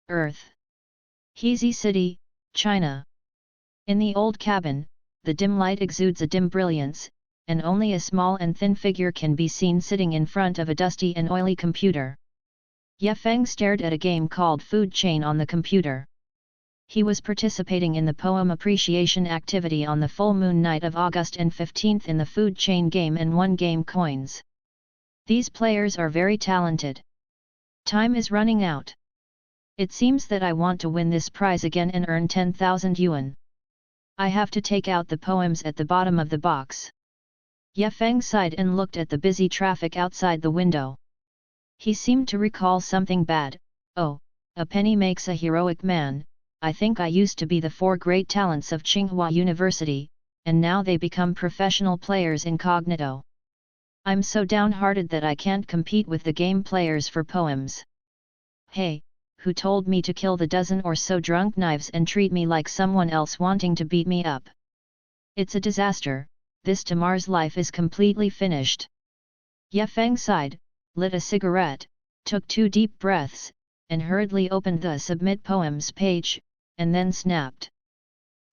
Earth. Hezi City, China. In the old cabin, the dim light exudes a dim brilliance, and only a small and thin figure can be seen sitting in front of a dusty and oily computer. Ye Feng stared at a game called Food Chain on the computer. He was participating in the poem appreciation activity on the full moon night of August and 15th in the Food Chain game and won game coins. These players are very talented. Time is running out. It seems that I want to win this prize again and earn 10,000 yuan. I have to take out the poems at the bottom of the box. Ye Feng sighed and looked at the busy traffic outside the window. He seemed to recall something bad. Oh, a penny makes a heroic man. I think I used to be the 4 great talents of Tsinghua University, and now they become professional players incognito. I'm so downhearted that I can't compete with the game players for poems. Hey, who told me to kill the dozen or so drunk knives and treat me like someone else wanting to beat me up? It's a disaster, this Tamar's life is completely finished. Ye Feng sighed, lit a cigarette, took 2 deep breaths, and hurriedly opened the Submit Poems page, and then snapped.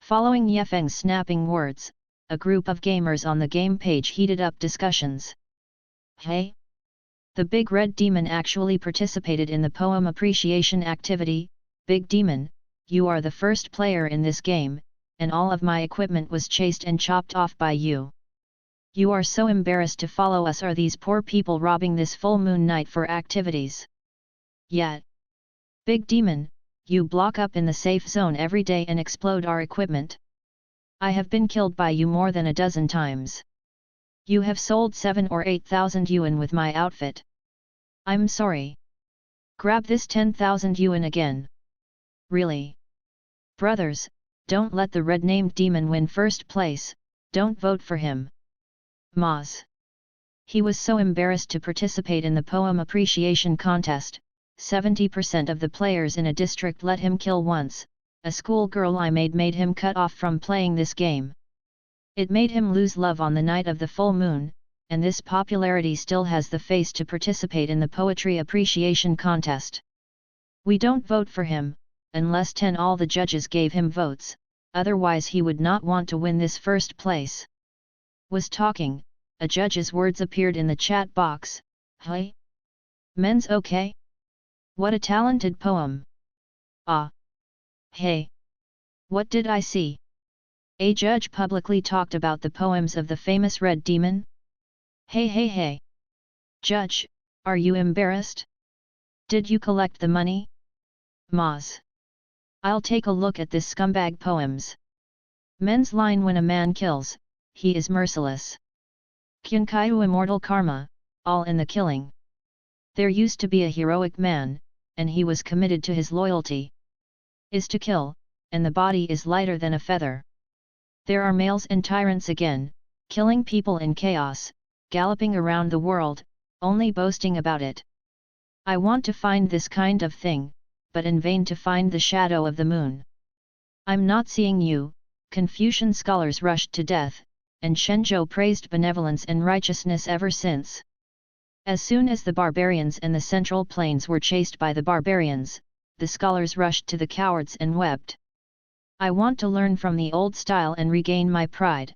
Following Ye Feng's snapping words, a group of gamers on the game page heated up discussions. Hey? The Big Red Demon actually participated in the poem appreciation activity. Big Demon, you are the first player in this game, and all of my equipment was chased and chopped off by you. You are so embarrassed to follow us. Are these poor people robbing this full moon night for activities? Yet, Big Demon, you block up in the safe zone every day and explode our equipment. I have been killed by you more than a dozen times. You have sold 7 or 8,000 yuan with my outfit. I'm sorry. Grab this 10,000 yuan again. Really? Brothers, don't let the red-named demon win first place, don't vote for him. Moz. He was so embarrassed to participate in the poem appreciation contest. 70% of the players in a district let him kill once. A schoolgirl I made him cut off from playing this game. It made him lose love on the night of the full moon, and this popularity still has the face to participate in the poetry appreciation contest. We don't vote for him, unless all the judges gave him votes, otherwise he would not want to win this first place. Was talking, a judge's words appeared in the chat box. Hey? Men's okay? What a talented poem! Ah! Hey! What did I see? A judge publicly talked about the poems of the famous Red Demon? Hey! Judge, are you embarrassed? Did you collect the money? Moz. I'll take a look at this scumbag poems. Men's line: when a man kills, he is merciless. Qiankaiu immortal karma, all in the killing. There used to be a heroic man, and he was committed to his loyalty. Is to kill, and the body is lighter than a feather. There are males and tyrants again, killing people in chaos, galloping around the world, only boasting about it. I want to find this kind of thing, but in vain to find the shadow of the moon. I'm not seeing you. Confucian scholars rushed to death, and Shenzhou praised benevolence and righteousness ever since. As soon as the barbarians and the central plains were chased by the barbarians, the scholars rushed to the cowards and wept. I want to learn from the old style and regain my pride.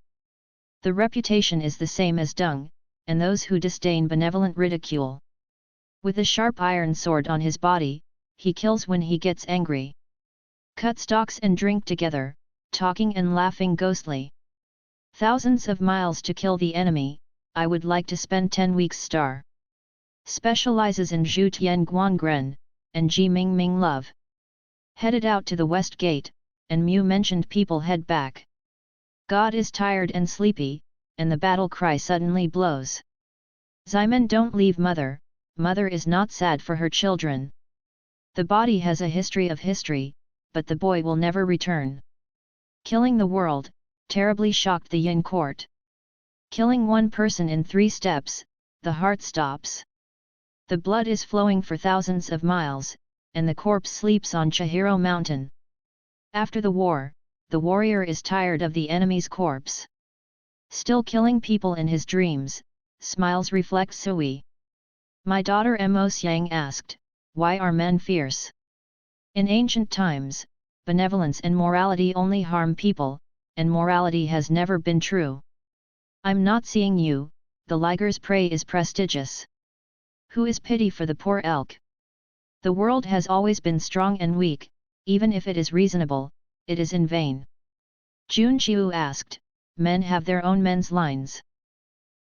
The reputation is the same as dung, and those who disdain benevolent ridicule. With a sharp iron sword on his body, he kills when he gets angry. Cut stalks and drink together, talking and laughing ghostly. Thousands of miles to kill the enemy. I would like to spend 10 weeks star. Specializes in Zhu Tian Guangren, and Ji Ming Ming love. Headed out to the west gate, and Mu mentioned people head back. God is tired and sleepy, and the battle cry suddenly blows. Ximen don't leave mother, mother is not sad for her children. The body has a history of history, but the boy will never return. Killing the world, terribly shocked the Yin court. Killing one person in 3 steps, the heart stops. The blood is flowing for thousands of miles, and the corpse sleeps on Chihiro Mountain. After the war, the warrior is tired of the enemy's corpse. Still killing people in his dreams, smiles reflect Sui. My daughter Mo Xiang asked, why are men fierce? In ancient times, benevolence and morality only harm people, and morality has never been true. I'm not seeing you, the liger's prey is prestigious. Who is pity for the poor elk? The world has always been strong and weak, even if it is reasonable, it is in vain. Jun Qiu asked, men have their own men's lines.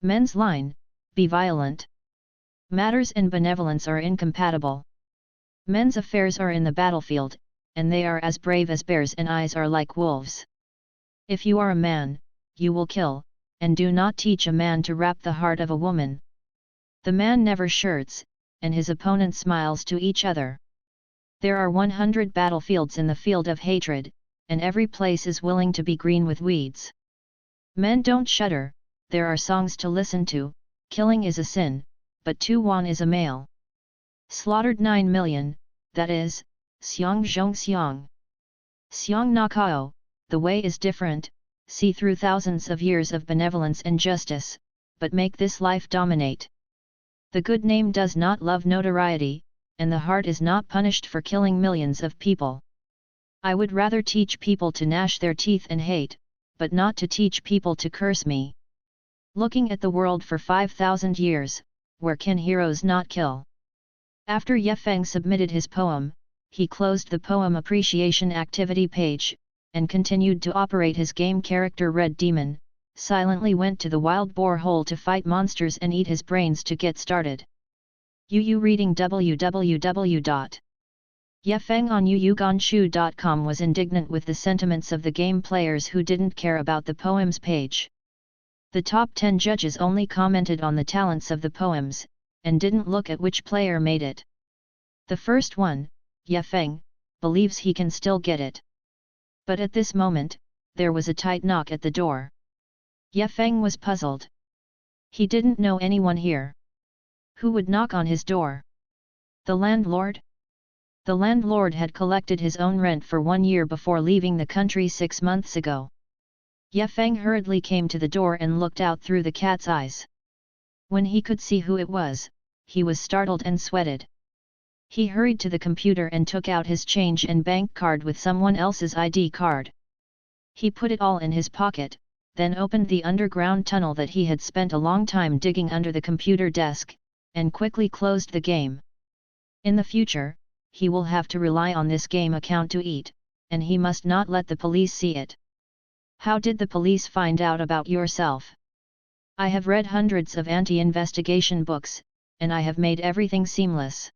Men's line, be violent. Matters and benevolence are incompatible. Men's affairs are in the battlefield, and they are as brave as bears and eyes are like wolves. If you are a man, you will kill, and do not teach a man to wrap the heart of a woman. The man never shirts, and his opponent smiles to each other. There are 100 battlefields in the field of hatred, and every place is willing to be green with weeds. Men don't shudder, there are songs to listen to, killing is a sin, but Tu Wan is a male. Slaughtered 9 million, that is, Xiang Zhong Xiang. Xiang Nakao, the way is different, see through thousands of years of benevolence and justice, but make this life dominate. The good name does not love notoriety, and the heart is not punished for killing millions of people. I would rather teach people to gnash their teeth and hate, but not to teach people to curse me. Looking at the world for 5,000 years, where can heroes not kill? After Ye Feng submitted his poem, he closed the poem appreciation activity page, and continued to operate his game character Red Demon, silently went to the wild boar hole to fight monsters and eat his brains to get started. Yu reading Ye Feng on yuyuganshu.com was indignant with the sentiments of the game players who didn't care about the poems page. The top 10 judges only commented on the talents of the poems, and didn't look at which player made it. The first one, Ye Feng, believes he can still get it. But at this moment, there was a tight knock at the door. Ye Feng was puzzled. He didn't know anyone here. Who would knock on his door? The landlord? The landlord had collected his own rent for 1 year before leaving the country 6 months ago. Ye Feng hurriedly came to the door and looked out through the cat's eyes. When he could see who it was, he was startled and sweated. He hurried to the computer and took out his change and bank card with someone else's ID card. He put it all in his pocket, then opened the underground tunnel that he had spent a long time digging under the computer desk, and quickly closed the game. In the future, he will have to rely on this game account to eat, and he must not let the police see it. How did the police find out about yourself? I have read hundreds of anti-investigation books, and I have made everything seamless.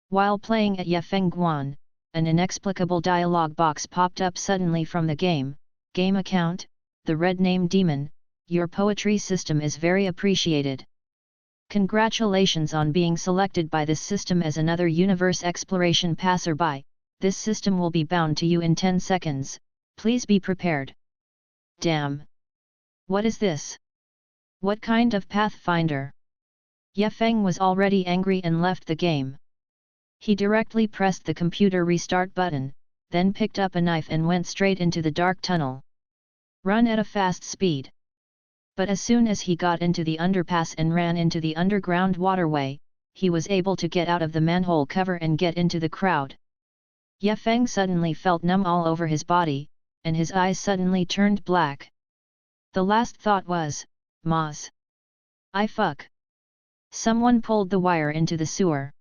While playing at Ye Feng Guan, an inexplicable dialog box popped up suddenly from the game. Game account, the red name demon, your poetry system is very appreciated. Congratulations on being selected by this system as another universe exploration passerby. This system will be bound to you in 10 seconds, please be prepared. Damn! What is this? What kind of pathfinder? Ye Feng was already angry and left the game. He directly pressed the computer restart button, then picked up a knife and went straight into the dark tunnel. Run at a fast speed. But as soon as he got into the underpass and ran into the underground waterway, he was able to get out of the manhole cover and get into the crowd. Ye Feng suddenly felt numb all over his body, and his eyes suddenly turned black. The last thought was, Moz. I fuck. Someone pulled the wire into the sewer.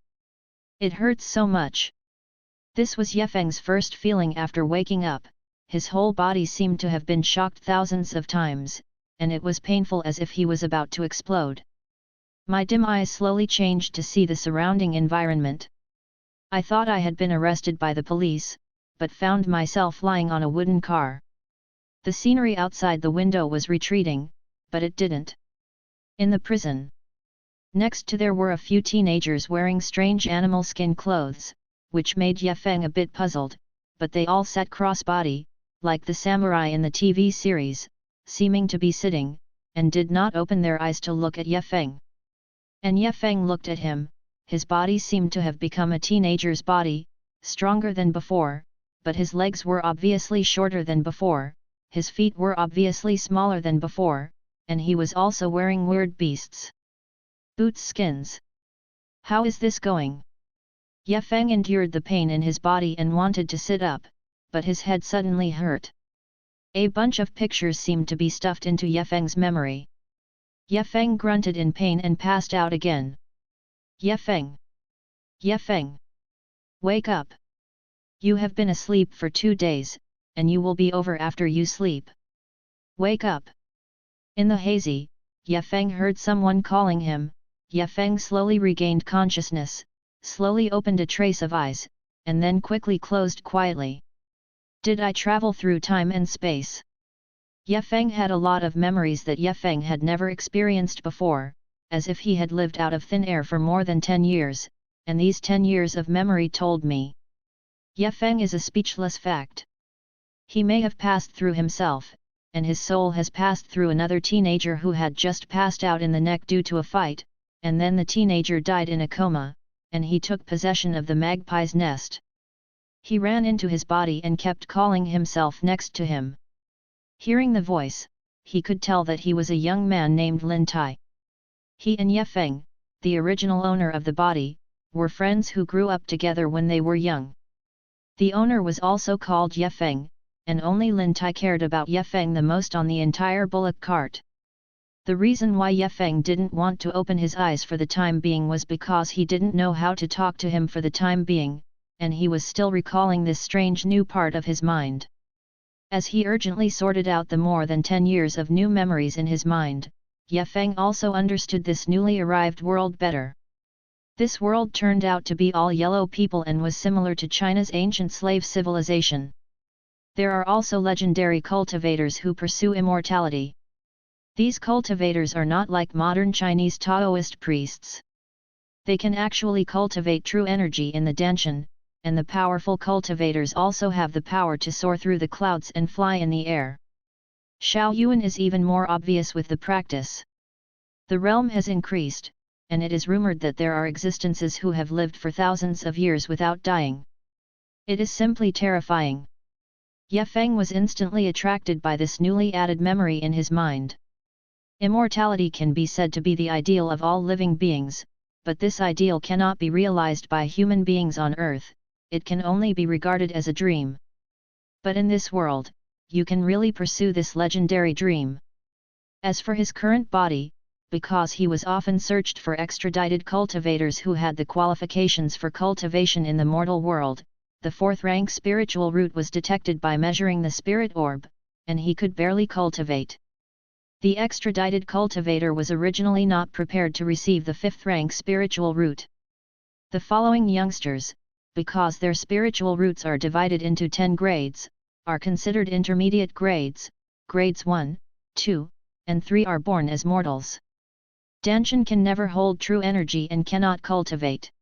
It hurts so much. This was Ye Feng's first feeling after waking up. His whole body seemed to have been shocked thousands of times, and it was painful as if he was about to explode. My dim eyes slowly changed to see the surrounding environment. I thought I had been arrested by the police, but found myself lying on a wooden car. The scenery outside the window was retreating, but it didn't. In the prison. Next to there were a few teenagers wearing strange animal skin clothes, which made Ye Feng a bit puzzled, but they all sat cross-body, like the samurai in the TV series, seeming to be sitting, and did not open their eyes to look at Ye Feng. And Ye Feng looked at him, his body seemed to have become a teenager's body, stronger than before, but his legs were obviously shorter than before, his feet were obviously smaller than before, and he was also wearing weird beasts' boots skins. How is this going? Ye Feng endured the pain in his body and wanted to sit up, but his head suddenly hurt. A bunch of pictures seemed to be stuffed into Ye Feng's memory. Ye Feng grunted in pain and passed out again. Ye Feng! Ye Feng! Wake up! You have been asleep for 2 days, and you will be over after you sleep. Wake up! In the hazy, Ye Feng heard someone calling him. Ye Feng slowly regained consciousness, slowly opened a trace of eyes, and then quickly closed quietly. Did I travel through time and space? Ye Feng had a lot of memories that Ye Feng had never experienced before, as if he had lived out of thin air for more than 10 years, and these 10 years of memory told me. Ye Feng is a speechless fact. He may have passed through himself, and his soul has passed through another teenager who had just passed out in the neck due to a fight, and then the teenager died in a coma, and he took possession of the magpie's nest. He ran into his body and kept calling himself next to him. Hearing the voice, he could tell that he was a young man named Lin Tai. He and Ye Feng, the original owner of the body, were friends who grew up together when they were young. The owner was also called Ye Feng, and only Lin Tai cared about Ye Feng the most on the entire bullock cart. The reason why Ye Feng didn't want to open his eyes for the time being was because he didn't know how to talk to him for the time being, and he was still recalling this strange new part of his mind. As he urgently sorted out the more than 10 years of new memories in his mind, Ye Feng also understood this newly arrived world better. This world turned out to be all yellow people and was similar to China's ancient slave civilization. There are also legendary cultivators who pursue immortality. These cultivators are not like modern Chinese Taoist priests. They can actually cultivate true energy in the Danshan, and the powerful cultivators also have the power to soar through the clouds and fly in the air. Xiao Yuan is even more obvious with the practice. The realm has increased, and it is rumored that there are existences who have lived for thousands of years without dying. It is simply terrifying. Ye Feng was instantly attracted by this newly added memory in his mind. Immortality can be said to be the ideal of all living beings, but this ideal cannot be realized by human beings on Earth, it can only be regarded as a dream. But in this world, you can really pursue this legendary dream. As for his current body, because he was often searched for extradited cultivators who had the qualifications for cultivation in the mortal world, the 4th rank spiritual root was detected by measuring the spirit orb, and he could barely cultivate. The extradited cultivator was originally not prepared to receive the 5th rank spiritual root. The following youngsters, because their spiritual roots are divided into 10 grades, are considered intermediate grades. Grades 1, 2, and 3 are born as mortals. Danshan can never hold true energy and cannot cultivate.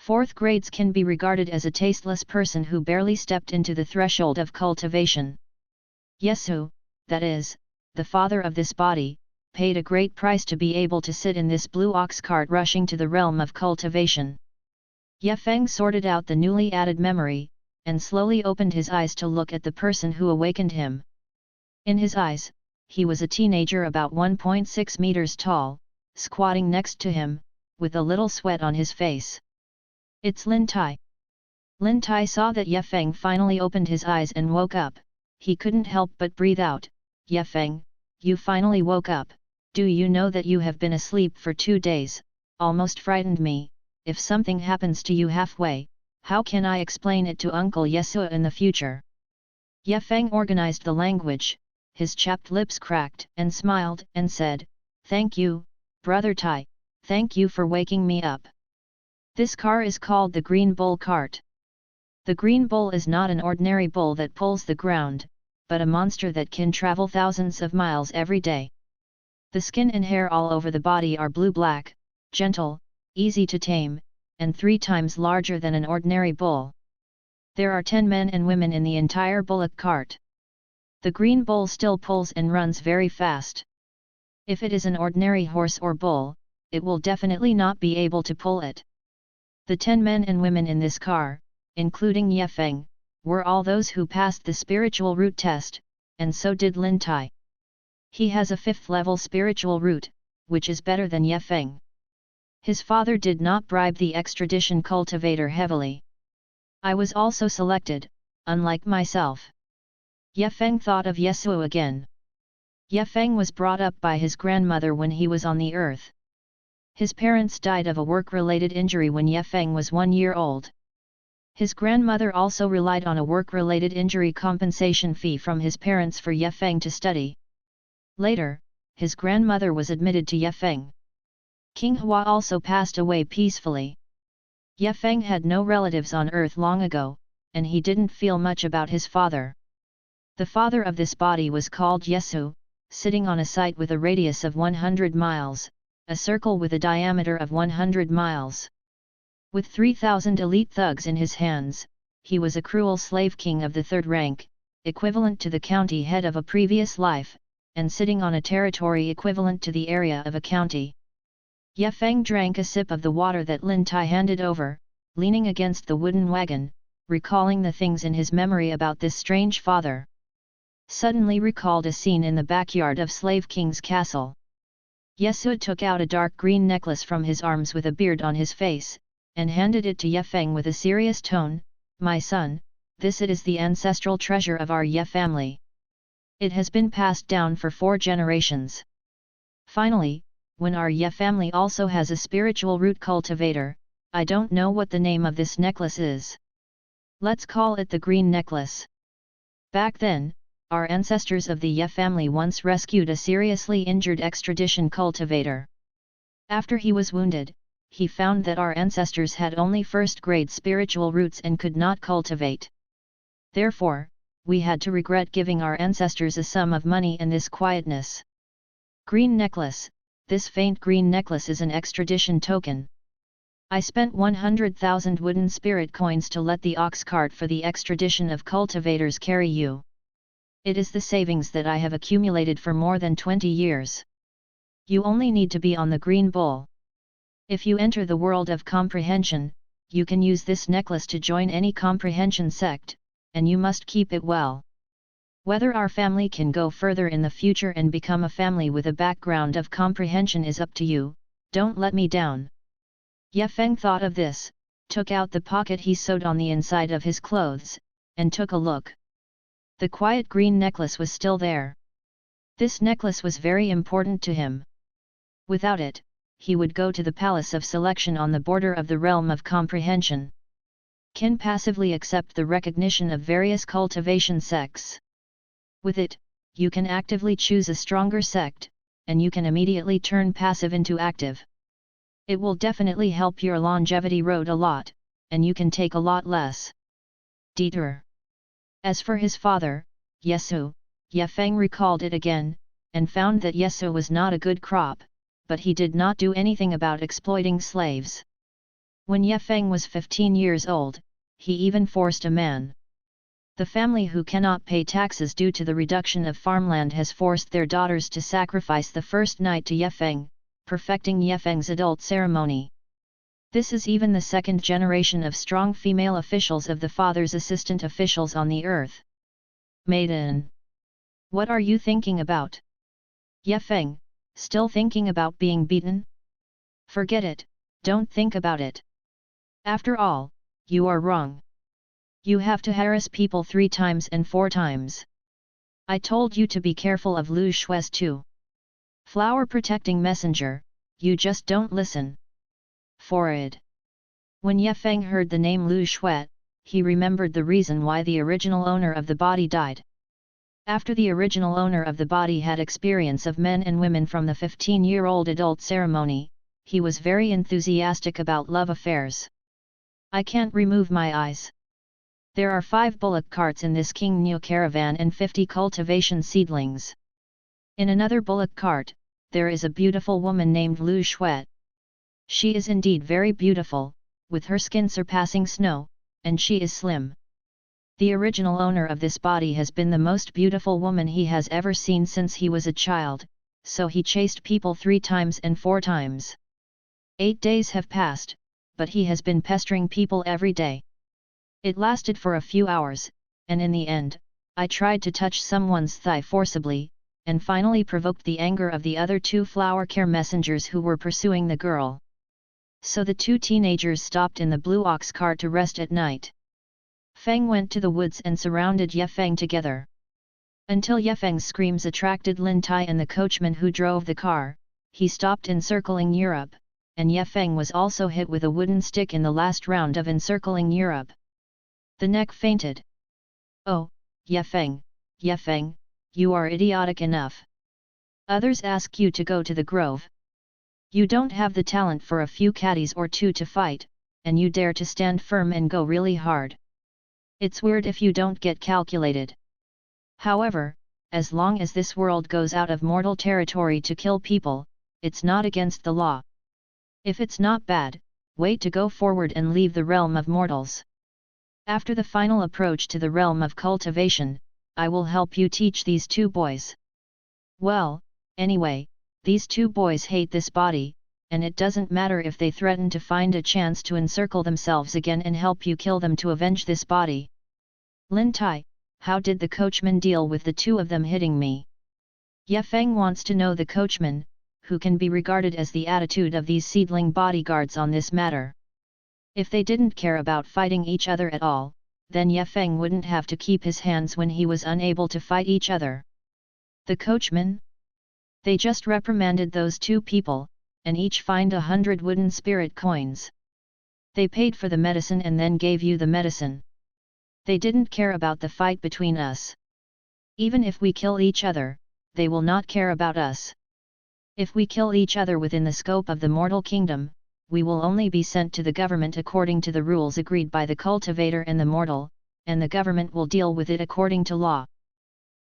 4th grades can be regarded as a tasteless person who barely stepped into the threshold of cultivation. Yesu, that is, the father of this body, paid a great price to be able to sit in this blue ox cart rushing to the realm of cultivation. Ye Feng sorted out the newly added memory, and slowly opened his eyes to look at the person who awakened him. In his eyes, he was a teenager about 1.6 meters tall, squatting next to him, with a little sweat on his face. It's Lin Tai. Lin Tai saw that Ye Feng finally opened his eyes and woke up. He couldn't help but breathe out. Ye Feng, you finally woke up. Do you know that you have been asleep for 2 days? Almost frightened me. If something happens to you halfway, how can I explain it to Uncle Yesua in the future? Ye Feng organized the language, his chapped lips cracked and smiled and said, "Thank you, Brother Tai, thank you for waking me up. This car is called the Green Bull Cart. The Green Bull is not an ordinary bull that pulls the ground, but a monster that can travel thousands of miles every day. The skin and hair all over the body are blue-black, gentle, easy to tame, and 3 times larger than an ordinary bull. There are 10 men and women in the entire bullock cart. The Green Bull still pulls and runs very fast. If it is an ordinary horse or bull, it will definitely not be able to pull it. The 10 men and women in this car, including Ye Feng, were all those who passed the spiritual root test, and so did Lin Tai. He has a 5th level spiritual root, which is better than Ye Feng. His father did not bribe the extradition cultivator heavily. I was also selected, unlike myself. Ye Feng thought of Yasuo again. Ye Feng was brought up by his grandmother when he was on the earth. His parents died of a work-related injury when Ye Feng was 1 year old. His grandmother also relied on a work-related injury compensation fee from his parents for Ye Feng to study. Later, his grandmother was admitted to Ye Feng. King Hua also passed away peacefully. Ye Feng had no relatives on earth long ago, and he didn't feel much about his father. The father of this body was called Yesu, sitting on a site with a radius of 100 miles, a circle with a diameter of 100 miles. With 3,000 elite thugs in his hands, he was a cruel slave king of the third rank, equivalent to the county head of a previous life, and sitting on a territory equivalent to the area of a county. Ye Feng drank a sip of the water that Lin Tai handed over, leaning against the wooden wagon, recalling the things in his memory about this strange father. Suddenly recalled a scene in the backyard of Slave King's castle. Yesu took out a dark green necklace from his arms with a beard on his face, and handed it to Ye Feng with a serious tone, "My son, this it is the ancestral treasure of our Ye family. It has been passed down for 4 generations. Finally, when our Ye family also has a spiritual root cultivator, I don't know what the name of this necklace is. Let's call it the green necklace." Back then, our ancestors of the Ye family once rescued a seriously injured extradition cultivator. After he was wounded, he found that our ancestors had only first-grade spiritual roots and could not cultivate. Therefore, we had to regret giving our ancestors a sum of money and this quietness. Green necklace. This faint green necklace is an extradition token. I spent 100,000 wooden spirit coins to let the ox cart for the extradition of cultivators carry you. It is the savings that I have accumulated for more than 20 years. You only need to be on the green bull. If you enter the world of comprehension, you can use this necklace to join any comprehension sect, and you must keep it well. Whether our family can go further in the future and become a family with a background of comprehension is up to you, don't let me down." Ye Feng thought of this, took out the pocket he sewed on the inside of his clothes, and took a look. The quiet green necklace was still there. This necklace was very important to him. Without it, he would go to the Palace of Selection on the border of the realm of comprehension. Can passively accept the recognition of various cultivation sects. With it, you can actively choose a stronger sect, and you can immediately turn passive into active. It will definitely help your longevity road a lot, and you can take a lot less. Dieter. As for his father, Yesu, Ye Feng recalled it again, and found that Yesu was not a good crop, but he did not do anything about exploiting slaves. When Ye Feng was 15 years old, he even forced a man. The family who cannot pay taxes due to the reduction of farmland has forced their daughters to sacrifice the first night to Ye Feng, perfecting Ye Feng's adult ceremony. This is even the second generation of strong female officials of the father's assistant officials on the earth. Maiden. What are you thinking about? Ye Feng, still thinking about being beaten? Forget it, don't think about it. After all, you are wrong. You have to harass people 3 times and 4 times. I told you to be careful of Lu Shui's too. Flower protecting messenger, you just don't listen. Forward. When Ye Feng heard the name Lu Shui, he remembered the reason why the original owner of the body died. After the original owner of the body had experience of men and women from the 15-year-old adult ceremony, he was very enthusiastic about love affairs. I can't remove my eyes. There are 5 bullock carts in this King Neo caravan and 50 cultivation seedlings. In another bullock cart, there is a beautiful woman named Lu Shui. She is indeed very beautiful, with her skin surpassing snow, and she is slim. The original owner of this body has been the most beautiful woman he has ever seen since he was a child, so he chased people 3 times and 4 times. 8 days have passed, but he has been pestering people every day. It lasted for a few hours, and in the end, I tried to touch someone's thigh forcibly, and finally provoked the anger of the other 2 flower care messengers who were pursuing the girl. So the two teenagers stopped in the blue ox cart to rest at night. Feng went to the woods and surrounded Ye Feng together. Until Ye Feng's screams attracted Lin Tai and the coachman who drove the car, he stopped encircling Europe, and Ye Feng was also hit with a wooden stick in the last round of encircling Europe. The neck fainted. "Oh, Ye Feng, you are idiotic enough. Others ask you to go to the grove. You don't have the talent for a few caddies or two to fight, and you dare to stand firm and go really hard. It's weird if you don't get calculated. However, as long as this world goes out of mortal territory to kill people, it's not against the law. If it's not bad, wait to go forward and leave the realm of mortals. After the final approach to the realm of cultivation, I will help you teach these two boys." Well, anyway, these two boys hate this body, and it doesn't matter if they threaten to find a chance to encircle themselves again and help you kill them to avenge this body. "Lin Tai, how did the coachman deal with the two of them hitting me?" Ye Feng wants to know the coachman, who can be regarded as the attitude of these seedling bodyguards on this matter. If they didn't care about fighting each other at all, then Ye Feng wouldn't have to keep his hands when he was unable to fight each other. The coachman? They just reprimanded those two people, and each fined 100 wooden spirit coins. They paid for the medicine and then gave you the medicine. They didn't care about the fight between us. Even if we kill each other, they will not care about us. If we kill each other within the scope of the mortal kingdom, we will only be sent to the government according to the rules agreed by the cultivator and the mortal, and the government will deal with it according to law.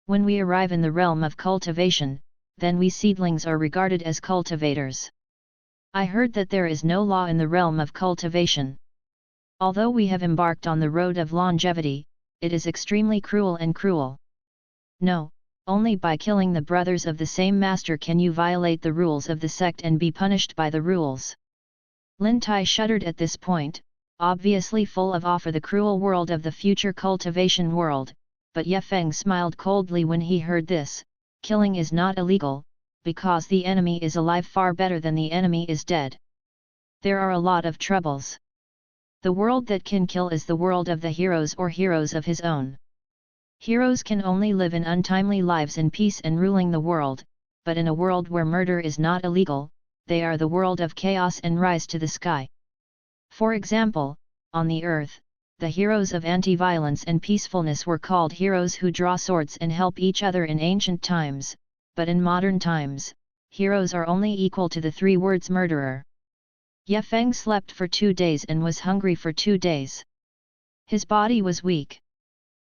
When we arrive in the realm of cultivation, then we seedlings are regarded as cultivators. I heard that there is no law in the realm of cultivation. Although we have embarked on the road of longevity, it is extremely cruel and cruel. No, only by killing the brothers of the same master can you violate the rules of the sect and be punished by the rules." Lin Tai shuddered at this point, obviously full of awe for the cruel world of the future cultivation world, but Ye Feng smiled coldly when he heard this. Killing is not illegal, because the enemy is alive far better than the enemy is dead. There are a lot of troubles. The world that can kill is the world of the heroes or heroes of his own. Heroes can only live in untimely lives in peace and ruling the world, but in a world where murder is not illegal, they are the world of chaos and rise to the sky. For example, on the earth, the heroes of anti-violence and peacefulness were called heroes who draw swords and help each other in ancient times, but in modern times, heroes are only equal to the 3 words murderer. Ye Feng slept for 2 days and was hungry for 2 days. His body was weak.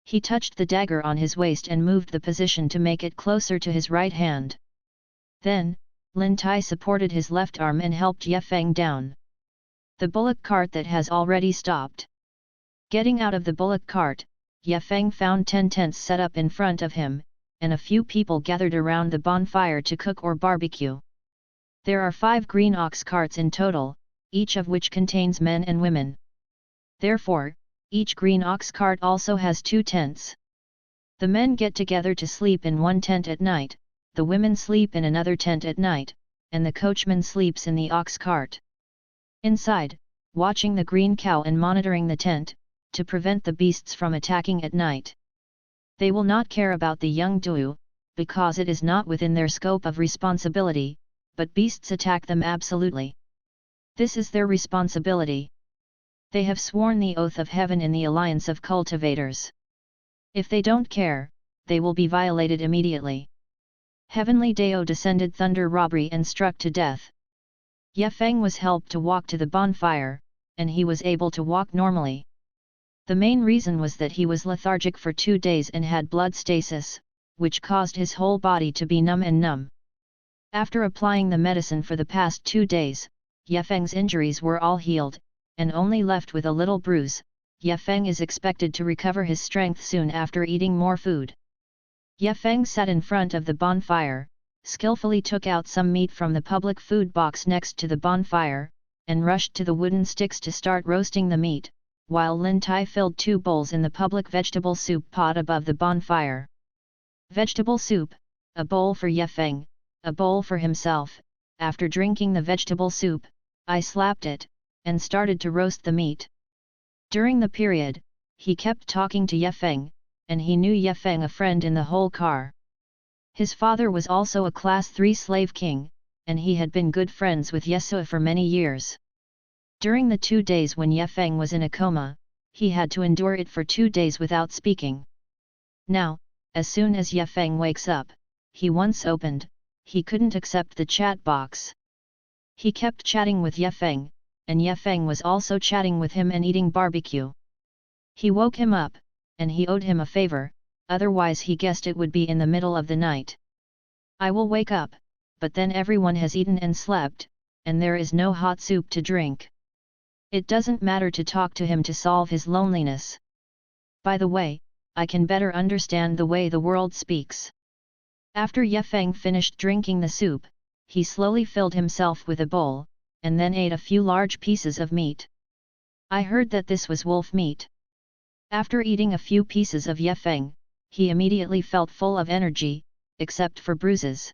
He touched the dagger on his waist and moved the position to make it closer to his right hand. Then, Lin Tai supported his left arm and helped Ye Feng down the bullock cart that has already stopped. Getting out of the bullock cart, Ye Feng found 10 tents set up in front of him, and a few people gathered around the bonfire to cook or barbecue. There are 5 green ox carts in total, each of which contains men and women. Therefore, each green ox cart also has 2 tents. The men get together to sleep in one tent at night, the women sleep in another tent at night, and the coachman sleeps in the ox cart. Inside, watching the green cow and monitoring the tent, to prevent the beasts from attacking at night. They will not care about the young Duu, because it is not within their scope of responsibility, but beasts attack them absolutely. This is their responsibility. They have sworn the oath of heaven in the alliance of cultivators. If they don't care, they will be violated immediately. Heavenly Dao descended thunder robbery and struck to death. Ye Feng was helped to walk to the bonfire, and he was able to walk normally. The main reason was that he was lethargic for 2 days and had blood stasis, which caused his whole body to be numb. After applying the medicine for the past 2 days, Ye Feng's injuries were all healed, and only left with a little bruise. Ye Feng is expected to recover his strength soon after eating more food. Ye Feng sat in front of the bonfire, skillfully took out some meat from the public food box next to the bonfire, and rushed to the wooden sticks to start roasting the meat, while Lin Tai filled 2 bowls in the public vegetable soup pot above the bonfire. Vegetable soup, a bowl for Ye Feng, a bowl for himself. After drinking the vegetable soup, I slapped it, and started to roast the meat. During the period, he kept talking to Ye Feng, and he knew Ye Feng a friend in the whole car. His father was also a class 3 slave king, and he had been good friends with Yesua for many years. During the 2 days when Ye Feng was in a coma, he had to endure it for 2 days without speaking. Now, as soon as Ye Feng wakes up, he once opened, he couldn't accept the chat box. He kept chatting with Ye Feng, and Ye Feng was also chatting with him and eating barbecue. He woke him up, and he owed him a favor, otherwise he guessed it would be in the middle of the night. I will wake up, but then everyone has eaten and slept, and there is no hot soup to drink. It doesn't matter to talk to him to solve his loneliness. By the way, I can better understand the way the world speaks. After Ye Feng finished drinking the soup, he slowly filled himself with a bowl, and then ate a few large pieces of meat. I heard that this was wolf meat. After eating a few pieces of Ye Feng, he immediately felt full of energy, except for bruises.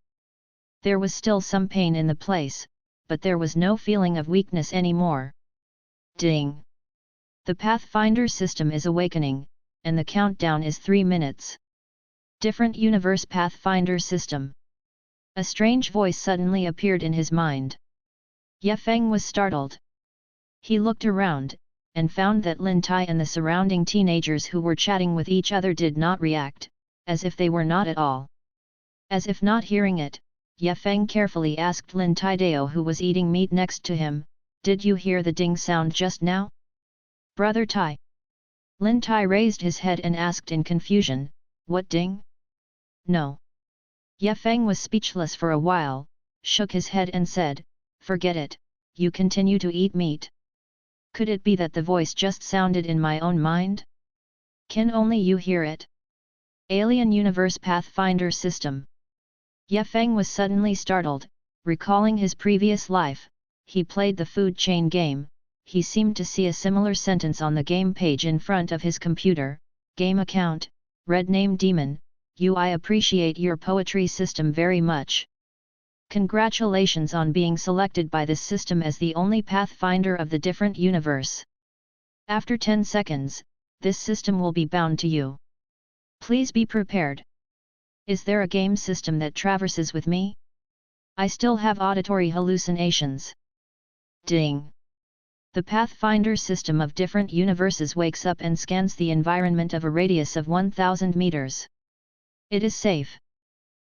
There was still some pain in the place, but there was no feeling of weakness anymore. Ding! The Pathfinder system is awakening, and the countdown is 3 minutes. Different universe Pathfinder system. A strange voice suddenly appeared in his mind. Ye Feng was startled. He looked around, and found that Lin Tai and the surrounding teenagers who were chatting with each other did not react, as if they were not at all. As if not hearing it, Ye Feng carefully asked Lin Tai Dao, who was eating meat next to him, "Did you hear the ding sound just now?" "Brother Tai." Lin Tai raised his head and asked in confusion, "What ding?" "No." Ye Feng was speechless for a while, shook his head and said, "Forget it, you continue to eat meat." Could it be that the voice just sounded in my own mind? Can only you hear it? Alien Universe Pathfinder System. Ye Feng was suddenly startled, recalling his previous life. He played the food chain game. He seemed to see a similar sentence on the game page in front of his computer. Game account, Red Name Demon, I appreciate your poetry system very much. Congratulations on being selected by this system as the only Pathfinder of the different universe. After 10 seconds, this system will be bound to you. Please be prepared. Is there a game system that traverses with me? I still have auditory hallucinations. Ding! The Pathfinder system of different universes wakes up and scans the environment of a radius of 1000 meters. It is safe.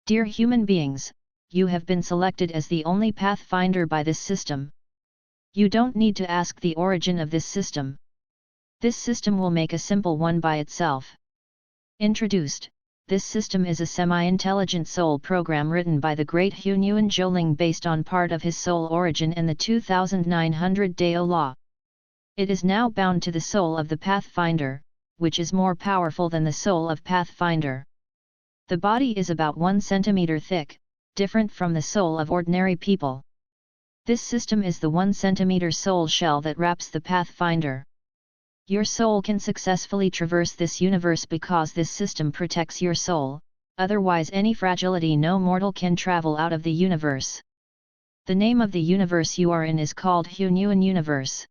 Dear human beings, you have been selected as the only Pathfinder by this system. You don't need to ask the origin of this system. This system will make a simple one by itself. Introduced, this system is a semi-intelligent soul program written by the great Hu Nguyen Zhouling based on part of his soul origin and the 2900 Dao law. It is now bound to the soul of the Pathfinder, which is more powerful than the soul of Pathfinder. The body is about 1 centimeter thick, different from the soul of ordinary people. This system is the 1 centimeter soul shell that wraps the Pathfinder. Your soul can successfully traverse this universe because this system protects your soul, otherwise any fragility no mortal can travel out of the universe. The name of the universe you are in is called Hu Nguyen Universe.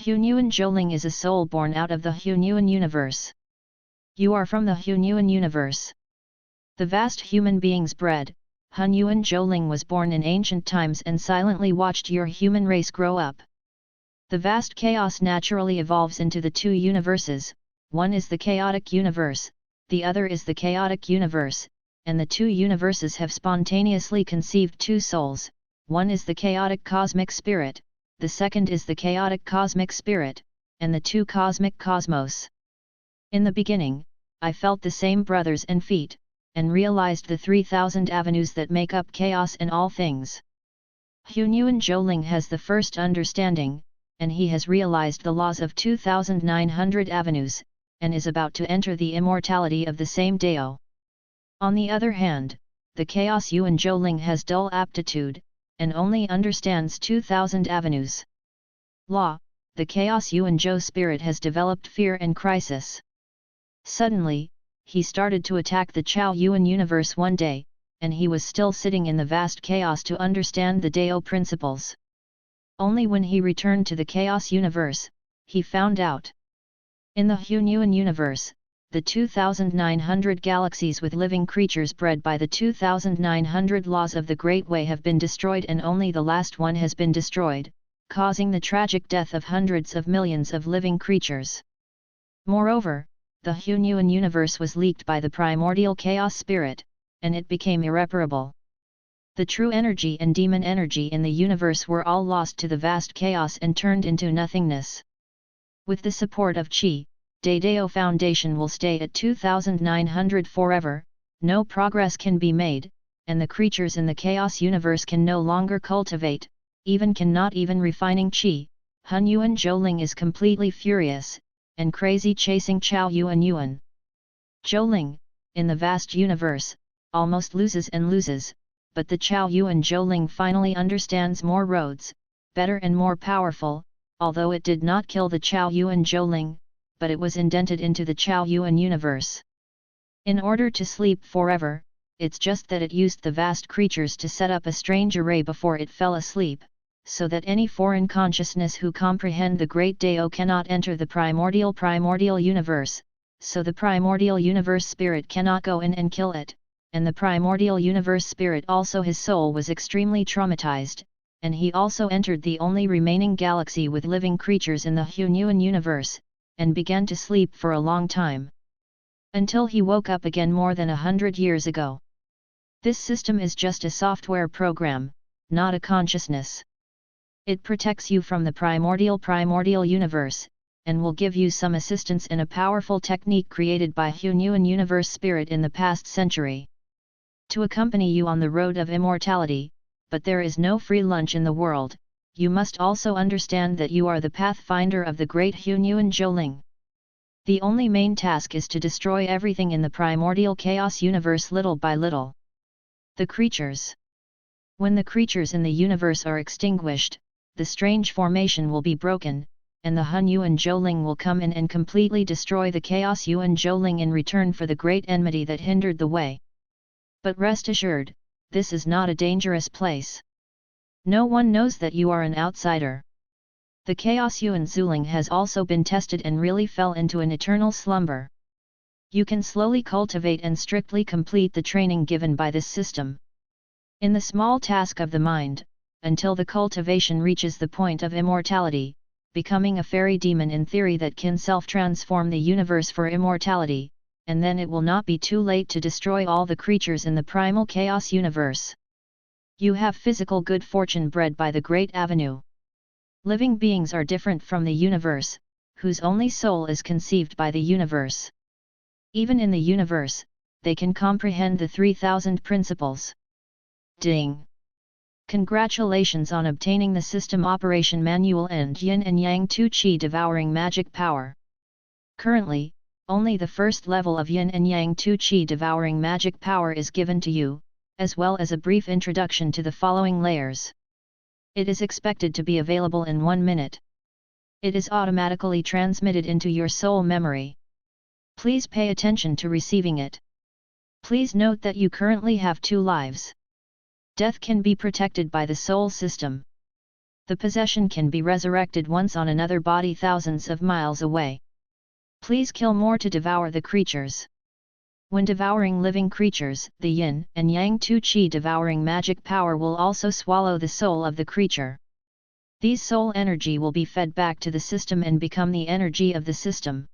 Hu Nguyen Zhouling is a soul born out of the Hu Nguyen Universe. You are from the Hu Nguyen Universe. The vast human beings bred, Hu Nguyen Zhouling was born in ancient times and silently watched your human race grow up. The vast chaos naturally evolves into the 2 universes, one is the chaotic universe, the other is the chaotic universe, and the 2 universes have spontaneously conceived 2 souls, one is the chaotic cosmic spirit, the second is the chaotic cosmic spirit, and the 2 cosmic cosmos. In the beginning, I felt the same brothers and feet, and realized the 3000 avenues that make up chaos in all things. Hu Nguyen Zhouling has the first understanding, and he has realized the laws of 2900 avenues, and is about to enter the immortality of the same Dao. On the other hand, the Chaos Yuan Zhouling has dull aptitude, and only understands 2000 avenues. Law, the Chaos Yuan Zhou spirit has developed fear and crisis. Suddenly, he started to attack the Chao Yuan universe one day, and he was still sitting in the vast chaos to understand the Dao principles. Only when he returned to the chaos universe, he found out. In the Hunyuan universe, the 2,900 galaxies with living creatures bred by the 2,900 laws of the Great Way have been destroyed, and only the last one has been destroyed, causing the tragic death of hundreds of millions of living creatures. Moreover, the Hunyuan universe was leaked by the primordial chaos spirit, and it became irreparable. The true energy and demon energy in the universe were all lost to the vast chaos and turned into nothingness. With the support of Qi, Daidao Foundation will stay at 2,900 forever, no progress can be made, and the creatures in the chaos universe can no longer cultivate, cannot even refining Qi. Hunyuan Zhouling is completely furious, and crazy chasing Chao Yuan Yuan. Zhouling, in the vast universe, almost loses and loses, but the Chao Yuan Zhouling finally understands more roads, better and more powerful, although it did not kill the Chao Yuan Zhouling, but it was indented into the Chao Yuan universe. In order to sleep forever, it's just that it used the vast creatures to set up a strange array before it fell asleep, so that any foreign consciousness who comprehend the Great Dao cannot enter the primordial universe, so the primordial universe spirit cannot go in and kill it, and the primordial universe spirit also his soul was extremely traumatized, and he also entered the only remaining galaxy with living creatures in the Hunyuan universe, and began to sleep for a long time. Until he woke up again more than 100 years ago. This system is just a software program, not a consciousness. It protects you from the primordial universe, and will give you some assistance in a powerful technique created by Hunyuan universe spirit in the past century. To accompany you on the road of immortality, but there is no free lunch in the world. You must also understand that you are the pathfinder of the great Hunyuan Zhouling. The only main task is to destroy everything in the primordial chaos universe little by little. The creatures. When the creatures in the universe are extinguished, the strange formation will be broken, and the Hunyuan Zhouling will come in and completely destroy the chaos Yuan Zhouling in return for the great enmity that hindered the way. But rest assured, this is not a dangerous place. No one knows that you are an outsider. The Chaos Yuan Zhouling has also been tested and really fell into an eternal slumber. You can slowly cultivate and strictly complete the training given by this system. In the small task of the mind, until the cultivation reaches the point of immortality, becoming a fairy demon in theory that can self-transform the universe for immortality, and then it will not be too late to destroy all the creatures in the primal chaos universe. You have physical good fortune bred by the Great Avenue. Living beings are different from the universe, whose only soul is conceived by the universe. Even in the universe, they can comprehend the 3,000 principles. Ding! Congratulations on obtaining the System Operation Manual and Yin and Yang 2 Qi Devouring Magic Power. Currently, only the first level of Yin and Yang 2 Qi Devouring Magic Power is given to you, as well as a brief introduction to the following layers. It is expected to be available in 1 minute. It is automatically transmitted into your soul memory. Please pay attention to receiving it. Please note that you currently have 2 lives. Death can be protected by the soul system. The possession can be resurrected once on another body thousands of miles away. Please kill more to devour the creatures. When devouring living creatures, the Yin and Yang 2 Qi devouring magic power will also swallow the soul of the creature. These soul energy will be fed back to the system and become the energy of the system.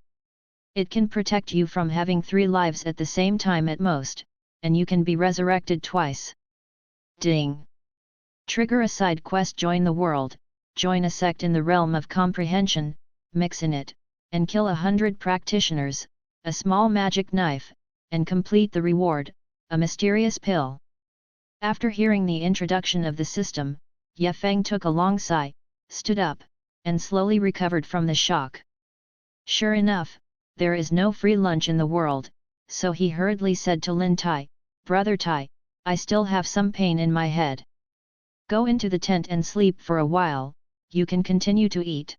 It can protect you from having 3 lives at the same time at most, and you can be resurrected twice. Ding! Trigger a side quest. Join the world, join a sect in the realm of comprehension, mix in it, and kill 100 practitioners, a small magic knife, and complete the reward, a mysterious pill. After hearing the introduction of the system, Ye Feng took a long sigh, stood up, and slowly recovered from the shock. Sure enough, there is no free lunch in the world, so he hurriedly said to Lin Tai, "Brother Tai, I still have some pain in my head. Go into the tent and sleep for a while, you can continue to eat."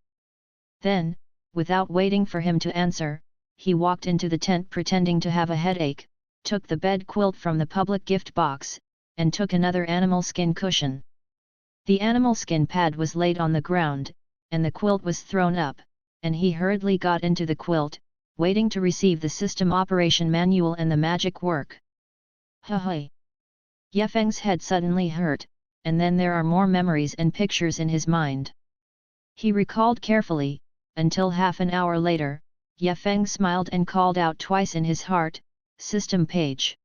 Then, without waiting for him to answer, he walked into the tent pretending to have a headache, took the bed quilt from the public gift box, and took another animal skin cushion. The animal skin pad was laid on the ground, and the quilt was thrown up, and he hurriedly got into the quilt, waiting to receive the system operation manual and the magic work. Hey! Yefeng's head suddenly hurt, and then there are more memories and pictures in his mind. He recalled carefully, until half an hour later, Yefeng smiled and called out twice in his heart, "System page."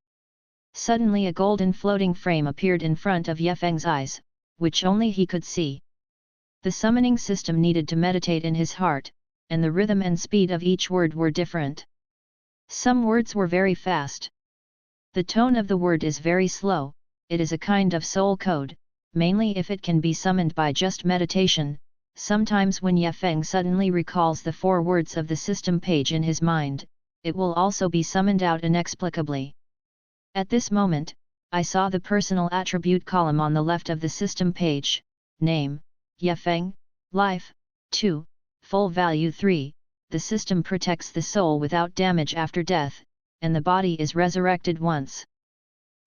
Suddenly a golden floating frame appeared in front of Yefeng's eyes, which only he could see. The summoning system needed to meditate in his heart, and the rhythm and speed of each word were different. Some words were very fast. The tone of the word is very slow. It is a kind of soul code, mainly if it can be summoned by just meditation. Sometimes when Yefeng suddenly recalls the 4 words of the system page in his mind, it will also be summoned out inexplicably. At this moment, I saw the personal attribute column on the left of the system page: name, Yefeng, life, 2, full value 3, the system protects the soul without damage after death, and the body is resurrected once.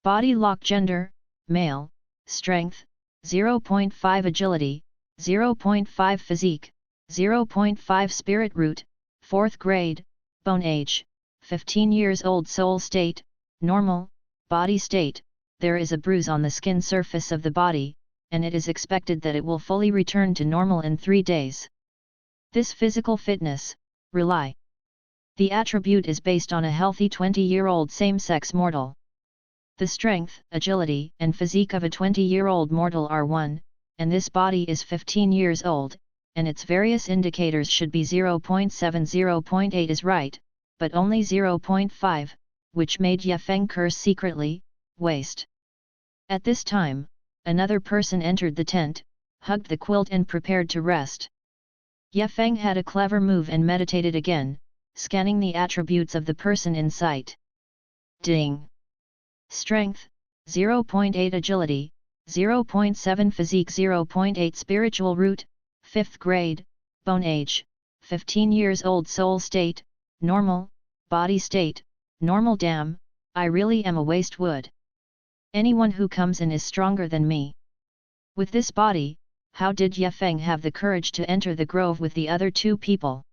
Body lock gender, male, strength, 0.5 agility, 0.5 physique, 0.5 spirit root, 4th grade, bone age, 15 years old. Soul state, normal. Body state, there is a bruise on the skin surface of the body, and it is expected that it will fully return to normal in 3 days. This physical fitness, rely. The attribute is based on a healthy 20-year-old same-sex mortal. The strength, agility, and physique of a 20-year-old mortal are 1, and this body is 15 years old, and its various indicators should be 0.7, 0.8 is right, but only 0.5, which made Yefeng curse secretly, waste. At this time, another person entered the tent, hugged the quilt and prepared to rest. Yefeng had a clever move and meditated again, scanning the attributes of the person in sight. Ding! Strength, 0.8 agility, 0.7 physique, 0.8 spiritual root, 5th grade, bone age, 15 years old. Soul state, normal. Body state, normal. Damn, I really am a waste wood. Anyone who comes in is stronger than me. With this body, how did Yefeng have the courage to enter the grove with the other 2 people?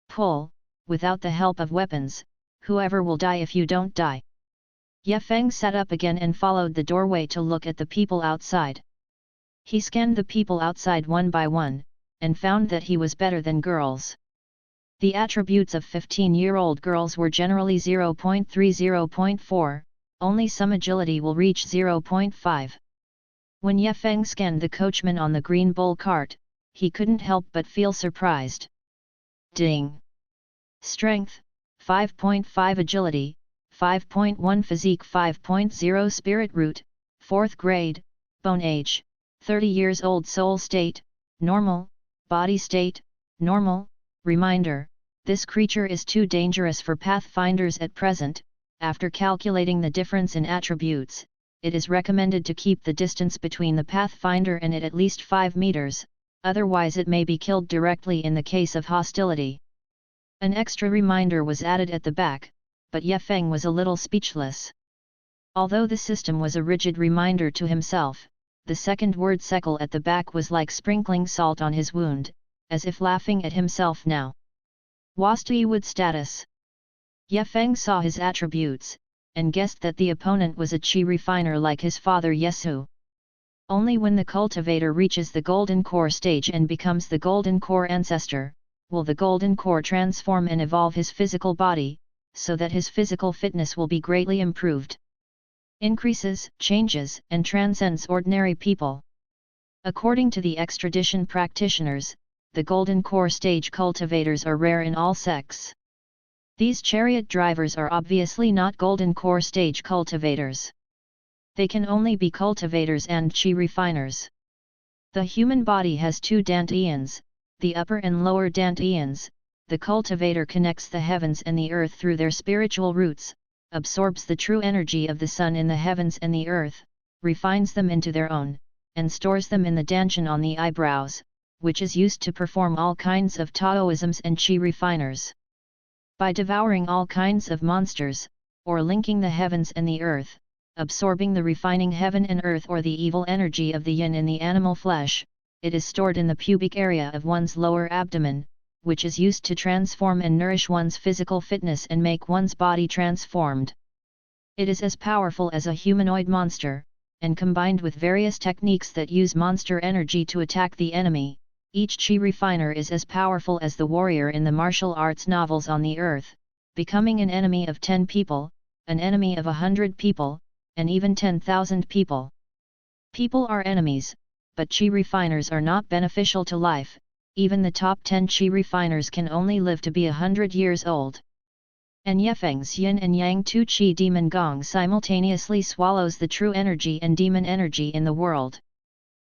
Pull, without the help of weapons, whoever will die if you don't die. Yefeng sat up again and followed the doorway to look at the people outside. He scanned the people outside one by one, and found that he was better than girls. The attributes of 15-year-old girls were generally 0.3, 0.4, only some agility will reach 0.5. When Yefeng scanned the coachman on the green bull cart, he couldn't help but feel surprised. Ding! Strength, 5.5 agility, 5.1 physique, 5.0 spirit root, 4th grade, bone age, 30 years old. Soul state, normal. Body state, normal. Reminder, this creature is too dangerous for pathfinders at present. After calculating the difference in attributes, it is recommended to keep the distance between the pathfinder and it at least 5 meters, otherwise it may be killed directly in the case of hostility. An extra reminder was added at the back, but Yefeng was a little speechless. Although the system was a rigid reminder to himself, the second word "sekel" at the back was like sprinkling salt on his wound, as if laughing at himself now. Wood status. Yefeng saw his attributes, and guessed that the opponent was a chi refiner like his father Yesu. Only when the cultivator reaches the golden core stage and becomes the golden core ancestor, will the golden core transform and evolve his physical body, so that his physical fitness will be greatly improved. Increases, changes, and transcends ordinary people. According to the extradition practitioners, the golden core stage cultivators are rare in all sects. These chariot drivers are obviously not golden core stage cultivators. They can only be cultivators and chi refiners. The human body has 2 dantians, the upper and lower dantians. The cultivator connects the heavens and the earth through their spiritual roots, absorbs the true energy of the sun in the heavens and the earth, refines them into their own, and stores them in the dantian on the eyebrows, which is used to perform all kinds of Taoisms and chi refiners. By devouring all kinds of monsters, or linking the heavens and the earth, absorbing the refining heaven and earth or the evil energy of the yin in the animal flesh. It is stored in the pubic area of one's lower abdomen, which is used to transform and nourish one's physical fitness and make one's body transformed. It is as powerful as a humanoid monster, and combined with various techniques that use monster energy to attack the enemy, each chi refiner is as powerful as the warrior in the martial arts novels on the earth, becoming an enemy of 10 people, an enemy of 100 people, and even 10,000 people. People are enemies, but chi refiners are not beneficial to life. Even the top 10 chi refiners can only live to be 100 years old. And Yefeng's yin and yang 2 chi demon gong simultaneously swallows the true energy and demon energy in the world.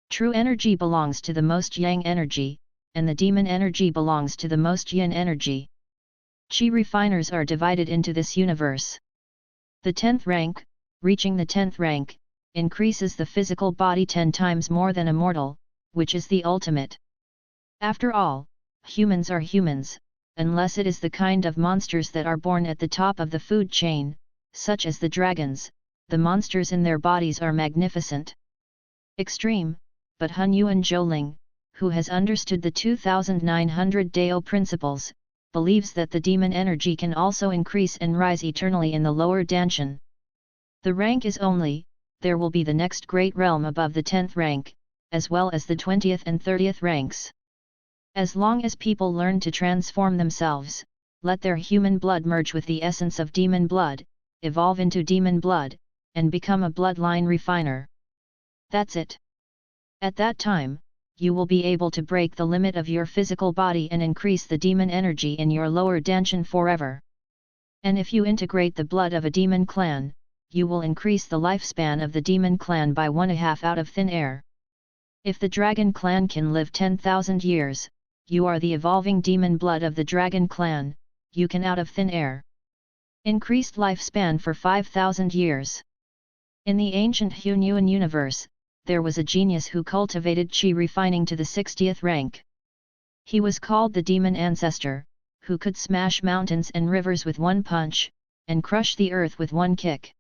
True energy belongs to the most yang energy, and the demon energy belongs to the most yin energy. Chi refiners are divided into this universe. The 10th rank, reaching the 10th rank, increases the physical body 10 times more than a mortal, which is the ultimate. After all, humans are humans, unless it is the kind of monsters that are born at the top of the food chain, such as the dragons. The monsters in their bodies are magnificent. Extreme, but Hun Yuan Zhouling, who has understood the 2900 Dao principles, believes that the demon energy can also increase and rise eternally in the lower Danshan. The rank is only, there will be the next great realm above the 10th rank, as well as the 20th and 30th ranks. As long as people learn to transform themselves, let their human blood merge with the essence of demon blood, evolve into demon blood, and become a bloodline refiner. That's it. At that time, you will be able to break the limit of your physical body and increase the demon energy in your lower Danshan forever. And if you integrate the blood of a demon clan, you will increase the lifespan of the demon clan by 1/2 out of thin air. If the dragon clan can live 10,000 years, you are the evolving demon blood of the dragon clan, you can out of thin air. Increased lifespan for 5,000 years. In the ancient Hunyuan universe, there was a genius who cultivated chi refining to the 60th rank. He was called the Demon Ancestor, who could smash mountains and rivers with one punch, and crush the earth with one kick.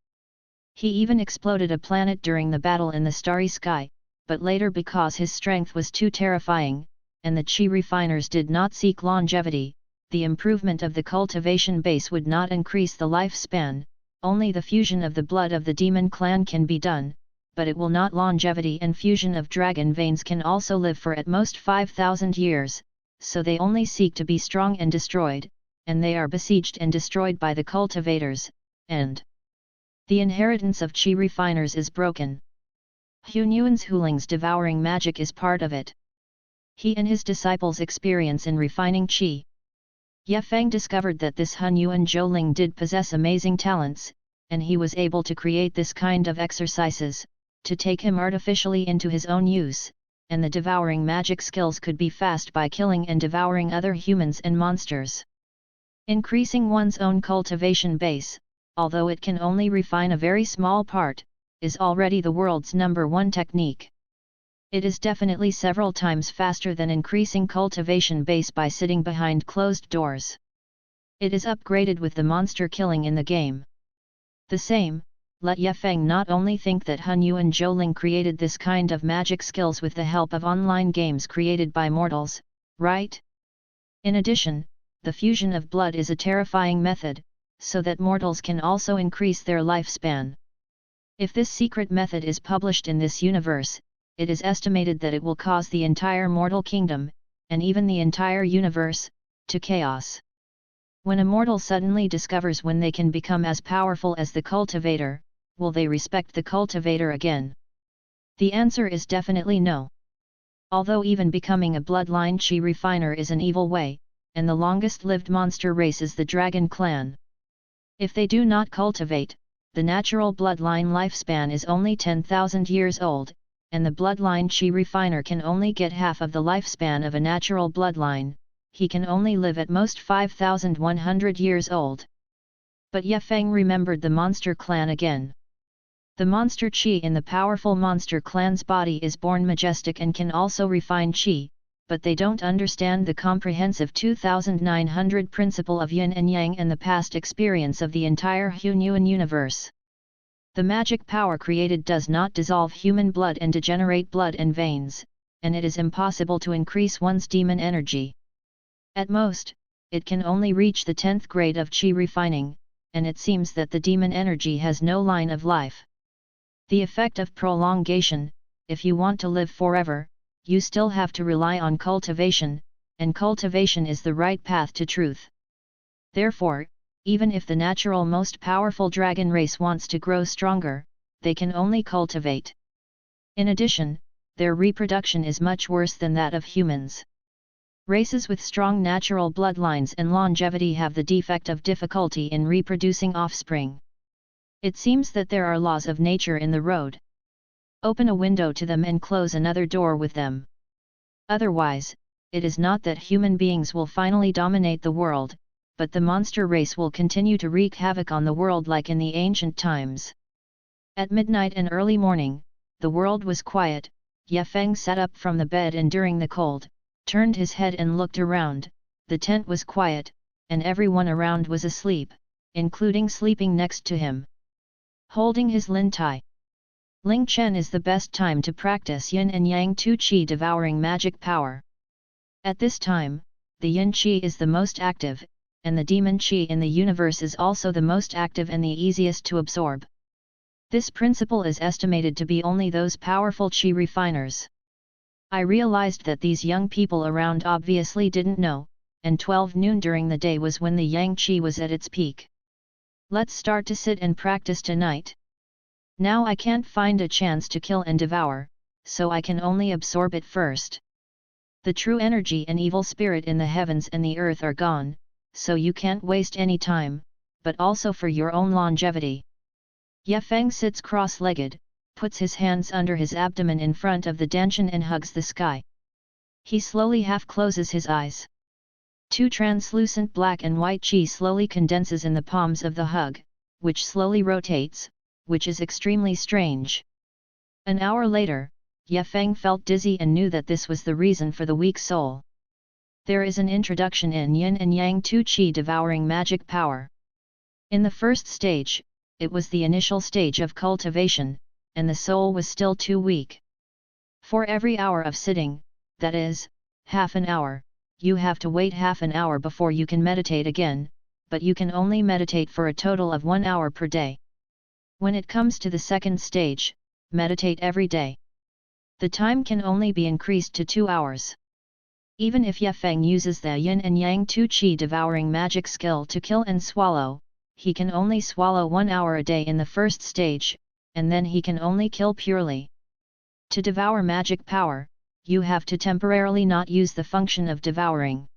He even exploded a planet during the battle in the starry sky, but later, because his strength was too terrifying, and the chi refiners did not seek longevity, the improvement of the cultivation base would not increase the lifespan. Only the fusion of the blood of the demon clan can be done, but it will not longevity, and fusion of dragon veins can also live for at most 5,000 years, so they only seek to be strong and destroyed, and they are besieged and destroyed by the cultivators, and the inheritance of chi refiners is broken. Hunyuan's Huling's devouring magic is part of it. He and his disciples experience in refining chi. Ye Feng discovered that this Hun Yuan Zhouling did possess amazing talents, and he was able to create this kind of exercises, to take him artificially into his own use, and the devouring magic skills could be fast by killing and devouring other humans and monsters. Increasing one's own cultivation base, although it can only refine a very small part, is already the world's #1 technique. It is definitely several times faster than increasing cultivation base by sitting behind closed doors. It is upgraded with the monster killing in the game. The same, let Ye Feng not only think that Hun Yuan Zhouling created this kind of magic skills with the help of online games created by mortals, right? In addition, the fusion of blood is a terrifying method, so that mortals can also increase their lifespan. If this secret method is published in this universe, it is estimated that it will cause the entire mortal kingdom, and even the entire universe, to chaos. When a mortal suddenly discovers when they can become as powerful as the cultivator, will they respect the cultivator again? The answer is definitely no. Although even becoming a bloodline chi refiner is an evil way, and the longest-lived monster race is the dragon clan. If they do not cultivate, the natural bloodline lifespan is only 10,000 years old, and the bloodline chi refiner can only get half of the lifespan of a natural bloodline. He can only live at most 5,100 years old. But Ye Feng remembered the monster clan again. The monster chi in the powerful monster clan's body is born majestic and can also refine chi, but they don't understand the comprehensive 2900 principle of yin and yang and the past experience of the entire Hunyuan universe. The magic power created does not dissolve human blood and degenerate blood and veins, and it is impossible to increase one's demon energy. At most, it can only reach the 10th grade of Qi refining, and it seems that the demon energy has no line of life. The effect of prolongation: if you want to live forever, you still have to rely on cultivation, and cultivation is the right path to truth. Therefore, even if the natural most powerful dragon race wants to grow stronger, they can only cultivate. In addition, their reproduction is much worse than that of humans. Races with strong natural bloodlines and longevity have the defect of difficulty in reproducing offspring. It seems that there are laws of nature in the road. Open a window to them and close another door with them. Otherwise, it is not that human beings will finally dominate the world, but the monster race will continue to wreak havoc on the world like in the ancient times. At midnight and early morning, the world was quiet. Ye Feng sat up from the bed and during the cold, turned his head and looked around. The tent was quiet, and everyone around was asleep, including sleeping next to him. Holding his Lin Tai. Ling Chen is the best time to practice Yin and Yang Tu Qi devouring magic power. At this time, the Yin Qi is the most active, and the demon Qi in the universe is also the most active and the easiest to absorb. This principle is estimated to be only those powerful Qi refiners. I realized that these young people around obviously didn't know, and 12 noon during the day was when the Yang Qi was at its peak. Let's start to sit and practice tonight. Now I can't find a chance to kill and devour, so I can only absorb it first. The true energy and evil spirit in the heavens and the earth are gone, so you can't waste any time, but also for your own longevity. Ye Feng sits cross-legged, puts his hands under his abdomen in front of the Danshan and hugs the sky. He slowly half closes his eyes. Two translucent black and white qi slowly condenses in the palms of the hug, which slowly rotates, which is extremely strange. An hour later, Ye Feng felt dizzy and knew that this was the reason for the weak soul. There is an introduction in Yin and Yang Tu Qi devouring magic power. In the first stage, it was the initial stage of cultivation, and the soul was still too weak. For every hour of sitting, that is, half an hour, you have to wait half an hour before you can meditate again, but you can only meditate for a total of 1 hour per day. When it comes to the second stage, meditate every day. The time can only be increased to 2 hours. Even if Ye Feng uses the Yin and Yang Tu Qi devouring magic skill to kill and swallow, he can only swallow 1 hour a day in the first stage, and then he can only kill purely. To devour magic power, you have to temporarily not use the function of devouring.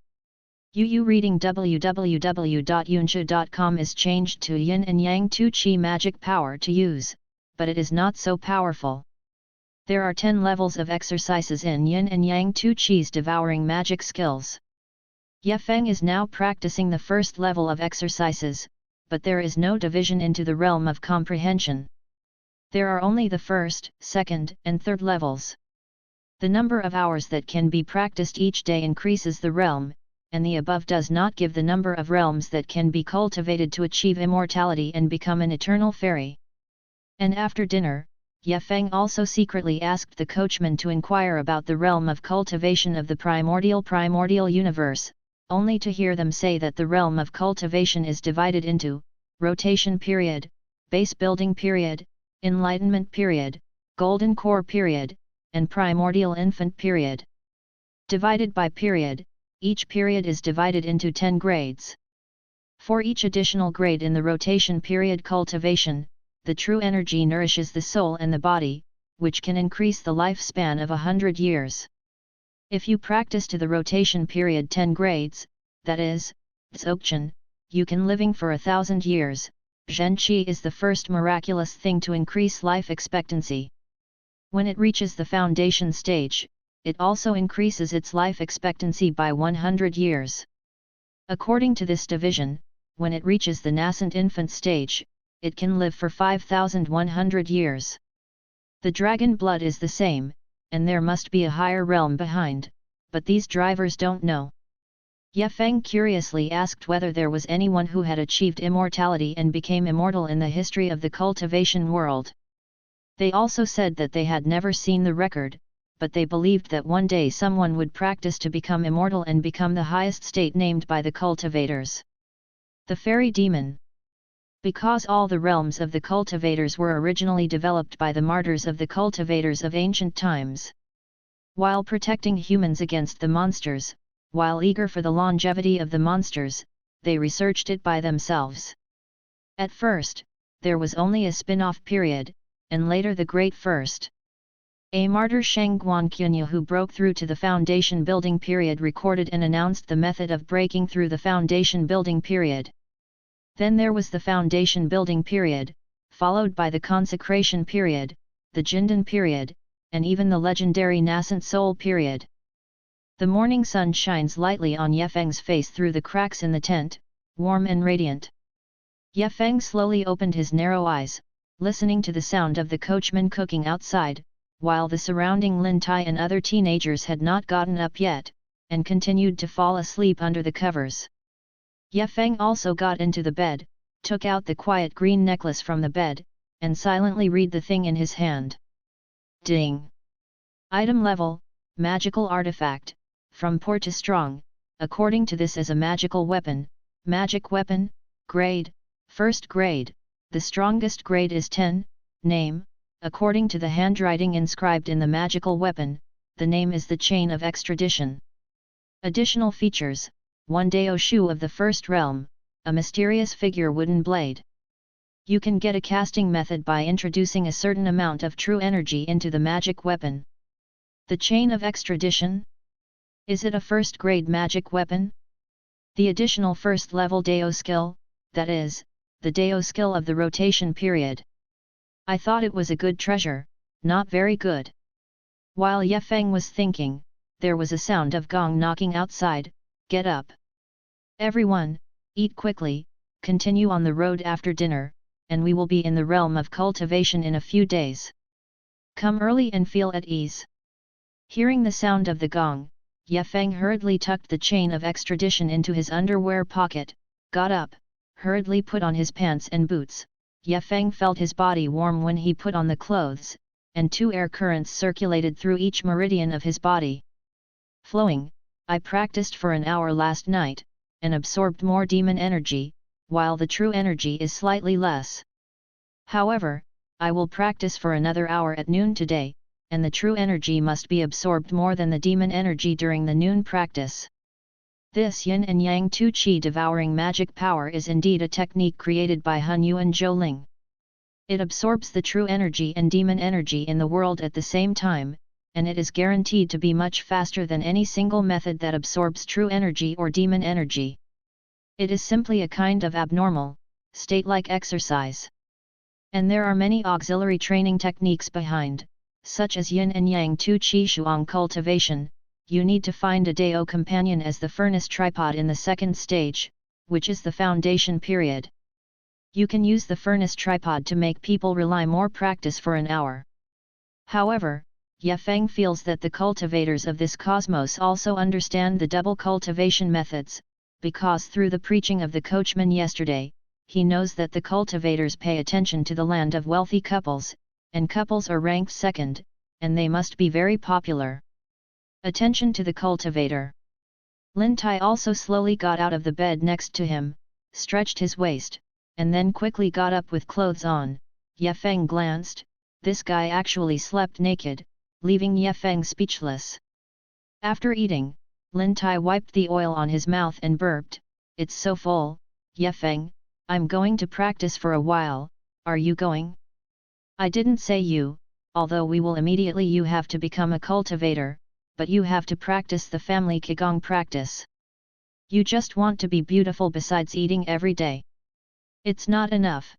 Reading www.yunsha.com is changed to Yin and Yang Tu Qi magic power to use, but it is not so powerful. There are 10 levels of exercises in Yin and Yang Tu Qi's devouring magic skills. Ye Feng is now practicing the first level of exercises, but there is no division into the realm of comprehension. There are only the first, second, and third levels. The number of hours that can be practiced each day increases the realm, and the above does not give the number of realms that can be cultivated to achieve immortality and become an eternal fairy. And after dinner, Ye Feng also secretly asked the coachman to inquire about the realm of cultivation of the primordial universe, only to hear them say that the realm of cultivation is divided into rotation period, base building period, enlightenment period, golden core period, and primordial infant period. Divided by period, each period is divided into 10 grades. For each additional grade in the rotation period cultivation, the true energy nourishes the soul and the body, which can increase the lifespan of 100 years. If you practice to the rotation period 10 grades, that is, Dzogchen, you can living for 1,000 years. Zhen Qi is the first miraculous thing to increase life expectancy. When it reaches the foundation stage, it also increases its life expectancy by 100 years. According to this division, when it reaches the nascent infant stage, it can live for 5,100 years. The dragon blood is the same, and there must be a higher realm behind, but these drivers don't know. Ye Feng curiously asked whether there was anyone who had achieved immortality and became immortal in the history of the cultivation world. They also said that they had never seen the record, but they believed that one day someone would practice to become immortal and become the highest state named by the cultivators. The fairy demon. Because all the realms of the cultivators were originally developed by the martyrs of the cultivators of ancient times. While protecting humans against the monsters, while eager for the longevity of the monsters, they researched it by themselves. At first, there was only a spin-off period, and later the Great First. A martyr Shangguan Qunyu who broke through to the foundation building period recorded and announced the method of breaking through the foundation building period. Then there was the foundation building period, followed by the consecration period, the Jindan period, and even the legendary nascent soul period. The morning sun shines lightly on Ye Feng's face through the cracks in the tent, warm and radiant. Ye Feng slowly opened his narrow eyes, listening to the sound of the coachman cooking outside, while the surrounding Lin Tai and other teenagers had not gotten up yet, and continued to fall asleep under the covers. Ye Feng also got into the bed, took out the quiet green necklace from the bed, and silently read the thing in his hand. Ding! Item level, magical artifact, from poor to strong, according to this as a magical weapon, magic weapon, grade, first grade, the strongest grade is 10, name, according to the handwriting inscribed in the magical weapon, the name is the Chain of Extradition. Additional features, 1 Dao Shu of the First Realm, a mysterious figure wooden blade. You can get a casting method by introducing a certain amount of true energy into the magic weapon. The Chain of Extradition? Is it a first-grade magic weapon? The additional first-level Dao skill, that is, the Dao skill of the rotation period. I thought it was a good treasure, not very good. While Ye Feng was thinking, there was a sound of gong knocking outside. Get up. Everyone, eat quickly, continue on the road after dinner, and we will be in the realm of cultivation in a few days. Come early and feel at ease. Hearing the sound of the gong, Ye Feng hurriedly tucked the chain of extradition into his underwear pocket, got up, hurriedly put on his pants and boots. Ye Feng felt his body warm when he put on the clothes, and 2 air currents circulated through each meridian of his body. Flowing, I practiced for an hour last night, and absorbed more demon energy, while the true energy is slightly less. However, I will practice for another hour at noon today, and the true energy must be absorbed more than the demon energy during the noon practice. This yin and yang 2 qi devouring magic power is indeed a technique created by Han Yu and Zhou Ling. It absorbs the true energy and demon energy in the world at the same time, and it is guaranteed to be much faster than any single method that absorbs true energy or demon energy. It is simply a kind of abnormal, state-like exercise. And there are many auxiliary training techniques behind, such as yin and yang 2 qi shuang cultivation. You need to find a Dao companion as the furnace tripod in the second stage, which is the foundation period. You can use the furnace tripod to make people rely more practice for an hour. However, Ye Feng feels that the cultivators of this cosmos also understand the double cultivation methods, because through the preaching of the coachman yesterday, he knows that the cultivators pay attention to the land of wealthy couples, and couples are ranked second, and they must be very popular. Attention to the cultivator. Lin Tai also slowly got out of the bed next to him, stretched his waist, and then quickly got up with clothes on. Ye Feng glanced, this guy actually slept naked, leaving Ye Feng speechless. After eating, Lin Tai wiped the oil on his mouth and burped, "It's so full, Ye Feng, I'm going to practice for a while, are you going?" "I didn't say you, although we will immediately you have to become a cultivator, but you have to practice the family Qigong practice. You just want to be beautiful besides eating every day. It's not enough.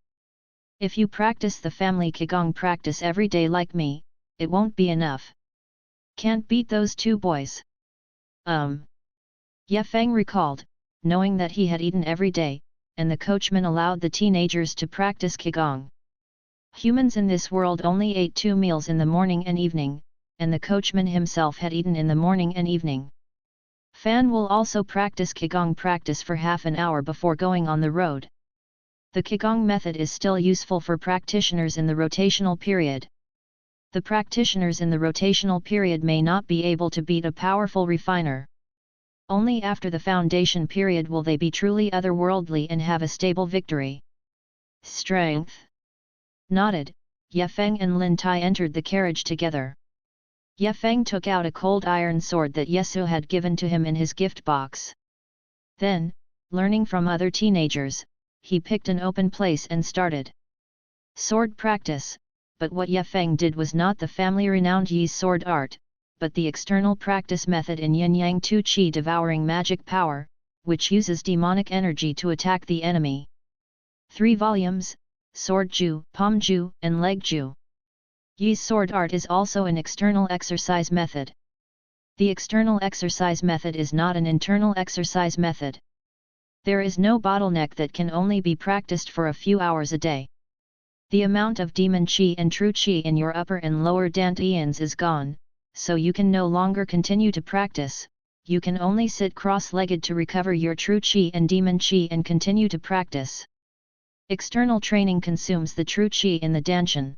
If you practice the family Qigong practice every day like me, it won't be enough. Can't beat those 2 boys." Ye Feng recalled, knowing that he had eaten every day, and the coachman allowed the teenagers to practice Qigong. Humans in this world only ate 2 meals in the morning and evening, and the coachman himself had eaten in the morning and evening. Fan will also practice Qigong practice for half an hour before going on the road. The Qigong method is still useful for practitioners in the rotational period. The practitioners in the rotational period may not be able to beat a powerful refiner. Only after the foundation period will they be truly otherworldly and have a stable victory. Strength. Nodded, Ye Feng and Lin Tai entered the carriage together. Ye Feng took out a cold iron sword that Yesu had given to him in his gift box. Then, learning from other teenagers, he picked an open place and started sword practice, but what Ye Feng did was not the family-renowned Yi's sword art, but the external practice method in Yin-Yang Tu Qi devouring magic power, which uses demonic energy to attack the enemy. 3 volumes, Sword Ju, Palm Ju, and Leg Ju. Yi's sword art is also an external exercise method. The external exercise method is not an internal exercise method. There is no bottleneck that can only be practiced for a few hours a day. The amount of demon qi and true qi in your upper and lower dantians is gone, so you can no longer continue to practice, you can only sit cross-legged to recover your true qi and demon qi and continue to practice. External training consumes the true qi in the danshan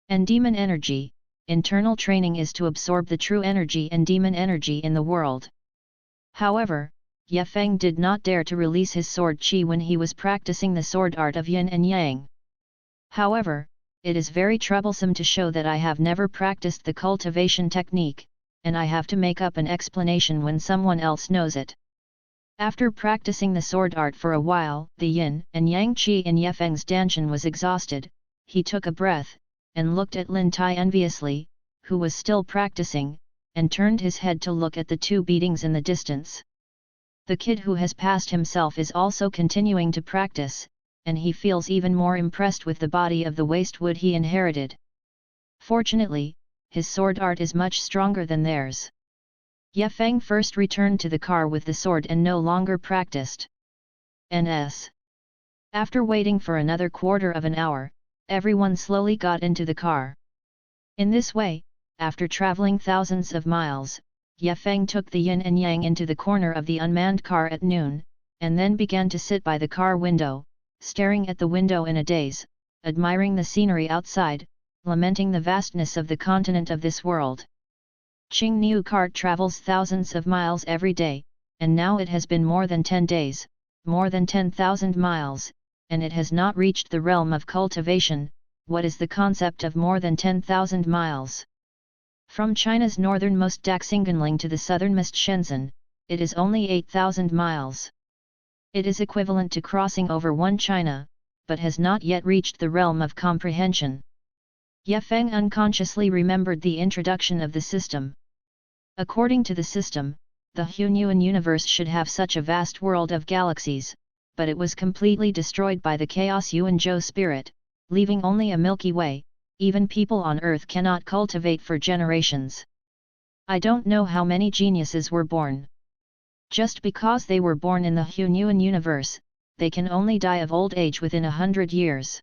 and demon energy. Internal training is to absorb the true energy and demon energy in the world. However, Ye Feng did not dare to release his sword qi when he was practicing the sword art of yin and yang. However, it is very troublesome to show that I have never practiced the cultivation technique, and I have to make up an explanation when someone else knows it. After practicing the sword art for a while, the yin and yang qi in Ye Feng's danshan was exhausted. He took a breath, and looked at Lin Tai enviously, who was still practicing, and turned his head to look at the 2 beatings in the distance. The kid who has passed himself is also continuing to practice, and he feels even more impressed with the body of the waste wood he inherited. Fortunately, his sword art is much stronger than theirs. Ye Feng first returned to the car with the sword and no longer practiced. Ns. After waiting for another quarter of an hour, everyone slowly got into the car. In this way, after traveling thousands of miles, Ye Feng took the yin and yang into the corner of the unmanned car at noon, and then began to sit by the car window, staring at the window in a daze, admiring the scenery outside, lamenting the vastness of the continent of this world. Qing Niu cart travels thousands of miles every day, and now it has been more than 10 days, more than 10,000 miles, and it has not reached the realm of cultivation. What is the concept of more than 10,000 miles? From China's northernmost Daxinganling to the southernmost Shenzhen, it is only 8,000 miles. It is equivalent to crossing over one China, but has not yet reached the realm of comprehension. Ye Feng unconsciously remembered the introduction of the system. According to the system, the Hunyuan universe should have such a vast world of galaxies, but it was completely destroyed by the chaos Yuan Zhou spirit, leaving only a Milky Way. Even people on Earth cannot cultivate for generations. I don't know how many geniuses were born. Just because they were born in the Hunyuan universe, they can only die of old age within 100 years.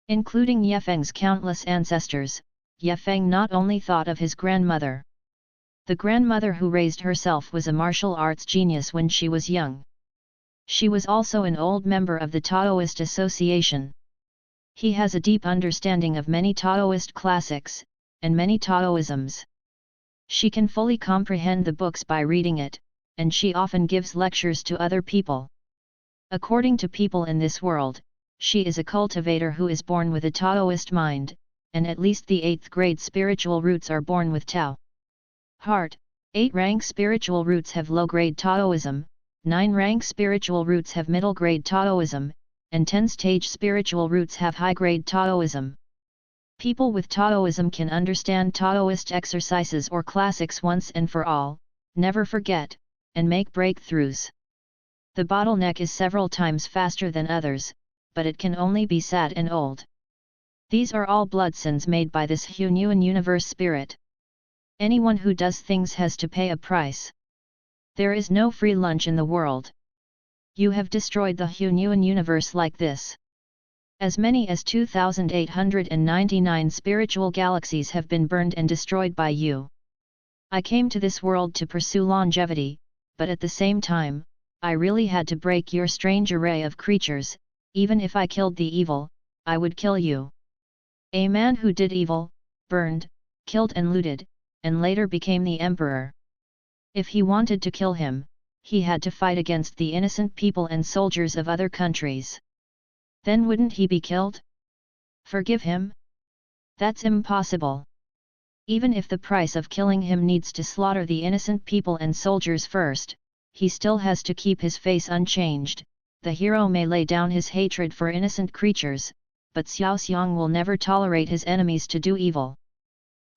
Including Ye Feng's countless ancestors, Ye Feng not only thought of his grandmother. The grandmother who raised herself was a martial arts genius when she was young. She was also an old member of the Taoist Association. He has a deep understanding of many Taoist classics, and many Taoisms. She can fully comprehend the books by reading it, and she often gives lectures to other people. According to people in this world, she is a cultivator who is born with a Taoist mind, and at least the 8th grade spiritual roots are born with Tao. Heart, 8 rank spiritual roots have low-grade Taoism, 9 rank spiritual roots have middle-grade Taoism, and 10 stage spiritual roots have high-grade Taoism. People with Taoism can understand Taoist exercises or classics once and for all, never forget, and make breakthroughs. The bottleneck is several times faster than others, but it can only be sad and old. These are all blood sins made by this Hunyuan universe spirit. Anyone who does things has to pay a price. There is no free lunch in the world. You have destroyed the Hunyuan universe like this. As many as 2,899 spiritual galaxies have been burned and destroyed by you. I came to this world to pursue longevity, but at the same time, I really had to break your strange array of creatures. Even if I killed the evil, I would kill you. A man who did evil, burned, killed and looted, and later became the emperor. If he wanted to kill him, he had to fight against the innocent people and soldiers of other countries. Then wouldn't he be killed? Forgive him? That's impossible. Even if the price of killing him needs to slaughter the innocent people and soldiers first, he still has to keep his face unchanged. The hero may lay down his hatred for innocent creatures, but Xiao Xiang will never tolerate his enemies to do evil.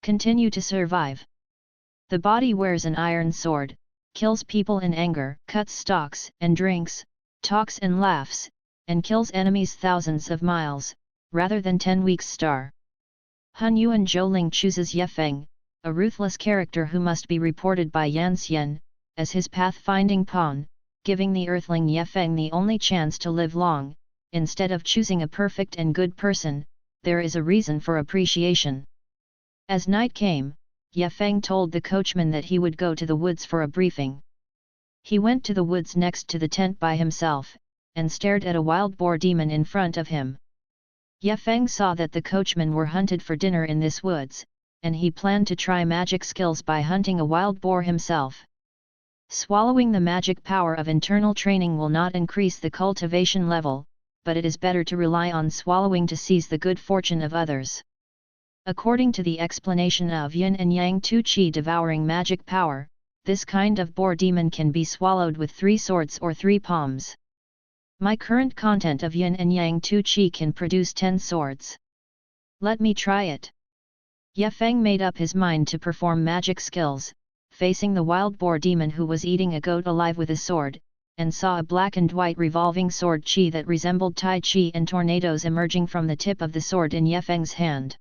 Continue to survive. The body wears an iron sword, kills people in anger, cuts stalks and drinks, talks and laughs, and kills enemies thousands of miles, rather than 10 weeks star. Hun Yuan Zhouling chooses Ye Feng, a ruthless character who must be reported by Yan Xian, as his pathfinding pawn, giving the earthling Ye Feng the only chance to live long. Instead of choosing a perfect and good person, there is a reason for appreciation. As night came, Ye Feng told the coachman that he would go to the woods for a briefing. He went to the woods next to the tent by himself, and stared at a wild boar demon in front of him. Ye Feng saw that the coachmen were hunted for dinner in this woods, and he planned to try magic skills by hunting a wild boar himself. Swallowing the magic power of internal training will not increase the cultivation level, but it is better to rely on swallowing to seize the good fortune of others. According to the explanation of Yin and Yang Tu Qi devouring magic power, this kind of boar demon can be swallowed with 3 swords or 3 palms. My current content of Yin and Yang Tu Qi can produce 10 swords. Let me try it. Ye Feng made up his mind to perform magic skills, facing the wild boar demon who was eating a goat alive with a sword, and saw a black and white revolving sword qi that resembled Tai Chi and tornadoes emerging from the tip of the sword in Ye Feng's hand.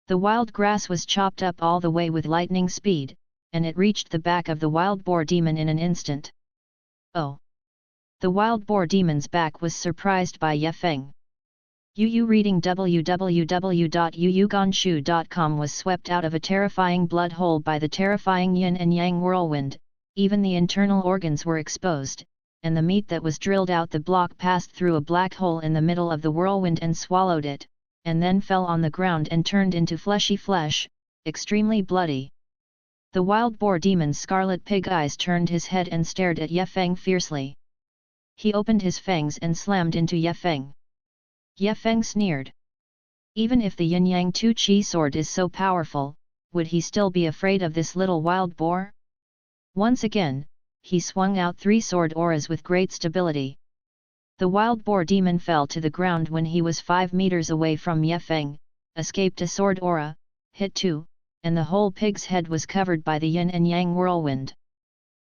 The wild grass was chopped up all the way with lightning speed, and it reached the back of the wild boar demon in an instant. Oh! The wild boar demon's back was surprised by Ye Feng. Yu reading www.yuyuganshu.com was swept out of a terrifying blood hole by the terrifying yin and yang whirlwind. Even the internal organs were exposed, and the meat that was drilled out the block passed through a black hole in the middle of the whirlwind and swallowed it, and then fell on the ground and turned into fleshy flesh, extremely bloody. The wild boar demon's scarlet pig eyes turned his head and stared at Ye Feng fiercely. He opened his fangs and slammed into Ye Feng. Ye Feng sneered. Even if the Yin-Yang Tu Qi sword is so powerful, would he still be afraid of this little wild boar? Once again, he swung out 3 sword auras with great stability. The wild boar demon fell to the ground when he was 5 meters away from Ye Feng, escaped a sword aura, hit 2, and the whole pig's head was covered by the yin and yang whirlwind.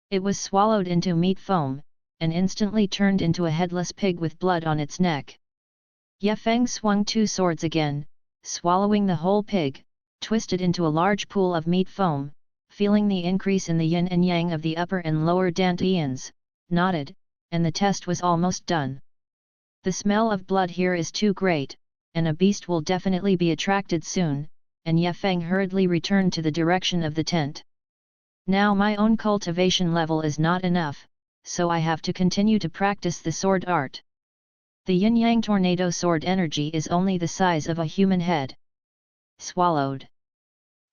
It was swallowed into meat foam, and instantly turned into a headless pig with blood on its neck. Ye Feng swung 2 swords again, swallowing the whole pig, twisted into a large pool of meat foam, feeling the increase in the yin and yang of the upper and lower dantians, nodded, and the test was almost done. The smell of blood here is too great, and a beast will definitely be attracted soon, and Ye Feng hurriedly returned to the direction of the tent. Now my own cultivation level is not enough, so I have to continue to practice the sword art. The yin-yang tornado sword energy is only the size of a human head. Swallowed.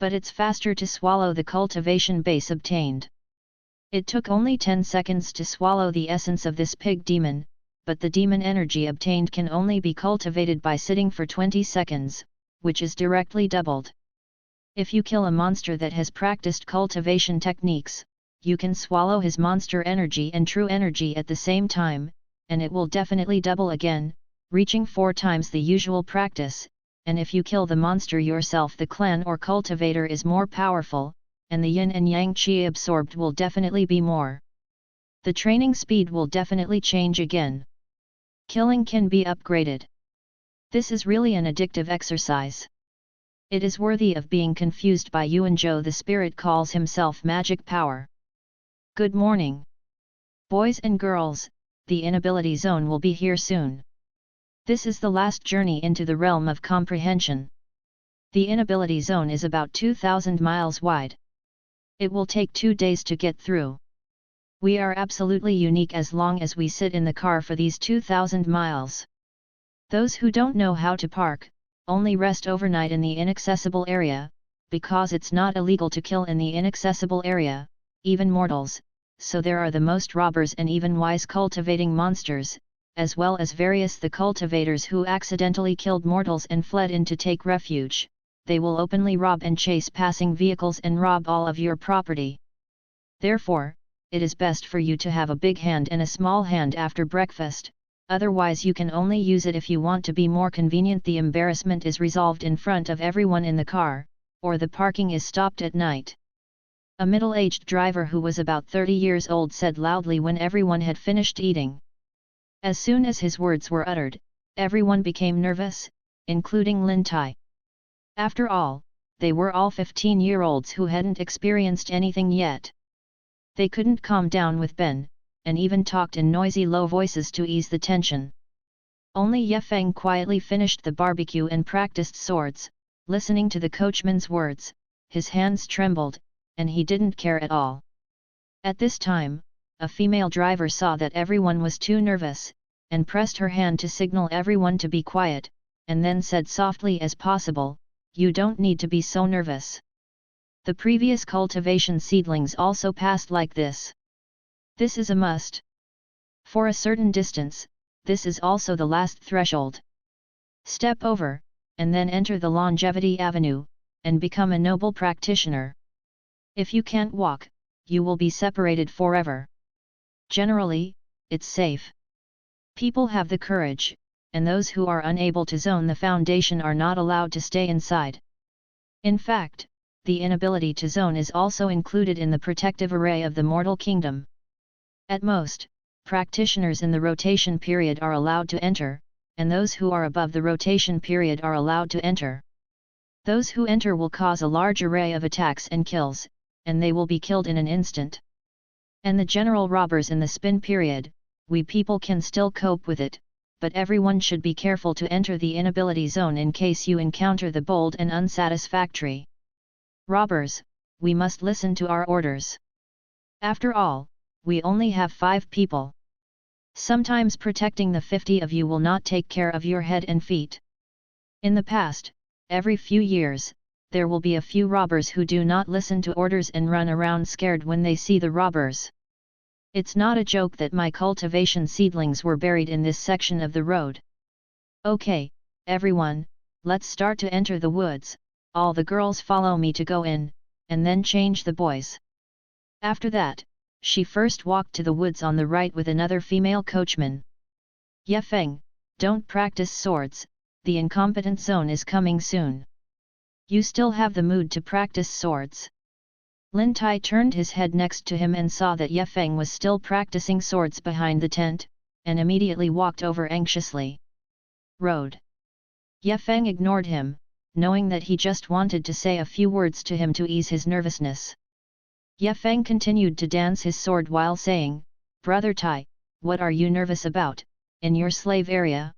But it's faster to swallow the cultivation base obtained. It took only 10 seconds to swallow the essence of this pig demon, but the demon energy obtained can only be cultivated by sitting for 20 seconds, which is directly doubled. If you kill a monster that has practiced cultivation techniques, you can swallow his monster energy and true energy at the same time, and it will definitely double again, reaching 4 times the usual practice. And if you kill the monster yourself, the clan or cultivator is more powerful, and the yin and yang qi absorbed will definitely be more. The training speed will definitely change again. Killing can be upgraded. This is really an addictive exercise. It is worthy of being confused by Yuan Zhou. The spirit calls himself magic power. Good morning. Boys and girls, the inability zone will be here soon. This is the last journey into the realm of comprehension. The inability zone is about 2,000 miles wide. It will take 2 days to get through. We are absolutely unique as long as we sit in the car for these 2,000 miles. Those who don't know how to park, only rest overnight in the inaccessible area, because it's not illegal to kill in the inaccessible area, even mortals, so there are the most robbers and even wise cultivating monsters, as well as various the cultivators who accidentally killed mortals and fled in to take refuge. They will openly rob and chase passing vehicles and rob all of your property. Therefore, it is best for you to have a big hand and a small hand after breakfast, otherwise you can only use it if you want to be more convenient. The embarrassment is resolved in front of everyone in the car, or the parking is stopped at night. A middle-aged driver who was about 30 years old said loudly when everyone had finished eating. As soon as his words were uttered, everyone became nervous, including Lin Tai. After all, they were all 15-year-olds who hadn't experienced anything yet. They couldn't calm down with Ben, and even talked in noisy low voices to ease the tension. Only Ye Feng quietly finished the barbecue and practiced swords, listening to the coachman's words. His hands trembled, and he didn't care at all. At this time, a female driver saw that everyone was too nervous, and pressed her hand to signal everyone to be quiet, and then said softly as possible, "You don't need to be so nervous." The previous cultivation seedlings also passed like this. This is a must. For a certain distance, this is also the last threshold. Step over, and then enter the longevity avenue, and become a noble practitioner. If you can't walk, you will be separated forever. Generally, it's safe. People have the courage, and those who are unable to zone the foundation are not allowed to stay inside. In fact, the inability to zone is also included in the protective array of the mortal kingdom. At most, practitioners in the rotation period are allowed to enter, and those who are above the rotation period are allowed to enter. Those who enter will cause a large array of attacks and kills, and they will be killed in an instant. And the general robbers in the spin period, we people can still cope with it, but everyone should be careful to enter the inability zone in case you encounter the bold and unsatisfactory robbers. We must listen to our orders. After all, we only have 5 people. Sometimes protecting the 50 of you will not take care of your head and feet. In the past, every few years, there will be a few robbers who do not listen to orders and run around scared when they see the robbers. It's not a joke that my cultivation seedlings were buried in this section of the road. Okay, everyone, let's start to enter the woods. All the girls follow me to go in, and then change the boys. After that, she first walked to the woods on the right with another female coachman. Ye Feng, don't practice swords, the incompetent zone is coming soon. You still have the mood to practice swords. Lin Tai turned his head next to him and saw that Ye Feng was still practicing swords behind the tent, and immediately walked over anxiously. Road. Ye Feng ignored him, knowing that he just wanted to say a few words to him to ease his nervousness. Ye Feng continued to dance his sword while saying, "Brother Tai, what are you nervous about, in your slave area?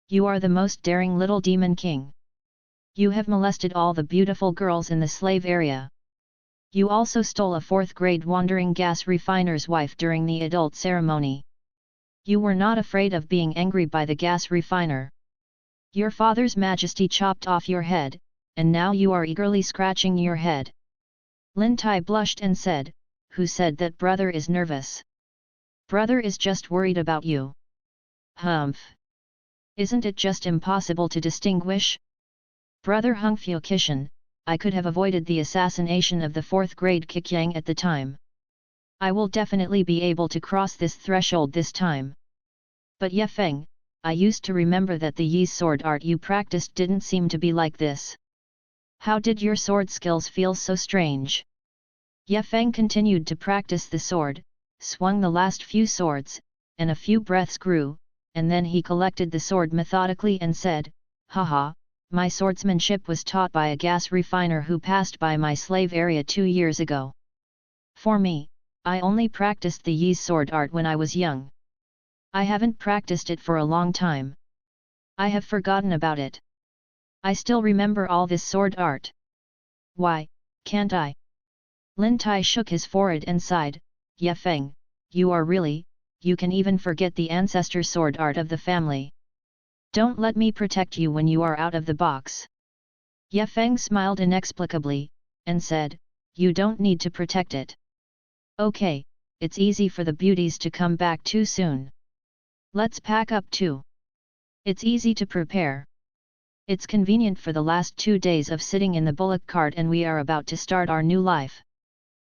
You are the most daring little demon king. You have molested all the beautiful girls in the slave area. You also stole a 4th-grade wandering gas refiner's wife during the adult ceremony. You were not afraid of being angry by the gas refiner. Your father's majesty chopped off your head, and now you are eagerly scratching your head." Lin Tai blushed and said, "Who said that brother is nervous? Brother is just worried about you." "Humph! Isn't it just impossible to distinguish? Brother Hungfyo Kishan, I could have avoided the assassination of the 4th-grade Kikyang at the time. I will definitely be able to cross this threshold this time. But Ye Feng, I used to remember that the Yi's sword art you practiced didn't seem to be like this. How did your sword skills feel so strange?" Ye Feng continued to practice the sword, swung the last few swords, and a few breaths grew, and then he collected the sword methodically and said, "Haha, my swordsmanship was taught by a gas refiner who passed by my slave area 2 years ago. For me, I only practiced the Yi's sword art when I was young. I haven't practiced it for a long time. I have forgotten about it. I still remember all this sword art. Why, can't I?" Lin Tai shook his forehead and sighed, "Ye Feng, you can even forget the ancestor sword art of the family. Don't let me protect you when you are out of the box. Ye Feng smiled inexplicably, and said, you don't need to protect it. Okay, it's easy for the beauties to come back too soon. Let's pack up too. It's easy to prepare. It's convenient for the last 2 days of sitting in the bullock cart and we are about to start our new life.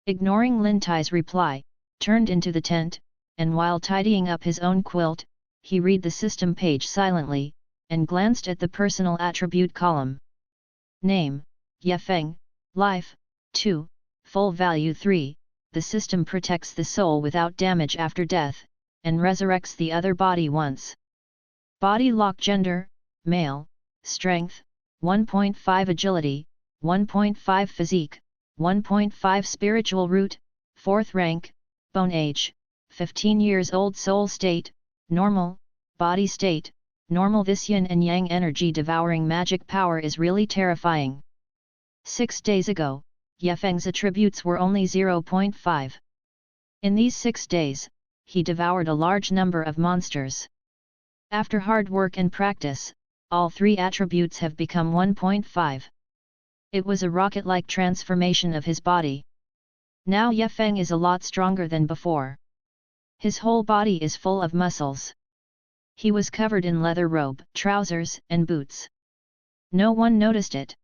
Ignoring Lin Tai's reply, turned into the tent, and while tidying up his own quilt, he read the system page silently, and glanced at the personal attribute column. Name, Ye Feng, Life, 2, Full Value 3, the system protects the soul without damage after death, and resurrects the other body once. Body lock gender, male, strength, 1.5 agility, 1.5 physique, 1.5 spiritual root, 4th rank, bone age, 15 years old soul state, normal, body state, normal. This yin and yang energy devouring magic power is really terrifying. 6 days ago, Ye Feng's attributes were only 0.5. In these 6 days, he devoured a large number of monsters. After hard work and practice, all 3 attributes have become 1.5. It was a rocket-like transformation of his body. Now Ye Feng is a lot stronger than before. His whole body is full of muscles. He was covered in leather robe, trousers, and boots. No one noticed it.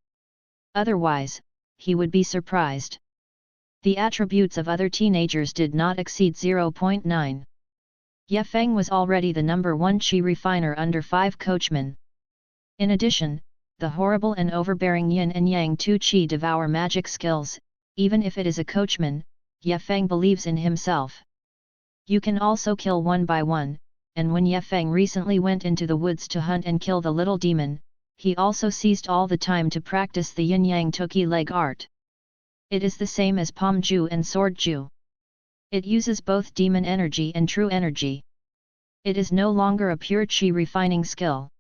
Otherwise, he would be surprised. The attributes of other teenagers did not exceed 0.9. Ye Feng was already the number 1 qi refiner under 5 coachmen. In addition, the horrible and overbearing yin and yang 2 qi devour magic skills. Even if it is a coachman, Ye Feng believes in himself. You can also kill one by one, and when Ye Feng recently went into the woods to hunt and kill the little demon, he also seized all the time to practice the yin-yang toki leg art. It is the same as palm ju and sword ju. It uses both demon energy and true energy. It is no longer a pure qi refining skill.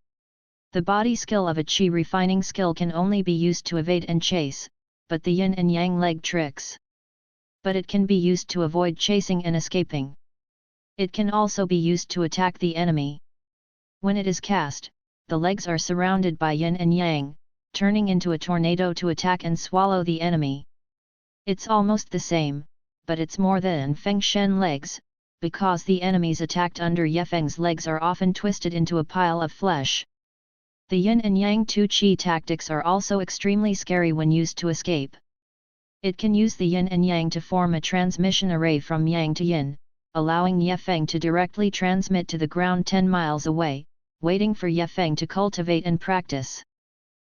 The body skill of a qi refining skill can only be used to evade and chase, but the yin and yang leg tricks. But it can be used to avoid chasing and escaping. It can also be used to attack the enemy. When it is cast, the legs are surrounded by yin and yang, turning into a tornado to attack and swallow the enemy. It's almost the same, but it's more than Feng Shen legs, because the enemies attacked under Ye Feng's legs are often twisted into a pile of flesh. The yin and yang 2 qi tactics are also extremely scary when used to escape. It can use the yin and yang to form a transmission array from yang to yin, allowing Ye Feng to directly transmit to the ground 10 miles away, waiting for Ye Feng to cultivate and practice.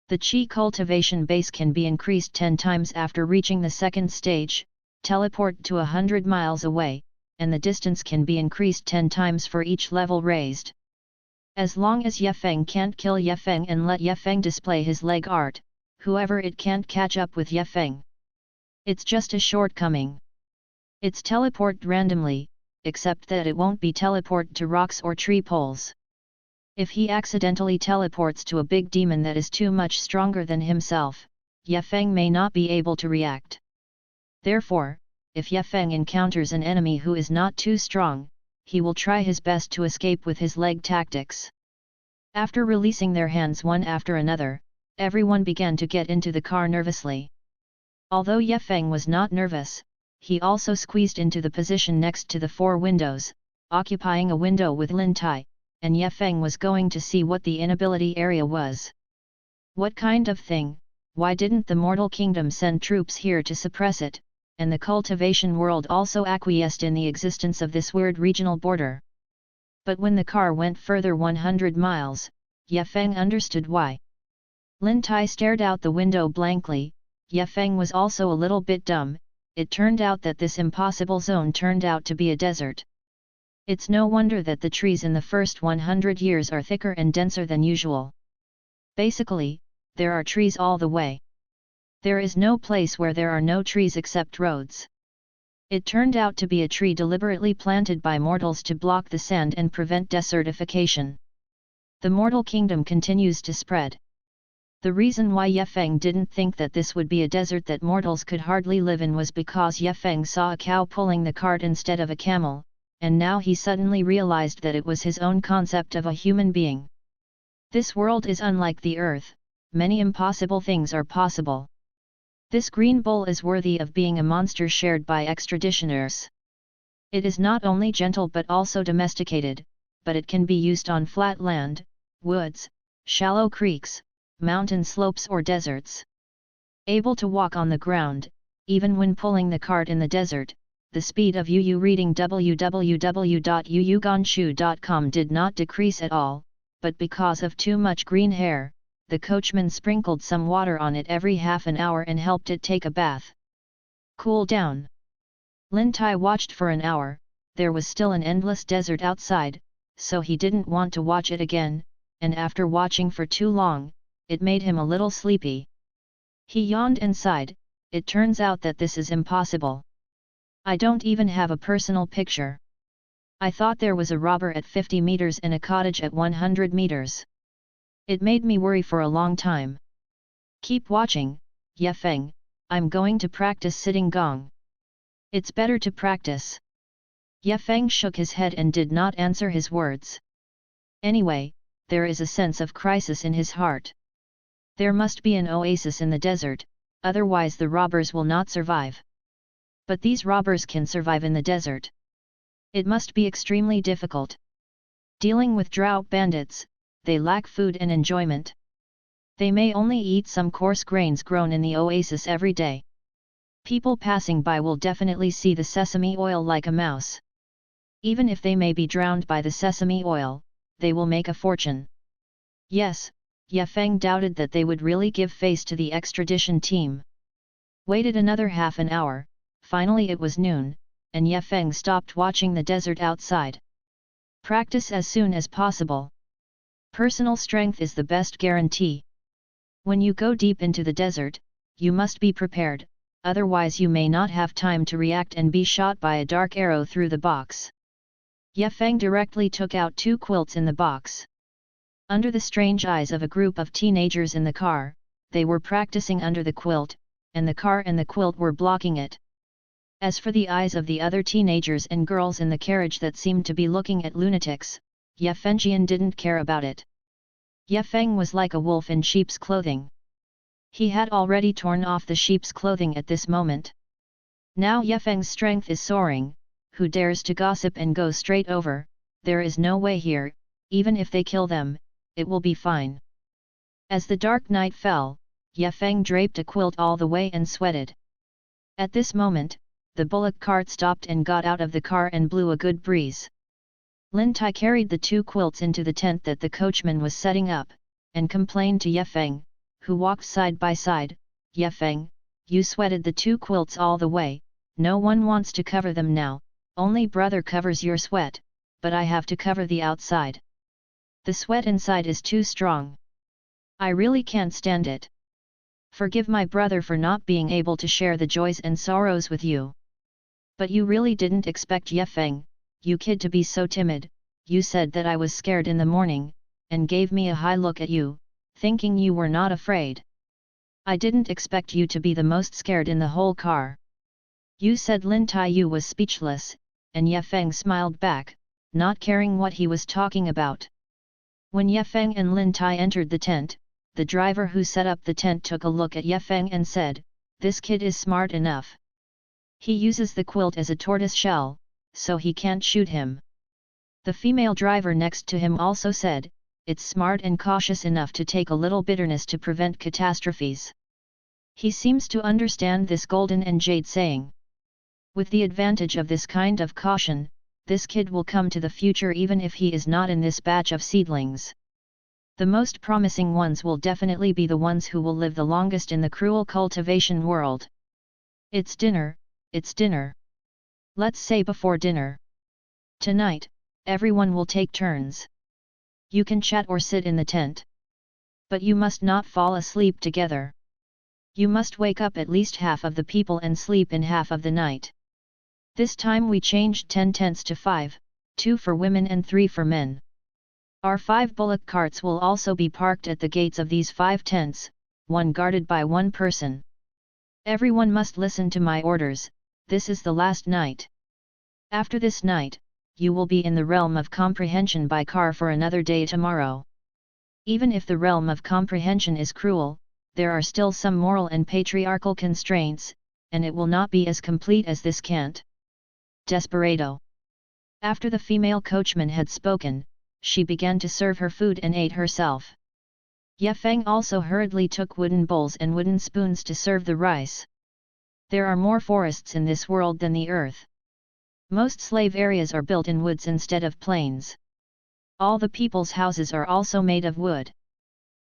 The qi cultivation base can be increased 10 times after reaching the second stage, teleport to 100 miles away, and the distance can be increased 10 times for each level raised. As long as Ye Feng can't kill Ye Feng and let Ye Feng display his leg art, whoever it can't catch up with Ye Feng. It's just a shortcoming. It's teleport randomly, except that it won't be teleport to rocks or tree poles. If he accidentally teleports to a big demon that is too much stronger than himself, Ye Feng may not be able to react. Therefore, if Ye Feng encounters an enemy who is not too strong, he will try his best to escape with his leg tactics. After releasing their hands one after another, everyone began to get into the car nervously. Although Ye Feng was not nervous, he also squeezed into the position next to the 4 windows, occupying a window with Lin Tai, and Ye Feng was going to see what the inability area was. What kind of thing? Why didn't the mortal kingdom send troops here to suppress it, and the cultivation world also acquiesced in the existence of this weird regional border? But when the car went further 100 miles, Ye Feng understood why. Lin Tai stared out the window blankly. Ye Feng was also a little bit dumb. It turned out that this impossible zone turned out to be a desert. It's no wonder that the trees in the first 100 years are thicker and denser than usual. Basically, there are trees all the way. There is no place where there are no trees except roads. It turned out to be a tree deliberately planted by mortals to block the sand and prevent desertification. The mortal kingdom continues to spread. The reason why Ye Feng didn't think that this would be a desert that mortals could hardly live in was because Ye Feng saw a cow pulling the cart instead of a camel, and now he suddenly realized that it was his own concept of a human being. This world is unlike the earth, many impossible things are possible. This green bull is worthy of being a monster shared by extraditioners. It is not only gentle but also domesticated, but it can be used on flat land, woods, shallow creeks, mountain slopes or deserts. Able to walk on the ground, even when pulling the cart in the desert, the speed of Yu reading www.yuyuganshu.com did not decrease at all, but because of too much green hair, the coachman sprinkled some water on it every half an hour and helped it take a bath. Cool down. Lin Tai watched for an hour. There was still an endless desert outside, so he didn't want to watch it again, and after watching for too long, it made him a little sleepy. He yawned and sighed. It turns out that this is impossible. I don't even have a personal picture. I thought there was a robber at 50 meters and a cottage at 100 meters. It made me worry for a long time. Keep watching, Ye Feng, I'm going to practice sitting gong. It's better to practice. Ye Feng shook his head and did not answer his words. Anyway, there is a sense of crisis in his heart. There must be an oasis in the desert, otherwise the robbers will not survive. But these robbers can survive in the desert. It must be extremely difficult. Dealing with drought bandits, they lack food and enjoyment. They may only eat some coarse grains grown in the oasis every day. People passing by will definitely see the sesame oil like a mouse. Even if they may be drowned by the sesame oil, they will make a fortune. Yes, Ye Feng doubted that they would really give face to the extradition team. Waited another half an hour, finally it was noon, and Ye Feng stopped watching the desert outside. Practice as soon as possible. Personal strength is the best guarantee. When you go deep into the desert, you must be prepared, otherwise you may not have time to react and be shot by a dark arrow through the box. Ye Feng directly took out 2 quilts in the box. Under the strange eyes of a group of teenagers in the car, they were practicing under the quilt, and the car and the quilt were blocking it. As for the eyes of the other teenagers and girls in the carriage that seemed to be looking at lunatics, Ye Fengjian didn't care about it. Ye Feng was like a wolf in sheep's clothing. He had already torn off the sheep's clothing at this moment. Now Ye Feng's strength is soaring. Who dares to gossip and go straight over? There is no way here, even if they kill them, it will be fine. As the dark night fell, Ye Feng draped a quilt all the way and sweated. At this moment, the bullock cart stopped and got out of the car and blew a good breeze. Lin Tai carried the 2 quilts into the tent that the coachman was setting up, and complained to Ye Feng, who walked side by side. Ye Feng, you sweated the 2 quilts all the way, no one wants to cover them now, only brother covers your sweat, but I have to cover the outside. The sweat inside is too strong. I really can't stand it. Forgive my brother for not being able to share the joys and sorrows with you. But you really didn't expect Ye Feng, you kid, to be so timid. You said that I was scared in the morning, and gave me a high look at you, thinking you were not afraid. I didn't expect you to be the most scared in the whole car. You said. Lin Tai Yu was speechless, and Ye Feng smiled back, not caring what he was talking about. When Ye Feng and Lin Tai entered the tent, the driver who set up the tent took a look at Ye Feng and said, "This kid is smart enough. He uses the quilt as a tortoise shell, so he can't shoot him." The female driver next to him also said, "It's smart and cautious enough to take a little bitterness to prevent catastrophes." He seems to understand this golden and jade saying. With the advantage of this kind of caution, this kid will come to the future even if he is not in this batch of seedlings. The most promising ones will definitely be the ones who will live the longest in the cruel cultivation world. It's dinner, it's dinner. Let's say before dinner. Tonight, everyone will take turns. You can chat or sit in the tent. But you must not fall asleep together. You must wake up at least half of the people and sleep in half of the night. This time we changed 10 tents to 5, 2 for women and 3 for men. Our 5 bullock carts will also be parked at the gates of these 5 tents, one guarded by one person. Everyone must listen to my orders. This is the last night. After this night, you will be in the realm of comprehension by car for another day tomorrow. Even if the realm of comprehension is cruel, there are still some moral and patriarchal constraints, and it will not be as complete as this can't. Desperado. After the female coachman had spoken, she began to serve her food and ate herself. Ye Feng also hurriedly took wooden bowls and wooden spoons to serve the rice. There are more forests in this world than the earth. Most slave areas are built in woods instead of plains. All the people's houses are also made of wood.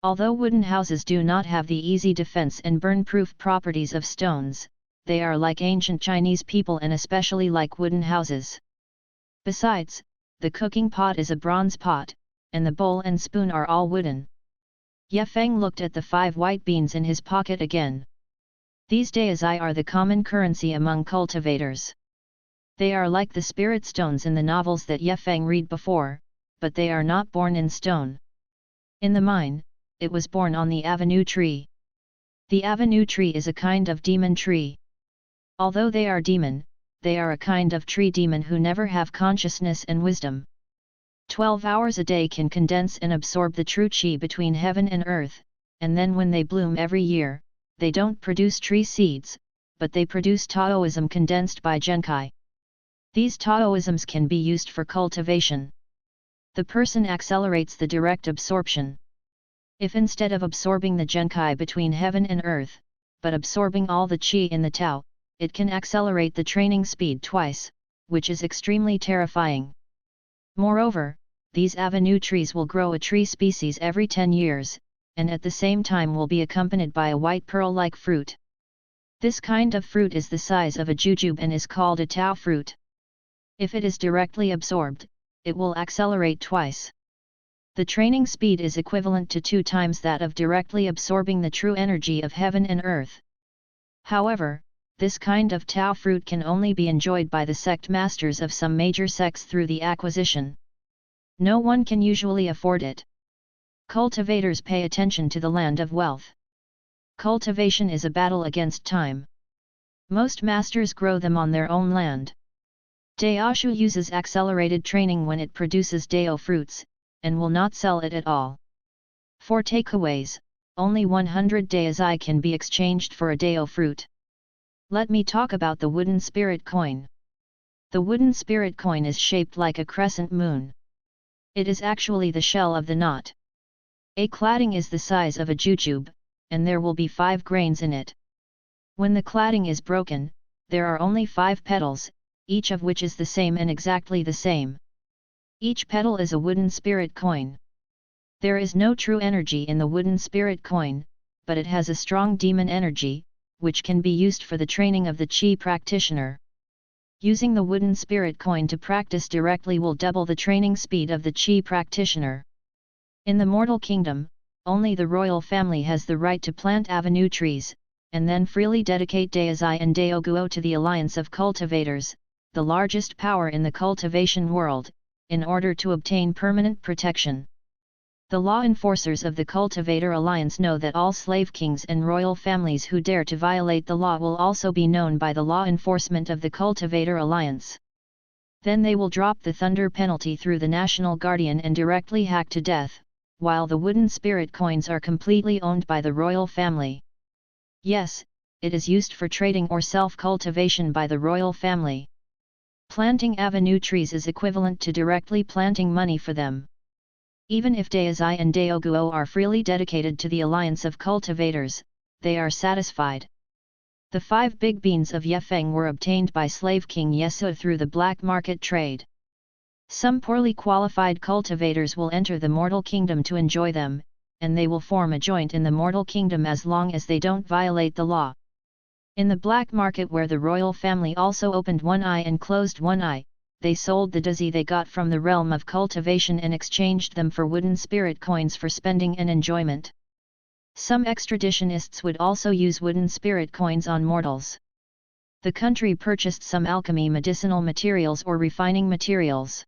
Although wooden houses do not have the easy defense and burn-proof properties of stones, they are like ancient Chinese people and especially like wooden houses. Besides, the cooking pot is a bronze pot, and the bowl and spoon are all wooden. Ye Feng looked at the 5 white beans in his pocket again. These daizai are the common currency among cultivators. They are like the spirit stones in the novels that Ye Feng read before, but they are not born in stone. In the mine, it was born on the avenue tree. The avenue tree is a kind of demon tree. Although they are demon, they are a kind of tree demon who never have consciousness and wisdom. 12 hours a day can condense and absorb the true qi between heaven and earth, and then when they bloom every year, they don't produce tree seeds, but they produce Taoism condensed by Genkai. These Taoisms can be used for cultivation. The person accelerates the direct absorption. If instead of absorbing the Genkai between heaven and earth, but absorbing all the qi in the Tao, it can accelerate the training speed twice, which is extremely terrifying. Moreover, these avenue trees will grow a tree species every 10 years, and at the same time will be accompanied by a white pearl-like fruit. This kind of fruit is the size of a jujube and is called a Tao fruit. If it is directly absorbed, it will accelerate twice. The training speed is equivalent to 2 times that of directly absorbing the true energy of heaven and earth. However, this kind of Tao fruit can only be enjoyed by the sect masters of some major sects through the acquisition. No one can usually afford it. Cultivators pay attention to the land of wealth. Cultivation is a battle against time. Most masters grow them on their own land. Daoshu uses accelerated training when it produces Dao fruits, and will not sell it at all. For takeaways, only 100 daizai can be exchanged for a Dao fruit. Let me talk about the wooden spirit coin. The wooden spirit coin is shaped like a crescent moon. It is actually the shell of the knot. A cladding is the size of a jujube, and there will be 5 grains in it. When the cladding is broken, there are only 5 petals, each of which is the same and exactly the same. Each petal is a wooden spirit coin. There is no true energy in the wooden spirit coin, but it has a strong demon energy, which can be used for the training of the Qi practitioner. Using the wooden spirit coin to practice directly will double the training speed of the Qi practitioner. In the mortal kingdom, only the royal family has the right to plant avenue trees, and then freely dedicate Daizai and Daoguo to the alliance of cultivators, the largest power in the cultivation world, in order to obtain permanent protection. The law enforcers of the Cultivator Alliance know that all slave kings and royal families who dare to violate the law will also be known by the law enforcement of the Cultivator Alliance. Then they will drop the thunder penalty through the National Guardian and directly hack to death, while the wooden spirit coins are completely owned by the royal family. Yes, it is used for trading or self-cultivation by the royal family. Planting avenue trees is equivalent to directly planting money for them. Even if Daizai and Daoguo are freely dedicated to the alliance of cultivators, they are satisfied. The 5 big beans of Ye Feng were obtained by slave king Yesu through the black market trade. Some poorly qualified cultivators will enter the mortal kingdom to enjoy them, and they will form a joint in the mortal kingdom as long as they don't violate the law. In the black market where the royal family also opened one eye and closed one eye, they sold the daizai they got from the realm of cultivation and exchanged them for wooden spirit coins for spending and enjoyment. Some extraditionists would also use wooden spirit coins on mortals. The country purchased some alchemy medicinal materials or refining materials.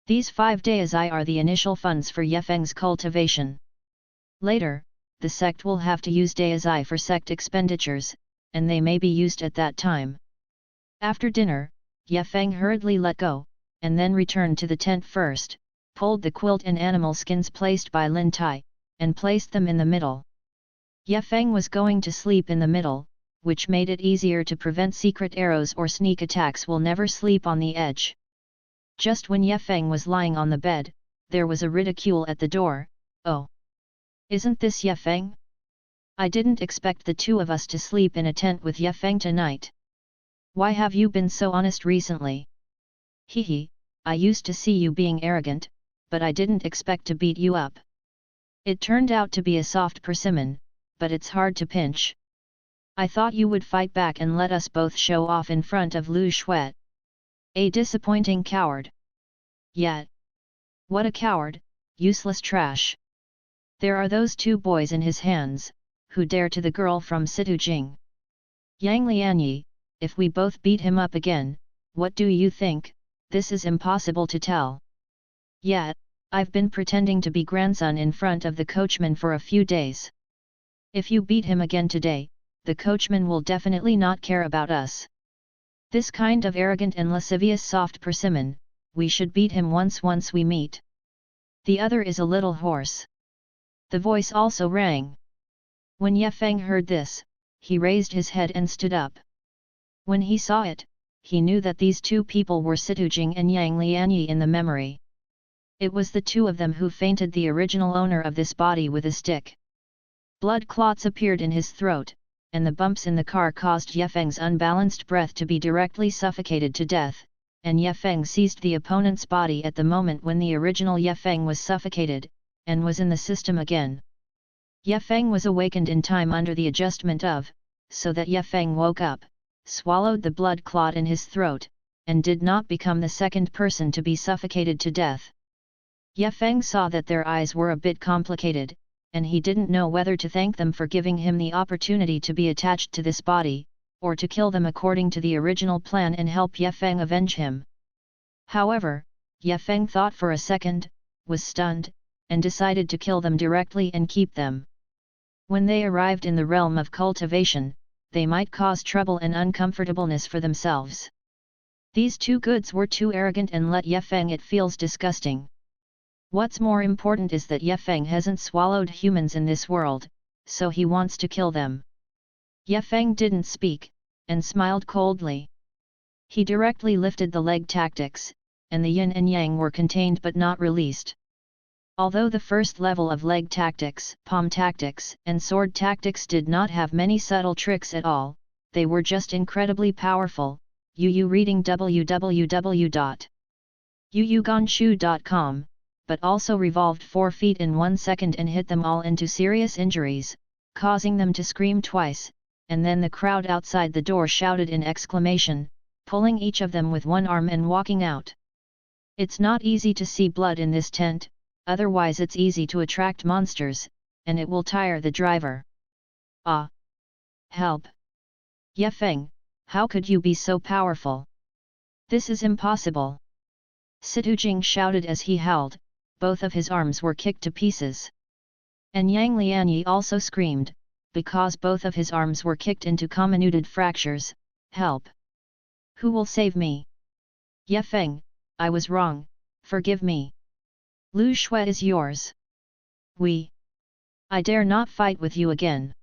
These 5 daizai are the initial funds for Ye Feng's cultivation. Later, the sect will have to use daizai for sect expenditures, and they may be used at that time. After dinner, Ye Feng hurriedly let go, and then returned to the tent first, pulled the quilt and animal skins placed by Lin Tai, and placed them in the middle. Ye Feng was going to sleep in the middle, which made it easier to prevent secret arrows or sneak attacks. Will never sleep on the edge. Just when Ye Feng was lying on the bed, there was a ridicule at the door. "Oh! Isn't this Ye Feng? I didn't expect the two of us to sleep in a tent with Ye Feng tonight. Why have you been so honest recently? Hehe, I used to see you being arrogant, but I didn't expect to beat you up. It turned out to be a soft persimmon, but it's hard to pinch. I thought you would fight back and let us both show off in front of Lu Shuet. A disappointing coward. Yet. What a coward, useless trash. There are those two boys in his hands, who dare to the girl from Situjing. Yang Lianyi, if we both beat him up again, what do you think? This is impossible to tell. Yet, I've been pretending to be grandson in front of the coachman for a few days. If you beat him again today, the coachman will definitely not care about us. This kind of arrogant and lascivious soft persimmon, we should beat him once we meet. The other is a little hoarse." The voice also rang. When Ye Feng heard this, he raised his head and stood up. When he saw it, he knew that these two people were Situjing and Yang Lianyi in the memory. It was the two of them who fainted the original owner of this body with a stick. Blood clots appeared in his throat, and the bumps in the car caused Ye Feng's unbalanced breath to be directly suffocated to death, and Ye Feng seized the opponent's body at the moment when the original Ye Feng was suffocated, and was in the system again. Ye Feng was awakened in time under the adjustment of, so that Ye Feng woke up, swallowed the blood clot in his throat, and did not become the second person to be suffocated to death. Ye Feng saw that their eyes were a bit complicated, and he didn't know whether to thank them for giving him the opportunity to be attached to this body, or to kill them according to the original plan and help Ye Feng avenge him. However, Ye Feng thought for a second, was stunned, and decided to kill them directly and keep them. When they arrived in the realm of cultivation, they might cause trouble and uncomfortableness for themselves. These two goods were too arrogant and let Ye Feng it feels disgusting. What's more important is that Ye Feng hasn't swallowed humans in this world, so he wants to kill them. Ye Feng didn't speak, and smiled coldly. He directly lifted the leg tactics, and the yin and yang were contained but not released. Although the first level of leg tactics, palm tactics, and sword tactics did not have many subtle tricks at all, they were just incredibly powerful. Reading www.yuyuganshu.com, but also revolved 4 feet in 1 second and hit them all into serious injuries, causing them to scream twice, and then the crowd outside the door shouted in exclamation, pulling each of them with one arm and walking out. It's not easy to see blood in this tent, otherwise it's easy to attract monsters, and it will tire the driver. Ah! Help! Ye Feng, how could you be so powerful? This is impossible! Situjing shouted as he howled. Both of his arms were kicked to pieces. And Yang Lianyi also screamed, because both of his arms were kicked into comminuted fractures. Help! Who will save me? Ye Feng, I was wrong, forgive me. Lu Shui is yours. I dare not fight with you again.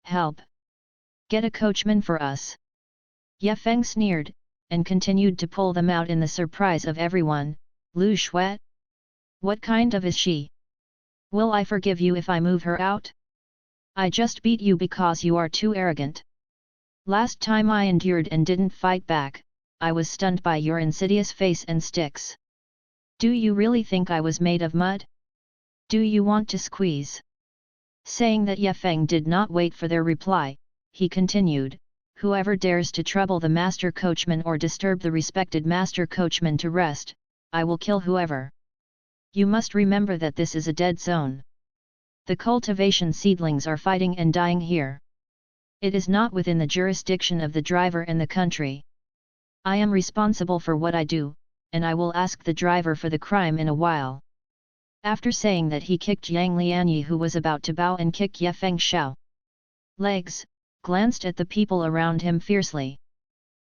Help! Get a coachman for us. Ye Feng sneered, and continued to pull them out in the surprise of everyone. Lu Shui? What kind of is she? Will I forgive you if I move her out? I just beat you because you are too arrogant. Last time I endured and didn't fight back, I was stunned by your insidious face and sticks. Do you really think I was made of mud? Do you want to squeeze? Saying that Ye Feng did not wait for their reply, he continued, whoever dares to trouble the master coachman or disturb the respected master coachman to rest, I will kill whoever. You must remember that this is a dead zone. The cultivation seedlings are fighting and dying here. It is not within the jurisdiction of the driver and the country. I am responsible for what I do, and I will ask the driver for the crime in a while. After saying that, he kicked Yang Lianyi, who was about to bow and kick Ye Feng Xiao legs, glanced at the people around him fiercely.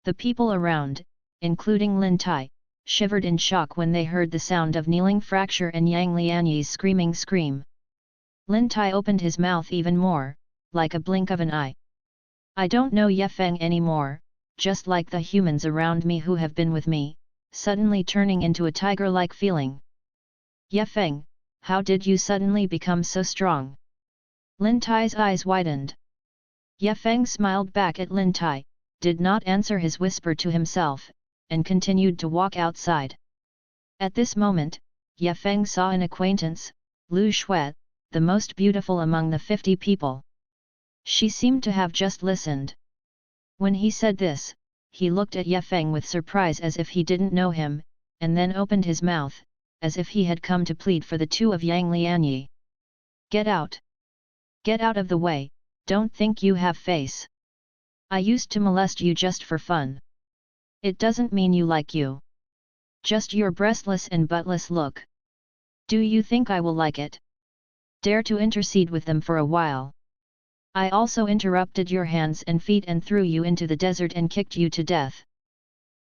The people around, including Lin Tai, shivered in shock when they heard the sound of kneeling fracture and Yang Lianyi's screaming scream. Lin Tai opened his mouth even more, like a blink of an eye. I don't know Ye Feng anymore, just like the humans around me who have been with me, suddenly turning into a tiger-like feeling. Ye Feng, how did you suddenly become so strong? Lin Tai's eyes widened. Ye Feng smiled back at Lin Tai, did not answer his whisper to himself, and continued to walk outside. At this moment, Ye Feng saw an acquaintance, Lu Shui, the most beautiful among the 50 people. She seemed to have just listened. When he said this, he looked at Ye Feng with surprise as if he didn't know him, and then opened his mouth, as if he had come to plead for the two of Yang Lianyi. Get out! Get out of the way, don't think you have face. I used to molest you just for fun. It doesn't mean you like you. Just your breastless and buttless look. Do you think I will like it? Dare to intercede with them for a while. I also interrupted your hands and feet and threw you into the desert and kicked you to death.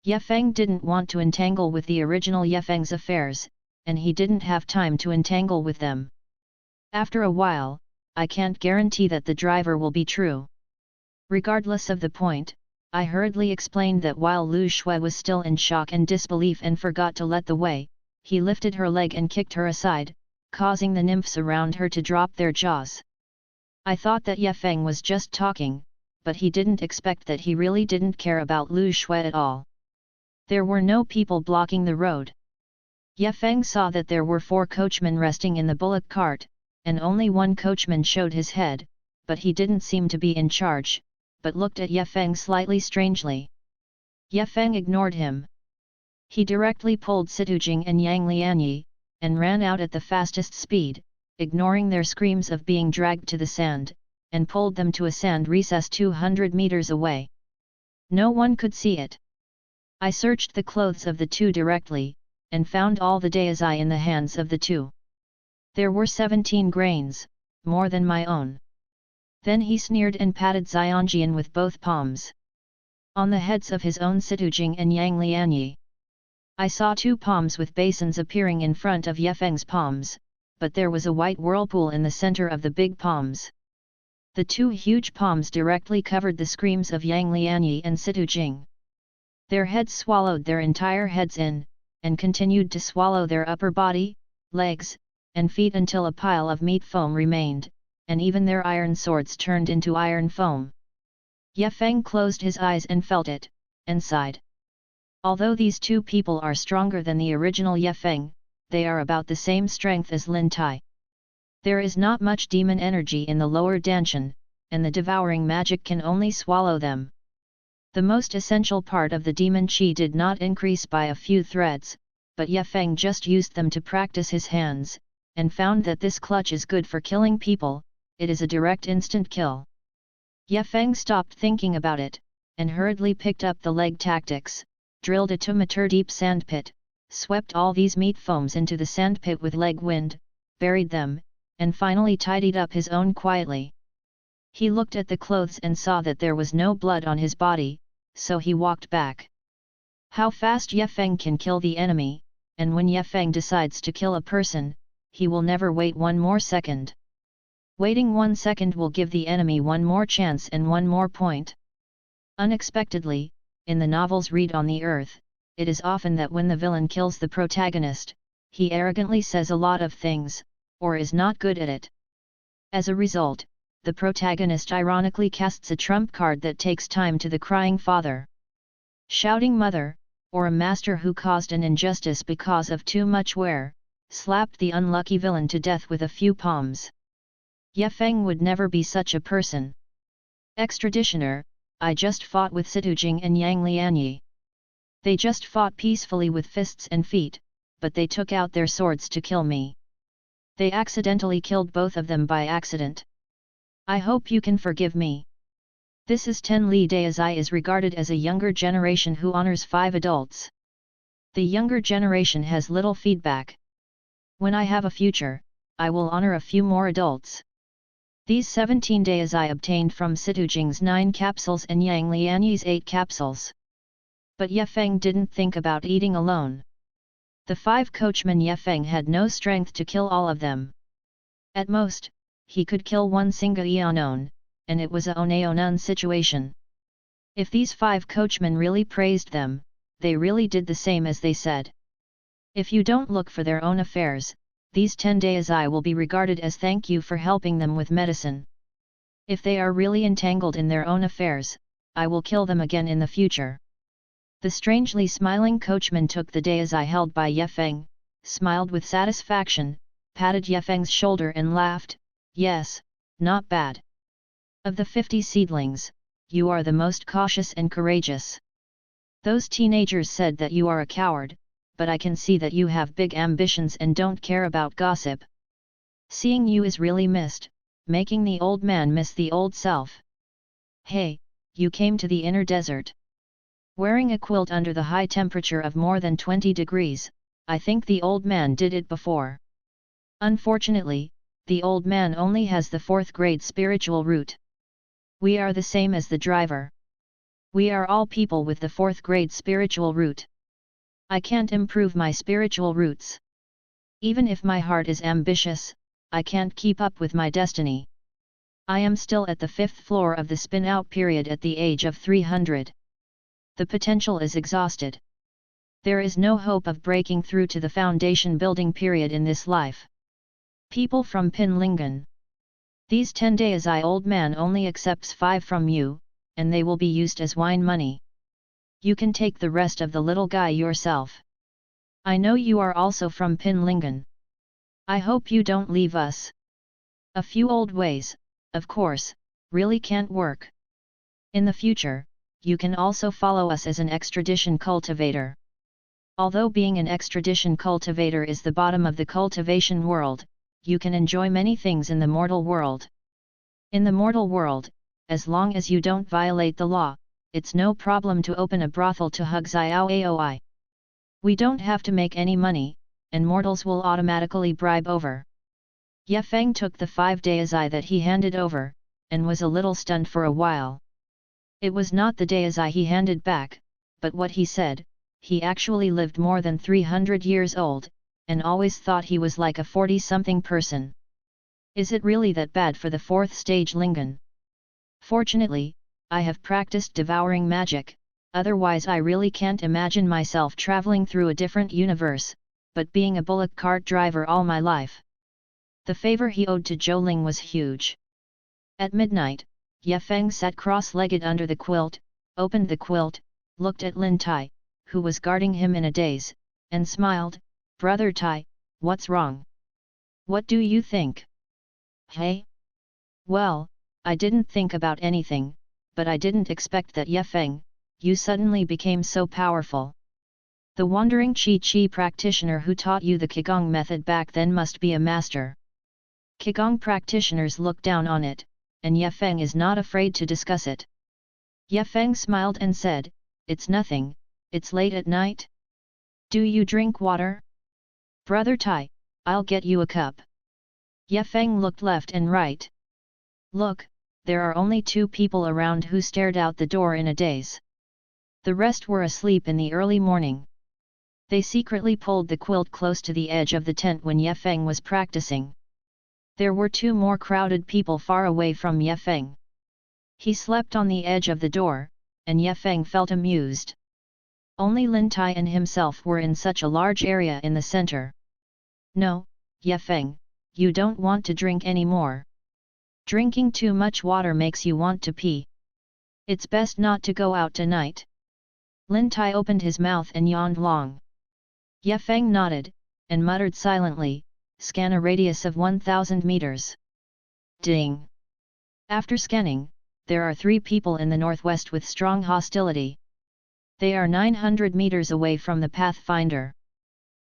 Ye Feng didn't want to entangle with the original Ye Feng's affairs, and he didn't have time to entangle with them. After a while, I can't guarantee that the driver will be true. Regardless of the point, I hurriedly explained that while Lu Shui was still in shock and disbelief and forgot to let the way, he lifted her leg and kicked her aside, causing the nymphs around her to drop their jaws. I thought that Ye Feng was just talking, but he didn't expect that he really didn't care about Lu Shui at all. There were no people blocking the road. Ye Feng saw that there were 4 coachmen resting in the bullock cart, and only one coachman showed his head, but he didn't seem to be in charge, but looked at Ye Feng slightly strangely. Ye Feng ignored him. He directly pulled Situjing and Yang Lianyi, and ran out at the fastest speed, ignoring their screams of being dragged to the sand, and pulled them to a sand recess 200 meters away. No one could see it. I searched the clothes of the two directly, and found all the daizai in the hands of the two. There were 17 grains, more than my own. Then he sneered and patted Xianjian with both palms. On the heads of his own Situjing and Yang Lianyi. I saw 2 palms with basins appearing in front of Ye Feng's palms, but there was a white whirlpool in the center of the big palms. The 2 huge palms directly covered the screams of Yang Lianyi and Situjing. Their heads swallowed their entire heads in, and continued to swallow their upper body, legs, and feet until a pile of meat foam remained, and even their iron swords turned into iron foam. Ye Feng closed his eyes and felt it, and sighed. Although these 2 people are stronger than the original Ye Feng, they are about the same strength as Lin Tai. There is not much demon energy in the lower Danshan, and the devouring magic can only swallow them. The most essential part of the demon qi did not increase by a few threads, but Ye Feng just used them to practice his hands, and found that this clutch is good for killing people. It is a direct instant kill. Ye Feng stopped thinking about it, and hurriedly picked up the leg tactics, drilled a 2-meter deep sandpit, swept all these meat foams into the sandpit with leg wind, buried them, and finally tidied up his own quietly. He looked at the clothes and saw that there was no blood on his body, so he walked back. How fast Ye Feng can kill the enemy, and when Ye Feng decides to kill a person, he will never wait 1 more second. Waiting 1 second will give the enemy 1 more chance and 1 more point. Unexpectedly, in the novels Read on the Earth, it is often that when the villain kills the protagonist, he arrogantly says a lot of things, or is not good at it. As a result, the protagonist ironically casts a trump card that takes time to the crying father, shouting mother, or a master who caused an injustice because of too much wear, slapped the unlucky villain to death with a few palms. Ye Feng would never be such a person. Extraditioner, I just fought with Situjing and Yang Lianyi. They just fought peacefully with fists and feet, but they took out their swords to kill me. They accidentally killed both of them by accident. I hope you can forgive me. This is Ten Li Daizai is regarded as a younger generation who honors 5 adults. The younger generation has little feedback. When I have a future, I will honor a few more adults. These 17 days I obtained from Situjing's 9 capsules and Yang Lianyi's 8 capsules. But Ye Feng didn't think about eating alone. The 5 coachmen Yefeng had no strength to kill all of them. At most, he could kill one Singa Ianon, and it was a Oneonon situation. If these 5 coachmen really praised them, they really did the same as they said. If you don't look for their own affairs, these 10 days I will be regarded as thank you for helping them with medicine. If they are really entangled in their own affairs, I will kill them again in the future. The strangely smiling coachman took the Daizai held by Yefeng, smiled with satisfaction, patted Yefeng's shoulder and laughed, yes, not bad. Of the 50 seedlings, you are the most cautious and courageous. Those teenagers said that you are a coward, but I can see that you have big ambitions and don't care about gossip. Seeing you is really missed, making the old man miss the old self. Hey, you came to the inner desert. Wearing a quilt under the high temperature of more than 20 degrees, I think the old man did it before. Unfortunately, the old man only has the 4th grade spiritual root. We are the same as the driver. We are all people with the 4th grade spiritual root. I can't improve my spiritual roots. Even if my heart is ambitious, I can't keep up with my destiny. I am still at the 5th floor of the spin-out period at the age of 300. The potential is exhausted. There is no hope of breaking through to the foundation building period in this life. People from Pinlingan. These 10 days old man only accepts 5 from you, and they will be used as wine money. You can take the rest of the little guy yourself. I know you are also from Pinlingan. I hope you don't leave us. A few old ways, of course, really can't work. In the future, you can also follow us as an extradition cultivator. Although being an extradition cultivator is the bottom of the cultivation world, you can enjoy many things in the mortal world. In the mortal world, as long as you don't violate the law, it's no problem to open a brothel to hug Xiao Aoi. We don't have to make any money, and mortals will automatically bribe over. Yefeng took the 5 Daizai that he handed over, and was a little stunned for a while. It was not the Daizai he handed back, but what he said. He actually lived more than 300 years old, and always thought he was like a 40-something person. Is it really that bad for the 4th stage Lingan? Fortunately, I have practiced devouring magic, otherwise I really can't imagine myself traveling through a different universe, but being a bullock cart driver all my life. The favor he owed to Zhou Ling was huge. At midnight, Yefeng sat cross-legged under the quilt, opened the quilt, looked at Lin Tai, who was guarding him in a daze, and smiled, "Brother Tai, what's wrong? What do you think?" "Hey? Well, I didn't think about anything, but I didn't expect that Yefeng, you suddenly became so powerful. The wandering Qi practitioner who taught you the Qigong method back then must be a master." Qigong practitioners look down on it, and Yefeng is not afraid to discuss it. Yefeng smiled and said, "It's nothing, it's late at night. Do you drink water? Brother Tai, I'll get you a cup." Yefeng looked left and right. Look, there are only 2 people around who stared out the door in a daze. The rest were asleep in the early morning. They secretly pulled the quilt close to the edge of the tent when Yefeng was practicing. There were 2 more crowded people far away from Yefeng. He slept on the edge of the door, and Yefeng felt amused. Only Lin Tai and himself were in such a large area in the center. "No, Yefeng, you don't want to drink any more. Drinking too much water makes you want to pee. It's best not to go out tonight." Lin Tai opened his mouth and yawned long. Yefeng nodded, and muttered silently, "Scan a radius of 1000 meters. Ding! After scanning, there are 3 people in the northwest with strong hostility. They are 900 meters away from the Pathfinder.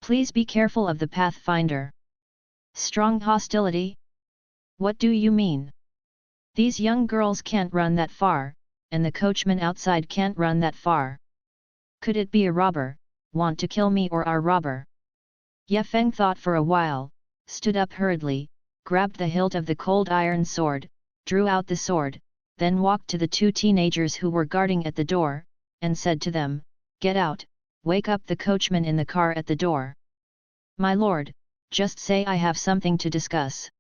Please be careful of the Pathfinder." "Strong hostility? What do you mean? These young girls can't run that far, and the coachman outside can't run that far. Could it be a robber, want to kill me or our robber?" Yefeng thought for a while, stood up hurriedly, grabbed the hilt of the cold iron sword, drew out the sword, then walked to the 2 teenagers who were guarding at the door, and said to them, "Get out, wake up the coachman in the car at the door." My lord, just say I have something to discuss.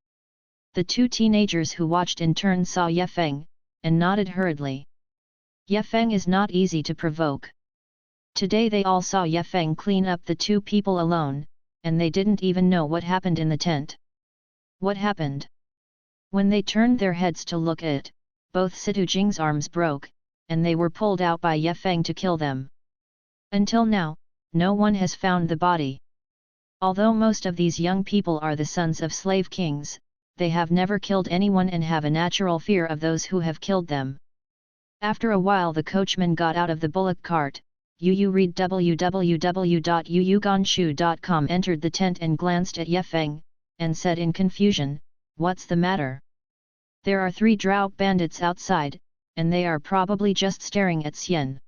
The two teenagers who watched in turn saw Ye Feng, and nodded hurriedly. Ye Feng is not easy to provoke. Today they all saw Ye Feng clean up the two people alone, and they didn't even know what happened in the tent. What happened? When they turned their heads to look at it, both Situ Jing's arms broke, and they were pulled out by Ye Feng to kill them. Until now, no one has found the body. Although most of these young people are the sons of slave kings, they have never killed anyone and have a natural fear of those who have killed them. After a while the coachman got out of the bullock cart. Yu read www.yuyuganshu.com entered the tent and glanced at Ye Feng, and said in confusion, "What's the matter? There are 3 drought bandits outside, and they are probably just staring at Xian.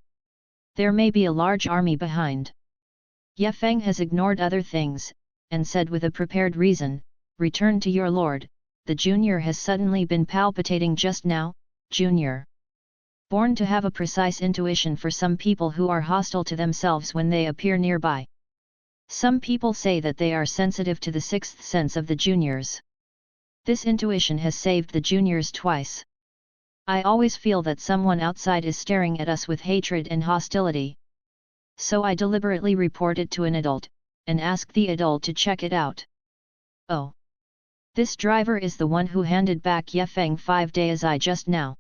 There may be a large army behind." Ye Feng has ignored other things, and said with a prepared reason, "Return to your lord, the junior has suddenly been palpitating just now, junior." Born to have a precise intuition for some people who are hostile to themselves when they appear nearby. Some people say that they are sensitive to the 6th sense of the juniors. This intuition has saved the juniors twice. I always feel that someone outside is staring at us with hatred and hostility. So I deliberately report it to an adult, and ask the adult to check it out. Oh! This driver is the one who handed back Ye Feng 5 days I just now.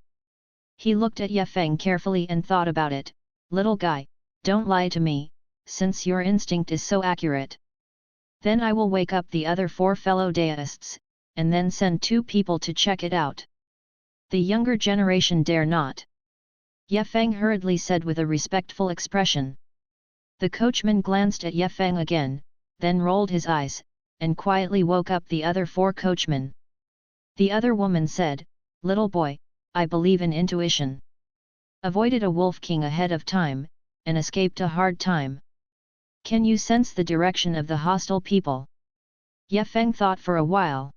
He looked at Ye Feng carefully and thought about it. "Little guy, don't lie to me, since your instinct is so accurate. Then I will wake up the other 4 fellow deists, and then send 2 people to check it out. The younger generation dare not." Ye Feng hurriedly said with a respectful expression. The coachman glanced at Ye Feng again, then rolled his eyes, and quietly woke up the other 4 coachmen. The other woman said, "Little boy, I believe in intuition. Avoided a wolf king ahead of time, and escaped a hard time. Can you sense the direction of the hostile people?" Ye Feng thought for a while.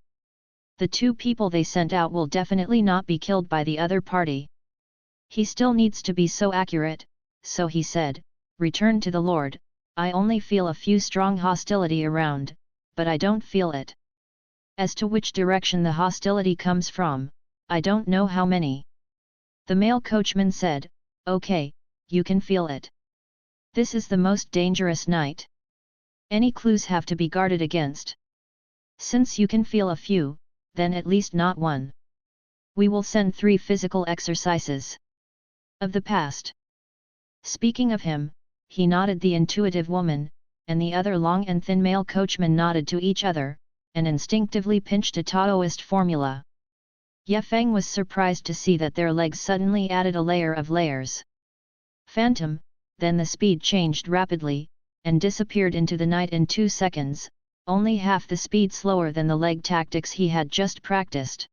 The 2 people they sent out will definitely not be killed by the other party. He still needs to be so accurate, so he said, "Return to the Lord, I only feel a few strong hostility around, but I don't feel it. As to which direction the hostility comes from, I don't know how many." The male coachman said, "Okay, you can feel it. This is the most dangerous night. Any clues have to be guarded against. Since you can feel a few, then at least not one. We will send 3 physical exercises. Of the past." Speaking of him, he nodded the intuitive woman, and the other long and thin male coachman nodded to each other, and instinctively pinched a Taoist formula. Ye Feng was surprised to see that their legs suddenly added a layer of layers. Phantom, then the speed changed rapidly, and disappeared into the night in 2 seconds, only half the speed slower than the leg tactics he had just practiced.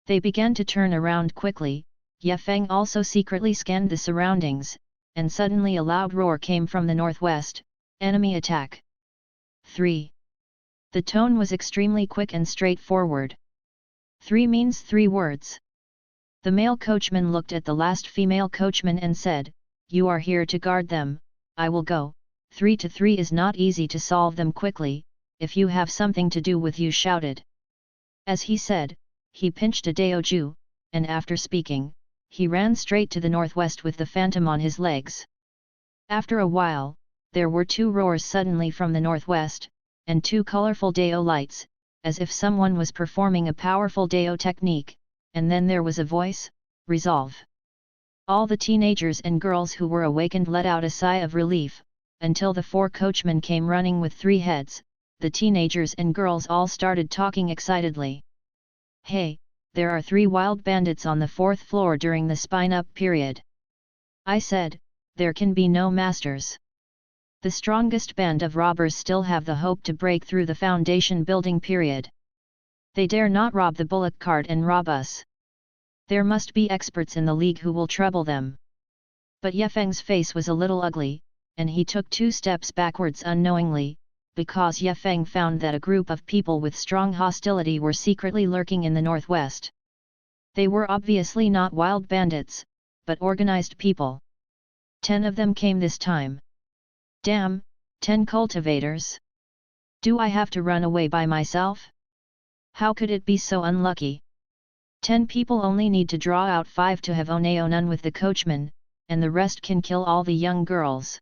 They began to turn around quickly. Ye Feng also secretly scanned the surroundings, and suddenly a loud roar came from the northwest, "Enemy attack!" 3. The tone was extremely quick and straightforward. 3 means 3 words. The male coachman looked at the last female coachman and said, "You are here to guard them, I will go. 3 to 3 is not easy to solve them quickly, if you have something to do with you," shouted. As he said, he pinched a Daoju, and after speaking, he ran straight to the northwest with the phantom on his legs. After a while, there were 2 roars suddenly from the northwest, and 2 colorful Dao lights, as if someone was performing a powerful Dao technique, and then there was a voice, "Resolve." All the teenagers and girls who were awakened let out a sigh of relief, until the 4 coachmen came running with 3 heads. The teenagers and girls all started talking excitedly. "Hey, there are 3 wild bandits on the 4th floor during the spine-up period. I said, there can be no masters. The strongest band of robbers still have the hope to break through the foundation building period. They dare not rob the bullock cart and rob us. There must be experts in the league who will trouble them." But Ye Feng's face was a little ugly, and he took 2 steps backwards unknowingly, because Ye Feng found that a group of people with strong hostility were secretly lurking in the northwest. They were obviously not wild bandits, but organized people. 10 of them came this time. Damn, 10 cultivators! Do I have to run away by myself? How could it be so unlucky? 10 people only need to draw out 5 to have Oneonan with the coachman, and the rest can kill all the young girls.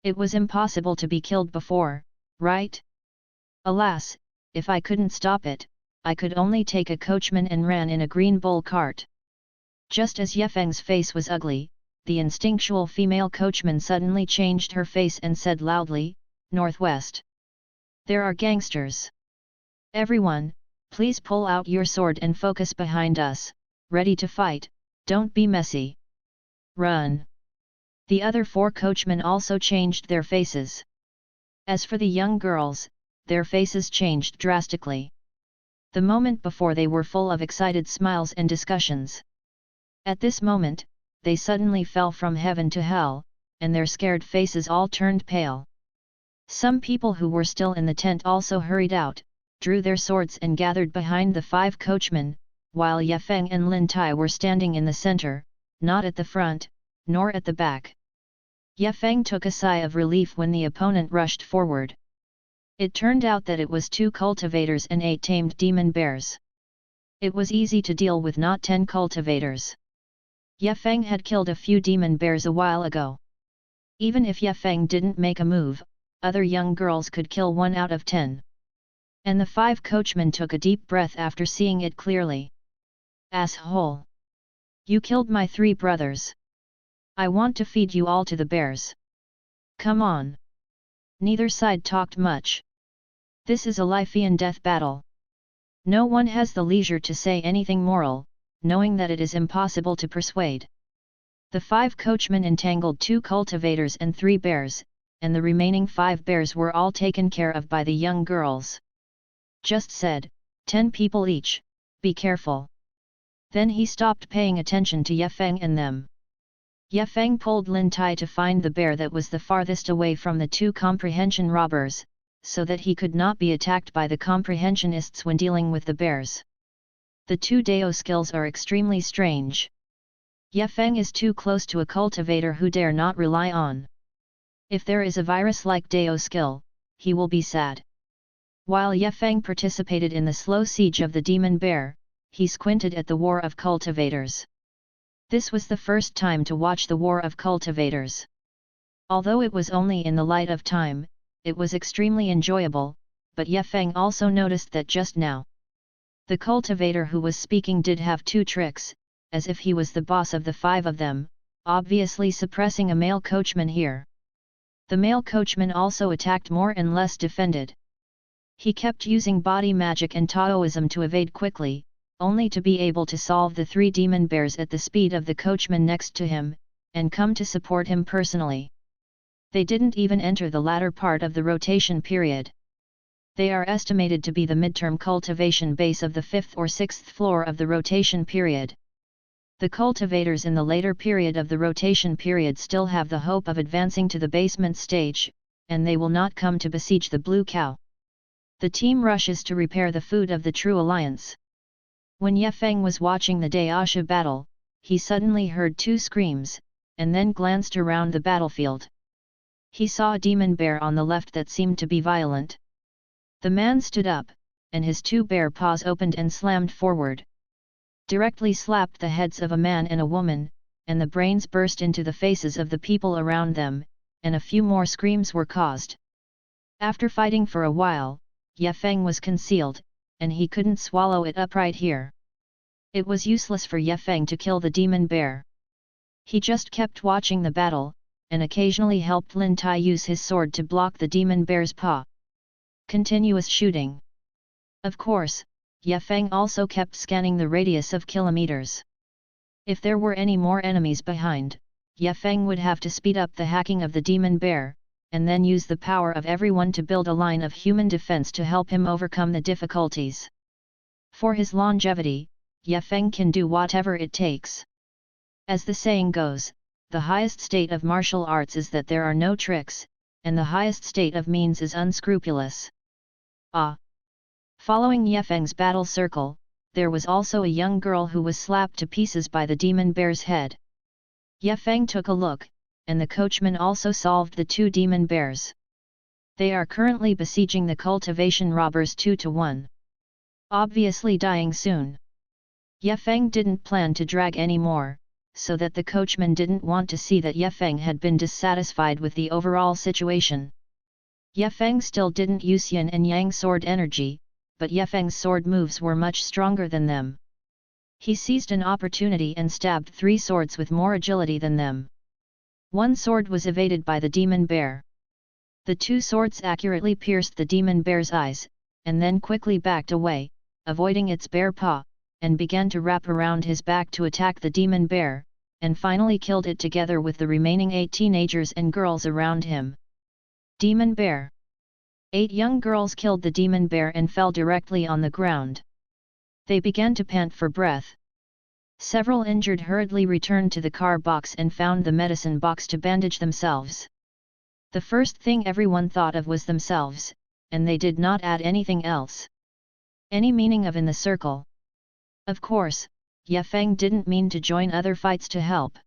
It was impossible to be killed before, right? Alas, if I couldn't stop it, I could only take a coachman and ran in a green bull cart. Just as Yefeng's face was ugly, the instinctual female coachman suddenly changed her face and said loudly, "Northwest. There are gangsters. Everyone, please pull out your sword and focus behind us, ready to fight, don't be messy. Run." The other 4 coachmen also changed their faces. As for the young girls, their faces changed drastically. The moment before they were full of excited smiles and discussions. At this moment, they suddenly fell from heaven to hell, and their scared faces all turned pale. Some people who were still in the tent also hurried out, drew their swords and gathered behind the 5 coachmen, while Yefeng and Lin Tai were standing in the center, not at the front, nor at the back. Yefeng took a sigh of relief when the opponent rushed forward. It turned out that it was 2 cultivators and 8 tamed demon bears. It was easy to deal with not 10 cultivators. Yefeng had killed a few demon bears a while ago. Even if Yefeng didn't make a move, other young girls could kill 1 out of 10. And the 5 coachmen took a deep breath after seeing it clearly. "Asshole! You killed my 3 brothers. I want to feed you all to the bears. Come on." Neither side talked much. This is a life and death battle. No one has the leisure to say anything moral, knowing that it is impossible to persuade. The 5 coachmen entangled 2 cultivators and 3 bears, and the remaining 5 bears were all taken care of by the young girls. "Just said, 10 people each, be careful." Then he stopped paying attention to Yefeng and them. Yefeng pulled Lin Tai to find the bear that was the farthest away from the 2 comprehension robbers, so that he could not be attacked by the comprehentionists when dealing with the bears. The 2 Dao skills are extremely strange. Yefeng is too close to a cultivator who dare not rely on. If there is a virus like Dao skill, he will be sad. While Yefeng participated in the slow siege of the demon bear, he squinted at the war of cultivators. This was the first time to watch the war of cultivators. Although it was only in the light of time, it was extremely enjoyable, but Yefeng also noticed that just now, the cultivator who was speaking did have 2 tricks, as if he was the boss of the 5 of them, obviously suppressing a male coachman here. The male coachman also attacked more and less defended. He kept using body magic and Taoism to evade quickly, only to be able to solve the 3 demon bears at the speed of the coachman next to him, and come to support him personally. They didn't even enter the latter part of the rotation period. They are estimated to be the midterm cultivation base of the 5th or 6th floor of the rotation period. The cultivators in the later period of the rotation period still have the hope of advancing to the basement stage, and they will not come to besiege the Blue Cow. The team rushes to repair the food of the True Alliance. When Yefeng was watching the Daosha battle, he suddenly heard 2 screams, and then glanced around the battlefield. He saw a demon bear on the left that seemed to be violent. The man stood up, and his 2 bare paws opened and slammed forward. Directly slapped the heads of a man and a woman, and the brains burst into the faces of the people around them, and a few more screams were caused. After fighting for a while, Yefeng was concealed, and he couldn't swallow it up right here. It was useless for Yefeng to kill the demon bear. He just kept watching the battle, and occasionally helped Lin Tai use his sword to block the demon bear's paw. Continuous shooting. Of course, Yefeng also kept scanning the radius of kilometers. If there were any more enemies behind, Yefeng would have to speed up the hacking of the demon bear, and then use the power of everyone to build a line of human defense to help him overcome the difficulties. For his longevity, Yefeng can do whatever it takes. As the saying goes, the highest state of martial arts is that there are no tricks, and the highest state of means is unscrupulous. Following Yefeng's battle circle, there was also a young girl who was slapped to pieces by the demon bear's head. Yefeng took a look, and the coachman also solved the 2 demon bears. They are currently besieging the cultivation robbers 2-1. Obviously dying soon. Ye Feng didn't plan to drag any more, so that the coachman didn't want to see that Ye Feng had been dissatisfied with the overall situation. Ye Feng still didn't use yin and yang sword energy, but Ye Feng's sword moves were much stronger than them. He seized an opportunity and stabbed 3 swords with more agility than them. One sword was evaded by the demon bear. The 2 swords accurately pierced the demon bear's eyes, and then quickly backed away, avoiding its bare paw, and began to wrap around his back to attack the demon bear, and finally killed it together with the remaining 8 teenagers and girls around him. Demon bear. 8 young girls killed the demon bear and fell directly on the ground. They began to pant for breath. Several injured hurriedly returned to the car box and found the medicine box to bandage themselves. The first thing everyone thought of was themselves, and they did not add anything else. Any meaning of in the circle? Of course, Ye Feng didn't mean to join other fights to help.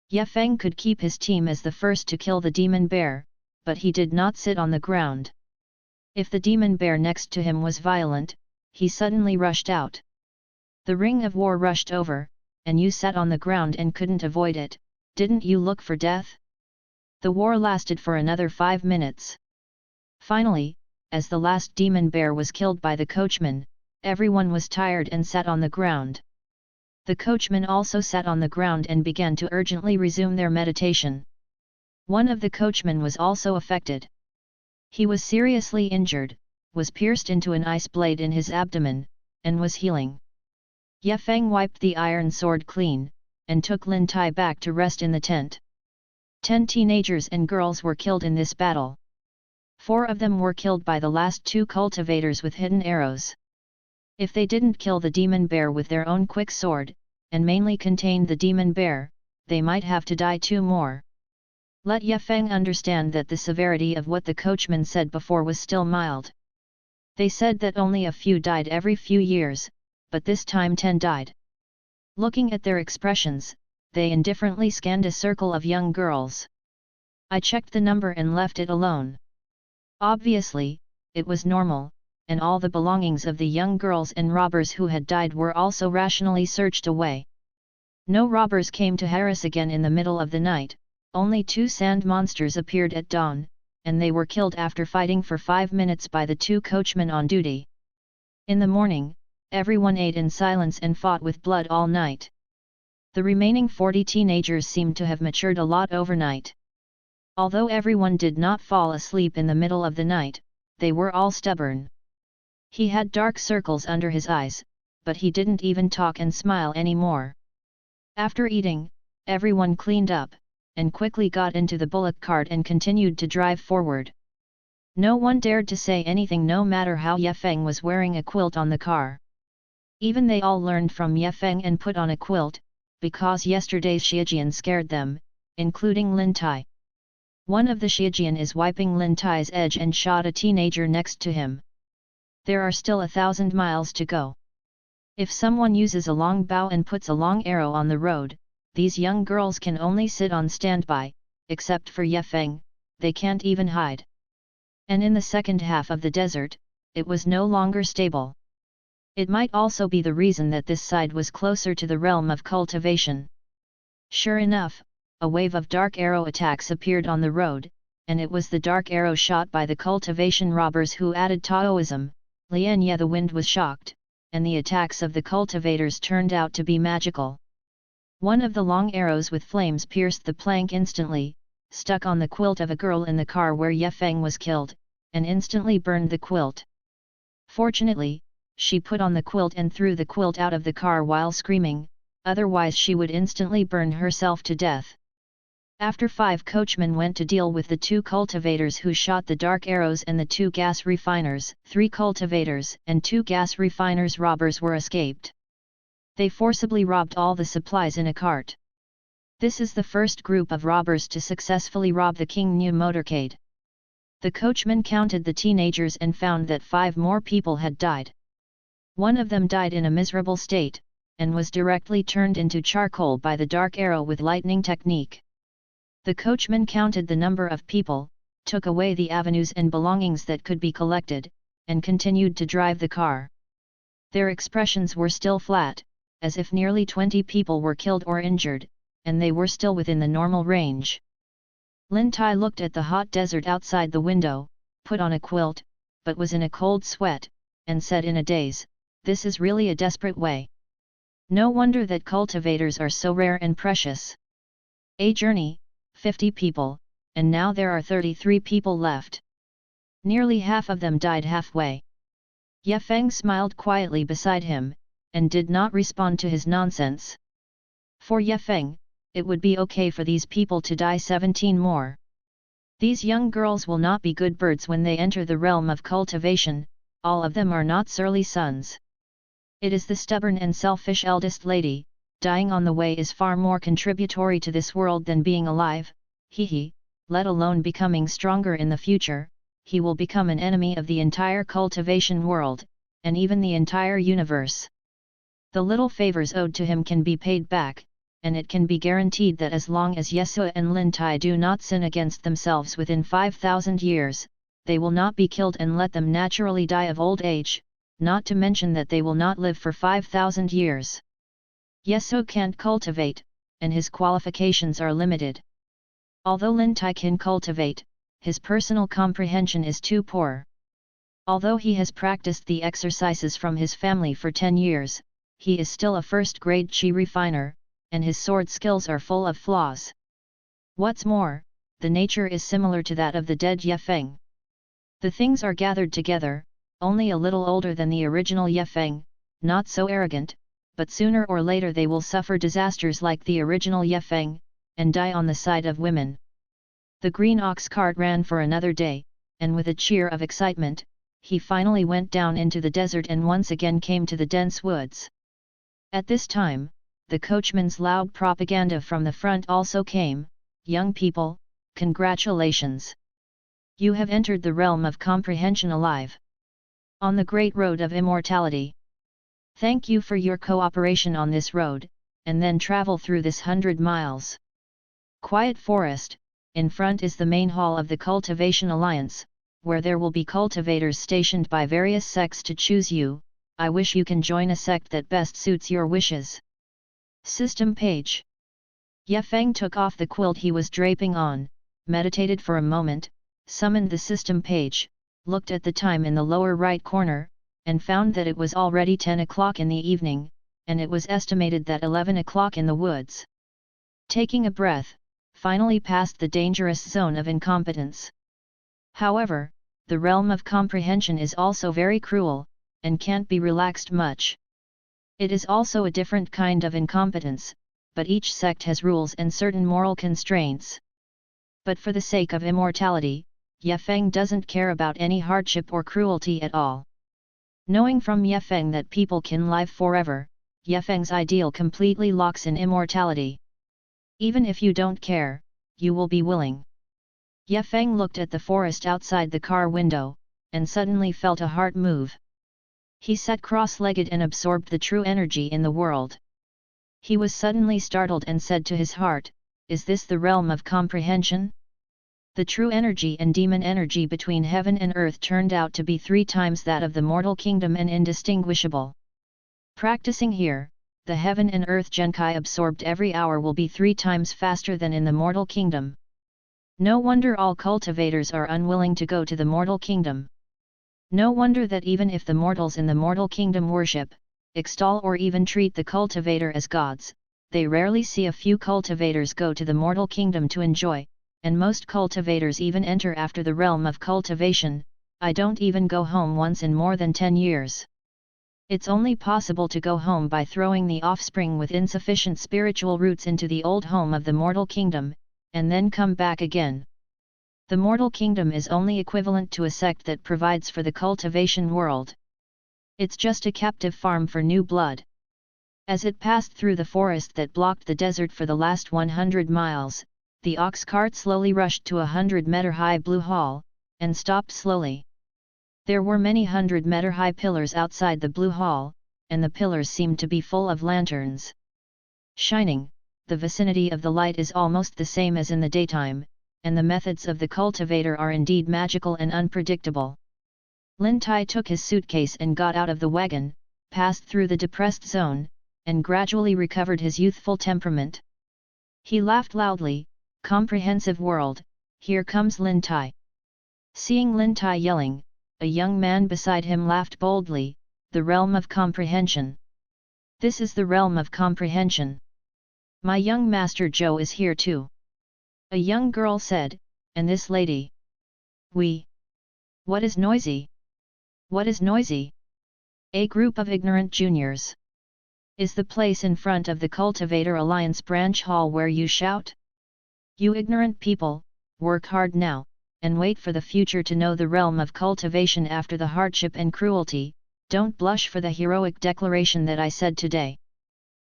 Ye Feng could keep his team as the first to kill the demon bear, but he did not sit on the ground. If the demon bear next to him was violent, he suddenly rushed out. The ring of war rushed over, and you sat on the ground and couldn't avoid it, didn't you look for death? The war lasted for another 5 minutes. Finally, as the last demon bear was killed by the coachman, everyone was tired and sat on the ground. The coachman also sat on the ground and began to urgently resume their meditation. One of the coachmen was also affected. He was seriously injured, was pierced into an ice blade in his abdomen, and was healing. Ye Feng wiped the iron sword clean, and took Lin Tai back to rest in the tent. 10 teenagers and girls were killed in this battle. 4 of them were killed by the last 2 cultivators with hidden arrows. If they didn't kill the demon bear with their own quick sword, and mainly contained the demon bear, they might have to die 2 more. Let Ye Feng understand that the severity of what the coachman said before was still mild. They said that only a few died every few years, but this time 10 died. Looking at their expressions, they indifferently scanned a circle of young girls. I checked the number and left it alone. Obviously, it was normal, and all the belongings of the young girls and robbers who had died were also rationally searched away. No robbers came to harass again in the middle of the night, only 2 sand monsters appeared at dawn, and they were killed after fighting for 5 minutes by the 2 coachmen on duty. In the morning, everyone ate in silence and fought with blood all night. The remaining 40 teenagers seemed to have matured a lot overnight. Although everyone did not fall asleep in the middle of the night, they were all stubborn. He had dark circles under his eyes, but he didn't even talk and smile anymore. After eating, everyone cleaned up, and quickly got into the bullock cart and continued to drive forward. No one dared to say anything no matter how Ye Feng was wearing a quilt on the car. Even they all learned from Ye Feng and put on a quilt, because yesterday's Shijian scared them, including Lin Tai. One of the Shijian is wiping Lin Tai's edge and shot a teenager next to him. There are still 1,000 miles to go. If someone uses a long bow and puts a long arrow on the road, these young girls can only sit on standby, except for Ye Feng, they can't even hide. And in the second half of the desert, it was no longer stable. It might also be the reason that this side was closer to the realm of cultivation. Sure enough, a wave of dark arrow attacks appeared on the road, and it was the dark arrow shot by the cultivation robbers who added Taoism. Lian Ye the wind was shocked, and the attacks of the cultivators turned out to be magical. One of the long arrows with flames pierced the plank instantly, stuck on the quilt of a girl in the car where Ye Feng was killed, and instantly burned the quilt. Fortunately, she put on the quilt and threw the quilt out of the car while screaming, otherwise she would instantly burn herself to death. After 5 coachmen went to deal with the 2 cultivators who shot the dark arrows and the 2 gas refiners, 3 cultivators and 2 gas refiners robbers were escaped. They forcibly robbed all the supplies in a cart. This is the first group of robbers to successfully rob the King New motorcade. The coachman counted the teenagers and found that 5 more people had died. One of them died in a miserable state, and was directly turned into charcoal by the dark arrow with lightning technique. The coachman counted the number of people, took away the avenues and belongings that could be collected, and continued to drive the car. Their expressions were still flat, as if nearly 20 people were killed or injured, and they were still within the normal range. Lin Tai looked at the hot desert outside the window, put on a quilt, but was in a cold sweat, and said in a daze, "This is really a desperate way. No wonder that cultivators are so rare and precious. A journey, 50 people, and now there are 33 people left. Nearly half of them died halfway." Ye Feng smiled quietly beside him, and did not respond to his nonsense. For Ye Feng, it would be okay for these people to die 17 more. These young girls will not be good birds when they enter the realm of cultivation, all of them are not surly sons. It is the stubborn and selfish eldest lady, dying on the way is far more contributory to this world than being alive, let alone becoming stronger in the future. He will become an enemy of the entire cultivation world, and even the entire universe. The little favors owed to him can be paid back, and it can be guaranteed that as long as Yesua and Lin Tai do not sin against themselves within 5,000 years, they will not be killed and let them naturally die of old age, not to mention that they will not live for 5,000 years. Yesua can't cultivate, and his qualifications are limited. Although Lin Tai can cultivate, his personal comprehension is too poor. Although he has practiced the exercises from his family for 10 years, he is still a first-grade chi refiner, and his sword skills are full of flaws. What's more, the nature is similar to that of the dead Ye Feng. The things are gathered together, only a little older than the original Ye Feng, not so arrogant, but sooner or later they will suffer disasters like the original Ye Feng, and die on the side of women. The green ox cart ran for another day, and with a cheer of excitement, he finally went down into the desert and once again came to the dense woods. At this time, the coachman's loud propaganda from the front also came, "Young people, congratulations! You have entered the realm of comprehension alive. On the great road of immortality. Thank you for your cooperation on this road, and then travel through this 100 miles. Quiet forest. In front is the main hall of the Cultivation Alliance, where there will be cultivators stationed by various sects to choose you. I wish you can join a sect that best suits your wishes." System page. Ye Feng took off the quilt he was draping on, meditated for a moment, summoned the system page, looked at the time in the lower right corner, and found that it was already 10 o'clock in the evening, and it was estimated that 11 o'clock in the woods. Taking a breath, finally passed the dangerous zone of incompetence. However, the realm of comprehension is also very cruel, and can't be relaxed much. It is also a different kind of incompetence, but each sect has rules and certain moral constraints. But for the sake of immortality, Ye Feng doesn't care about any hardship or cruelty at all. Knowing from Ye Feng that people can live forever, Ye Feng's ideal completely locks in immortality. Even if you don't care, you will be willing. Ye Feng looked at the forest outside the car window, and suddenly felt a heart move. He sat cross-legged and absorbed the true energy in the world. He was suddenly startled and said to his heart, "Is this the realm of comprehension?" The true energy and demon energy between heaven and earth turned out to be 3 times that of the mortal kingdom and indistinguishable. Practicing here, the heaven and earth Genkai absorbed every hour will be 3 times faster than in the mortal kingdom. No wonder all cultivators are unwilling to go to the mortal kingdom. No wonder that even if the mortals in the mortal kingdom worship, extol or even treat the cultivator as gods, they rarely see a few cultivators go to the mortal kingdom to enjoy, and most cultivators even enter after the realm of cultivation. I don't even go home once in more than 10 years. It's only possible to go home by throwing the offspring with insufficient spiritual roots into the old home of the mortal kingdom, and then come back again. The mortal kingdom is only equivalent to a sect that provides for the cultivation world. It's just a captive farm for new blood. As it passed through the forest that blocked the desert for the last 100 miles, the ox cart slowly rushed to a 100-meter-high blue hall, and stopped slowly. There were many 100-meter-high pillars outside the blue hall, and the pillars seemed to be full of lanterns. Shining, the vicinity of the light is almost the same as in the daytime, and the methods of the cultivator are indeed magical and unpredictable. Lin Tai took his suitcase and got out of the wagon, passed through the depressed zone, and gradually recovered his youthful temperament. He laughed loudly, "Comprehensive world, here comes Lin Tai." Seeing Lin Tai yelling, a young man beside him laughed boldly, "The realm of comprehension. This is the realm of comprehension. My young master Zhou is here too." A young girl said, "And this lady? What is noisy? What is noisy?" A group of ignorant juniors. "Is the place in front of the Cultivator Alliance branch hall where you shout? You ignorant people, work hard now, and wait for the future to know the realm of cultivation after the hardship and cruelty, don't blush for the heroic declaration that I said today."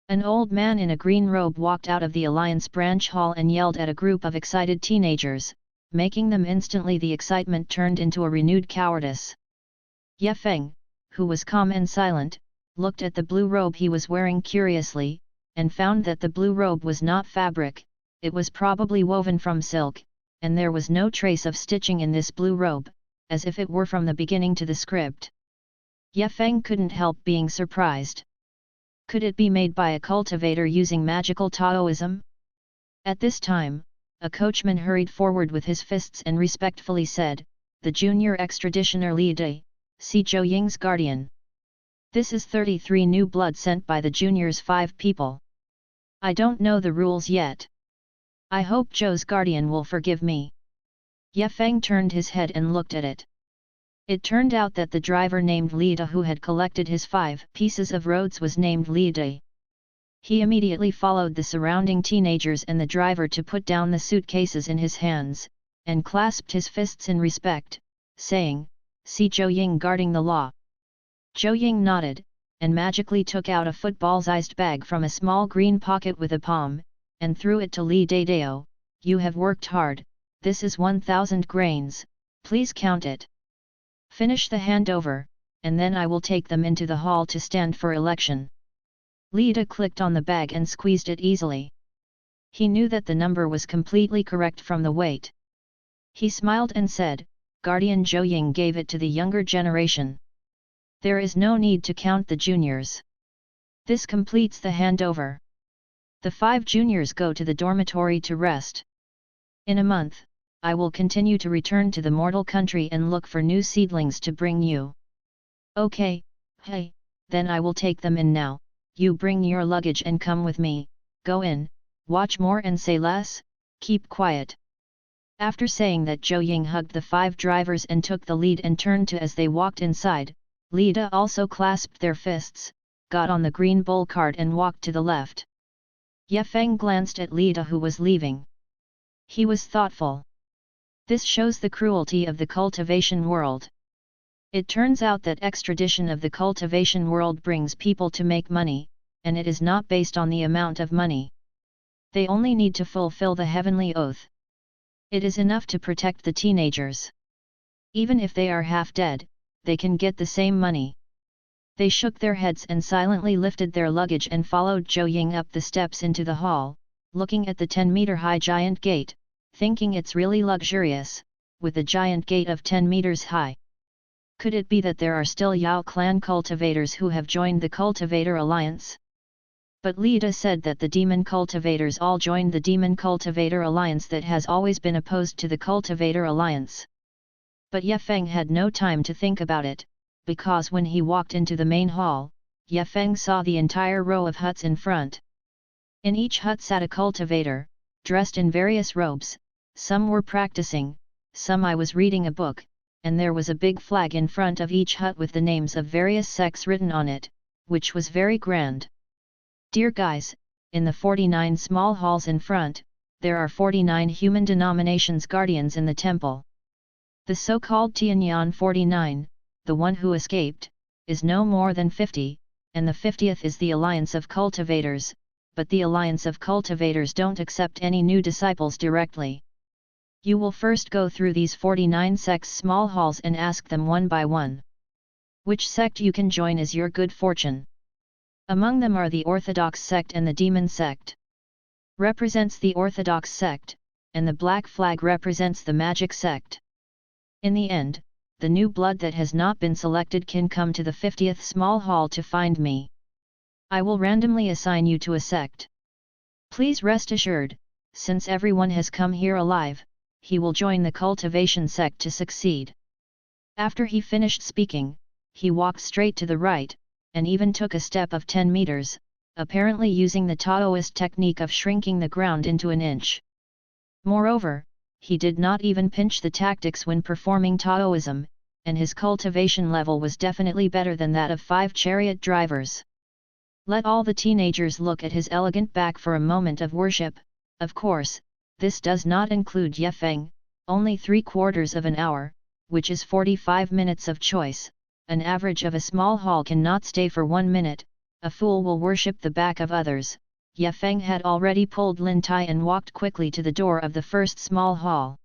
An old man in a green robe walked out of the Alliance branch hall and yelled at a group of excited teenagers, making them instantly the excitement turned into a renewed cowardice. Ye Feng, who was calm and silent, looked at the blue robe he was wearing curiously, and found that the blue robe was not fabric, it was probably woven from silk, and there was no trace of stitching in this blue robe, as if it were from the beginning to the script. Ye Feng couldn't help being surprised. Could it be made by a cultivator using magical Taoism? At this time, a coachman hurried forward with his fists and respectfully said, "The junior extraditioner Li Dai, see Zhou Ying's guardian. This is 33 new blood sent by the junior's 5 people. I don't know the rules yet. I hope Zhou's guardian will forgive me." Ye Feng turned his head and looked at it. It turned out that the driver named Li Da who had collected his 5 pieces of roads was named Li Dai. He immediately followed the surrounding teenagers and the driver to put down the suitcases in his hands, and clasped his fists in respect, saying, "See Zhou Ying guarding the law." Zhou Ying nodded, and magically took out a football-sized bag from a small green pocket with a palm, and threw it to Li Dao. "You have worked hard, this is 1,000 grains, please count it. Finish the handover, and then I will take them into the hall to stand for election." Li Da clicked on the bag and squeezed it easily. He knew that the number was completely correct from the weight. He smiled and said, "Guardian Zhou Ying gave it to the younger generation. There is no need to count the juniors. This completes the handover. The 5 juniors go to the dormitory to rest. In a month, I will continue to return to the mortal country and look for new seedlings to bring you." "Okay, hey, then I will take them in now, you bring your luggage and come with me, go in, watch more and say less, keep quiet." After saying that, Zhou Ying hugged the 5 drivers and took the lead and turned to as they walked inside. Li Da also clasped their fists, got on the green bull cart and walked to the left. Ye Feng glanced at Li Da who was leaving. He was thoughtful. This shows the cruelty of the cultivation world. It turns out that extradition of the cultivation world brings people to make money, and it is not based on the amount of money. They only need to fulfill the heavenly oath. It is enough to protect the teenagers. Even if they are half dead, they can get the same money. They shook their heads and silently lifted their luggage and followed Zhou Ying up the steps into the hall, looking at the 10-meter-high giant gate, thinking it's really luxurious, with a giant gate of 10 meters high. Could it be that there are still Yao clan cultivators who have joined the Cultivator Alliance? But Li Da said that the demon cultivators all joined the Demon Cultivator Alliance that has always been opposed to the Cultivator Alliance. But Ye Feng had no time to think about it, because when he walked into the main hall, Ye Feng saw the entire row of huts in front. In each hut sat a cultivator, dressed in various robes. Some were practicing, some I was reading a book, and there was a big flag in front of each hut with the names of various sects written on it, which was very grand. Dear guys, in the 49 small halls in front, there are 49 human denominations guardians in the temple. The so-called Tianyan 49, the one who escaped, is no more than 50, and the 50th is the Alliance of Cultivators, but the Alliance of Cultivators don't accept any new disciples directly. You will first go through these 49 sects' small halls and ask them one by one. Which sect you can join is your good fortune. Among them are the Orthodox sect and the Demon sect. Represents the Orthodox sect, and the black flag represents the magic sect. In the end, the new blood that has not been selected can come to the 50th small hall to find me. I will randomly assign you to a sect. Please rest assured, since everyone has come here alive, he will join the cultivation sect to succeed. After he finished speaking, he walked straight to the right, and even took a step of 10 meters, apparently using the Taoist technique of shrinking the ground into an inch. Moreover, he did not even pinch the tactics when performing Taoism, and his cultivation level was definitely better than that of 5 chariot drivers. Let all the teenagers look at his elegant back for a moment of worship. Of course, this does not include Ye Feng, only 3/4 of an hour, which is 45 minutes of choice. An average of a small hall cannot stay for 1 minute, a fool will worship the back of others. Ye Feng had already pulled Lin Tai and walked quickly to the door of the first small hall.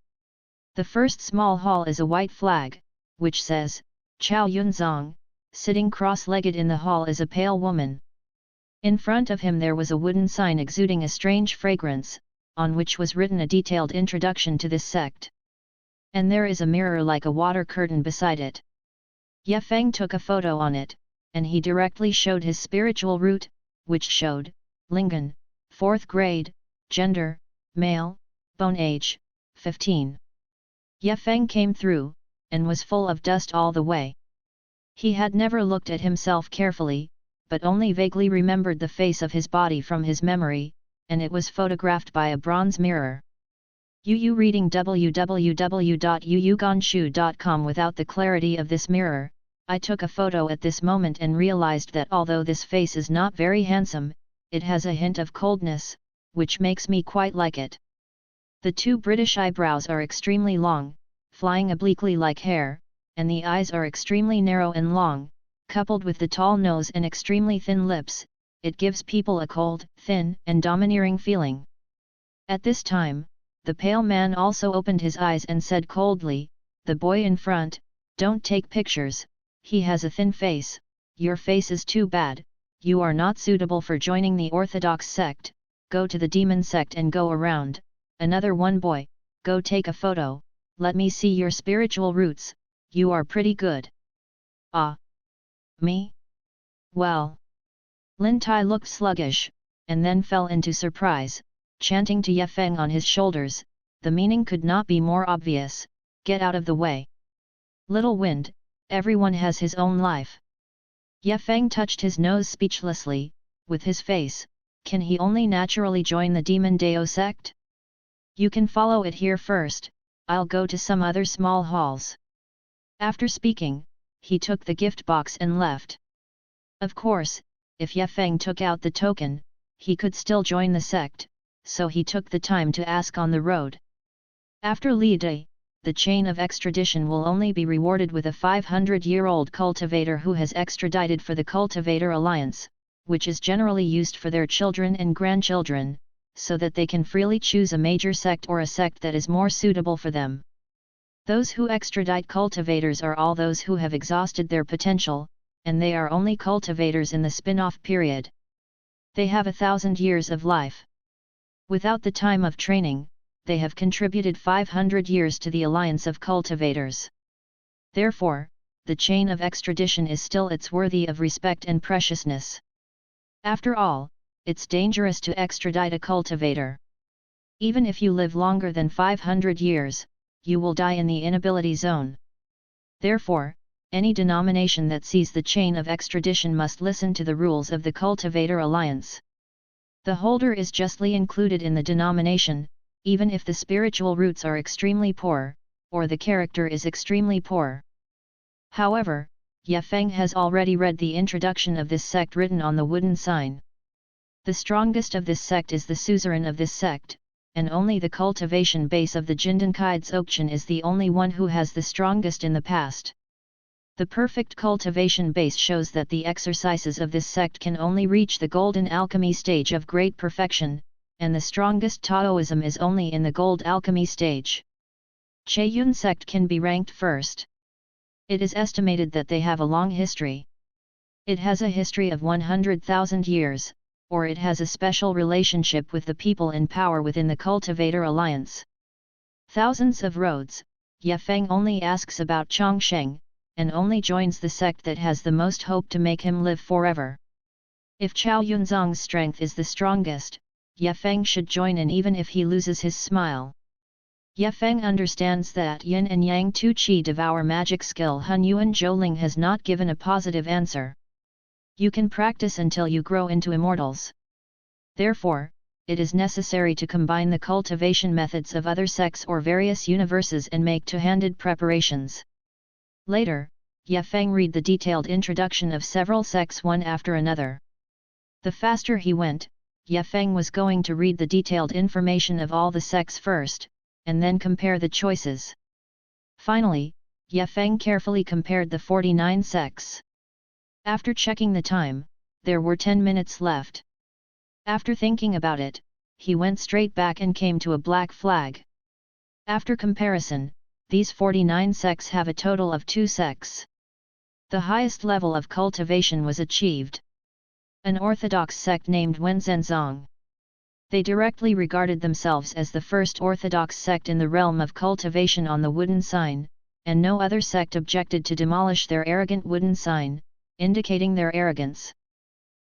The first small hall is a white flag, which says, Chow Yunzong. Sitting cross-legged in the hall is a pale woman. In front of him there was a wooden sign exuding a strange fragrance, on which was written a detailed introduction to this sect. And there is a mirror like a water curtain beside it. Ye Feng took a photo on it, and he directly showed his spiritual root, which showed, Lingan, 4th grade, gender, male, bone age, 15. Ye Feng came through, and was full of dust all the way. He had never looked at himself carefully, but only vaguely remembered the face of his body from his memory, and it was photographed by a bronze mirror. Yu reading www.yuyuganshu.com. Without the clarity of this mirror, I took a photo at this moment and realized that although this face is not very handsome, it has a hint of coldness, which makes me quite like it. The 2 British eyebrows are extremely long, flying obliquely like hair, and the eyes are extremely narrow and long, coupled with the tall nose and extremely thin lips. It gives people a cold, thin, and domineering feeling. At this time, the pale man also opened his eyes and said coldly, "The boy in front, don't take pictures, he has a thin face, your face is too bad, you are not suitable for joining the orthodox sect, go to the demon sect and go around." Another one, "Boy, go take a photo, let me see your spiritual roots, you are pretty good." "Ah? Me? Well." Lin Tai looked sluggish, and then fell into surprise, chanting to Ye Feng on his shoulders, the meaning could not be more obvious, "Get out of the way. Little wind, everyone has his own life." Ye Feng touched his nose speechlessly, with his face, can he only naturally join the Demon Dao sect? "You can follow it here first, I'll go to some other small halls." After speaking, he took the gift box and left. Of course, if Ye Feng took out the token, he could still join the sect, so he took the time to ask on the road. After Li Dai, the chain of extradition will only be rewarded with a 500-year-old cultivator who has extradited for the Cultivator Alliance, which is generally used for their children and grandchildren, so that they can freely choose a major sect or a sect that is more suitable for them. Those who extradite cultivators are all those who have exhausted their potential, and they are only cultivators in the spin-off period. They have 1,000 years of life. Without the time of training, they have contributed 500 years to the alliance of cultivators. Therefore, the chain of extradition is still its worthy of respect and preciousness. After all, it's dangerous to extradite a cultivator. Even if you live longer than 500 years, you will die in the inability zone. Therefore, any denomination that sees the chain of extradition must listen to the rules of the Cultivator Alliance. The holder is justly included in the denomination, even if the spiritual roots are extremely poor, or the character is extremely poor. However, Ye Feng has already read the introduction of this sect written on the wooden sign. The strongest of this sect is the suzerain of this sect, and only the cultivation base of the Jindankai Dzogchen is the only one who has the strongest in the past. The perfect cultivation base shows that the exercises of this sect can only reach the golden alchemy stage of great perfection, and the strongest Taoism is only in the gold alchemy stage. Che-Yun sect can be ranked first. It is estimated that they have a long history. It has a history of 100,000 years, or it has a special relationship with the people in power within the Cultivator Alliance. thousands of roads, Ye Feng only asks about Chongsheng, and only joins the sect that has the most hope to make him live forever. If Chao Yunzong's strength is the strongest, Ye Feng should join in even if he loses his smile. Ye Feng understands that Yin and Yang Tu Qi devour magic skill. Hun Yuan Zhouling has not given a positive answer. You can practice until you grow into immortals. Therefore, it is necessary to combine the cultivation methods of other sects or various universes and make two-handed preparations. Later, Ye Feng read the detailed introduction of several sects one after another. The faster he went, Ye Feng was going to read the detailed information of all the sects first, and then compare the choices. Finally, Ye Feng carefully compared the 49 sects. After checking the time, there were 10 minutes left. After thinking about it, he went straight back and came to a black flag. After comparison, these 49 sects have a total of 2 sects. The highest level of cultivation was achieved. An orthodox sect named Wenzenzong. They directly regarded themselves as the first orthodox sect in the realm of cultivation on the wooden sign, and no other sect objected to demolish their arrogant wooden sign, indicating their arrogance.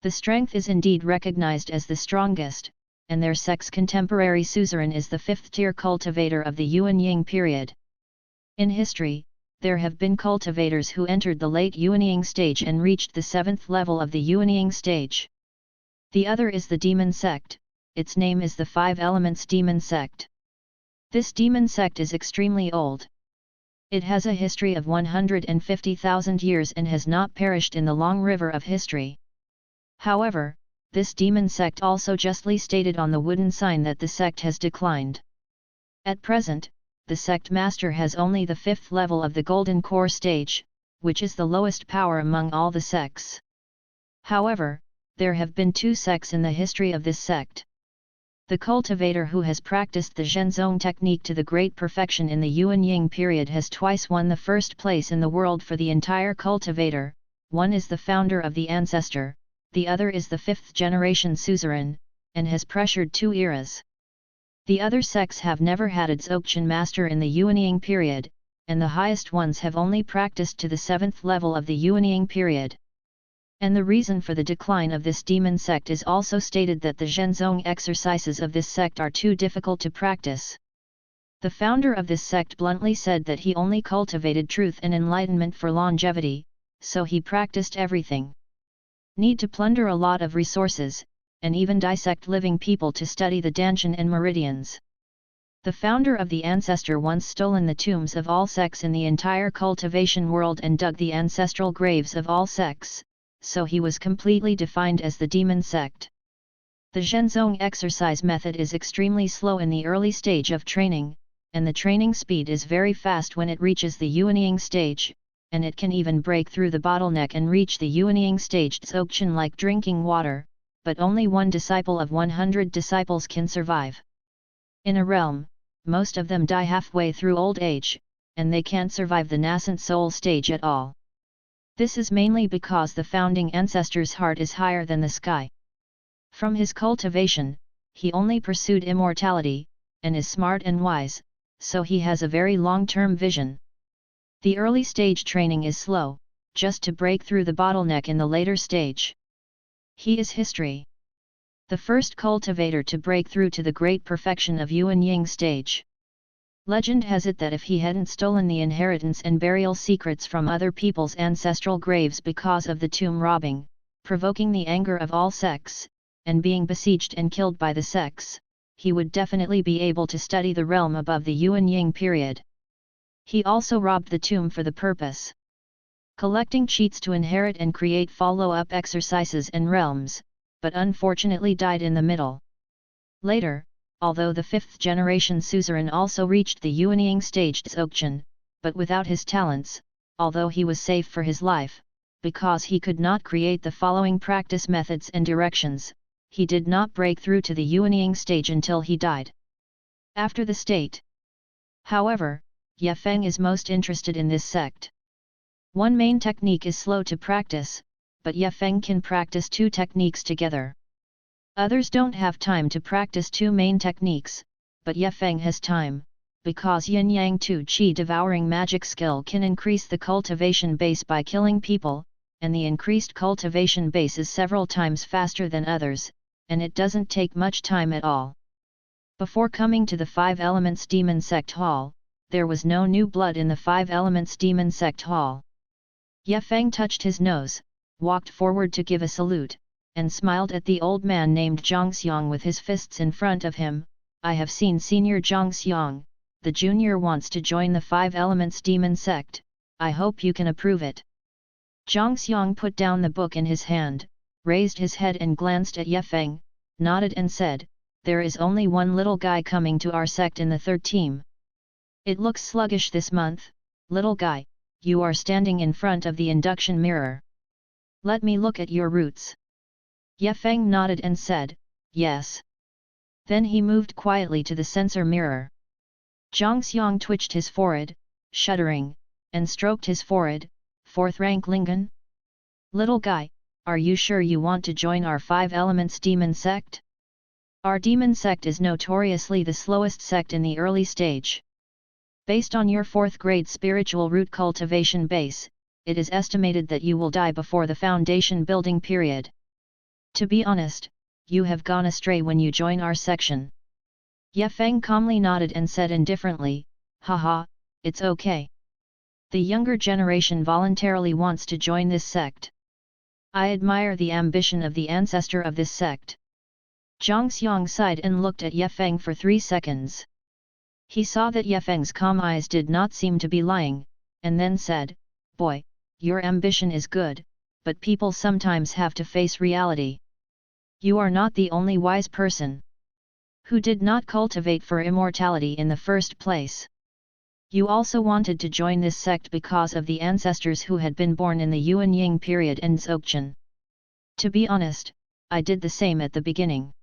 The strength is indeed recognized as the strongest, and their sect's contemporary suzerain is the 5th-tier cultivator of the Yuan Ying period. In history, there have been cultivators who entered the late Yuanying stage and reached the 7th level of the Yuanying stage. The other is the demon sect. Its name is the 5 Elements Demon Sect. This demon sect is extremely old. It has a history of 150,000 years and has not perished in the long river of history. However, this demon sect also justly stated on the wooden sign that the sect has declined. At present, the sect master has only the 5th level of the Golden Core stage, which is the lowest power among all the sects. However, there have been 2 sects in the history of this sect. The cultivator who has practiced the Zhenzong technique to the great perfection in the Yuan Ying period has twice won the first place in the world for the entire cultivator. One is the founder of the ancestor, the other is the 5th generation suzerain, and has pressured 2 eras. The other sects have never had a Dzogchen master in the Yuan Ying period, and the highest ones have only practiced to the 7th level of the Yuan Ying period. And the reason for the decline of this demon sect is also stated that the Zhenzong exercises of this sect are too difficult to practice. The founder of this sect bluntly said that he only cultivated truth and enlightenment for longevity, so he practiced everything. Need to plunder a lot of resources, and even dissect living people to study the Danshan and meridians. The founder of the ancestor once stolen the tombs of all sects in the entire cultivation world and dug the ancestral graves of all sects, so he was completely defined as the demon sect. The Zhenzong exercise method is extremely slow in the early stage of training, and the training speed is very fast when it reaches the Yuanying stage, and it can even break through the bottleneck and reach the Yuanying stage Dzogchen like drinking water, but only 1 disciple of 100 disciples can survive. In a realm, most of them die halfway through old age, and they can't survive the nascent soul stage at all. This is mainly because the founding ancestor's heart is higher than the sky. From his cultivation, he only pursued immortality, and is smart and wise, so he has a very long-term vision. The early stage training is slow, just to break through the bottleneck in the later stage. He is history. The first cultivator to break through to the great perfection of Yuan Ying stage. Legend has it that if he hadn't stolen the inheritance and burial secrets from other people's ancestral graves because of the tomb robbing, provoking the anger of all sects, and being besieged and killed by the sects, he would definitely be able to study the realm above the Yuan Ying period. He also robbed the tomb for the purpose. Collecting cheats to inherit and create follow-up exercises and realms, but unfortunately died in the middle. Later, although the 5th generation suzerain also reached the Yuanying stage Dzogchen, but without his talents, although he was safe for his life, because he could not create the following practice methods and directions, he did not break through to the Yuanying stage until he died. After the state. However, Ye Feng is most interested in this sect. One main technique is slow to practice, but Ye Feng can practice 2 techniques together. Others don't have time to practice 2 main techniques, but Ye Feng has time, because Yin Yang Tu Chi devouring magic skill can increase the cultivation base by killing people, and the increased cultivation base is several times faster than others, and it doesn't take much time at all. Before coming to the 5 Elements Demon Sect Hall, there was no new blood in the 5 Elements Demon Sect Hall. Ye Feng touched his nose, walked forward to give a salute, and smiled at the old man named Zhang Xiang with his fists in front of him. I have seen Senior Zhang Xiang, the junior wants to join the 5 Elements Demon Sect, I hope you can approve it. Zhang Xiang put down the book in his hand, raised his head and glanced at Ye Feng, nodded and said, there is only one little guy coming to our sect in the 3rd team. It looks sluggish this month, little guy, you are standing in front of the induction mirror. Let me look at your roots. Ye Feng nodded and said, yes. Then he moved quietly to the sensor mirror. Zhang Xiang twitched his forehead, shuddering, and stroked his forehead, 4th rank Lingon? Little guy, are you sure you want to join our 5 Elements Demon Sect? Our Demon Sect is notoriously the slowest sect in the early stage. Based on your 4th grade spiritual root cultivation base, it is estimated that you will die before the foundation building period. To be honest, you have gone astray when you join our section. Ye Feng calmly nodded and said indifferently, haha, it's okay. The younger generation voluntarily wants to join this sect. I admire the ambition of the ancestor of this sect. Zhang Xiang sighed and looked at Ye Feng for 3 seconds. He saw that Ye Feng's calm eyes did not seem to be lying, and then said, boy, your ambition is good, but people sometimes have to face reality. You are not the only wise person who did not cultivate for immortality in the first place. You also wanted to join this sect because of the ancestors who had been born in the Yuan Ying period and Dzogchen. To be honest, I did the same at the beginning.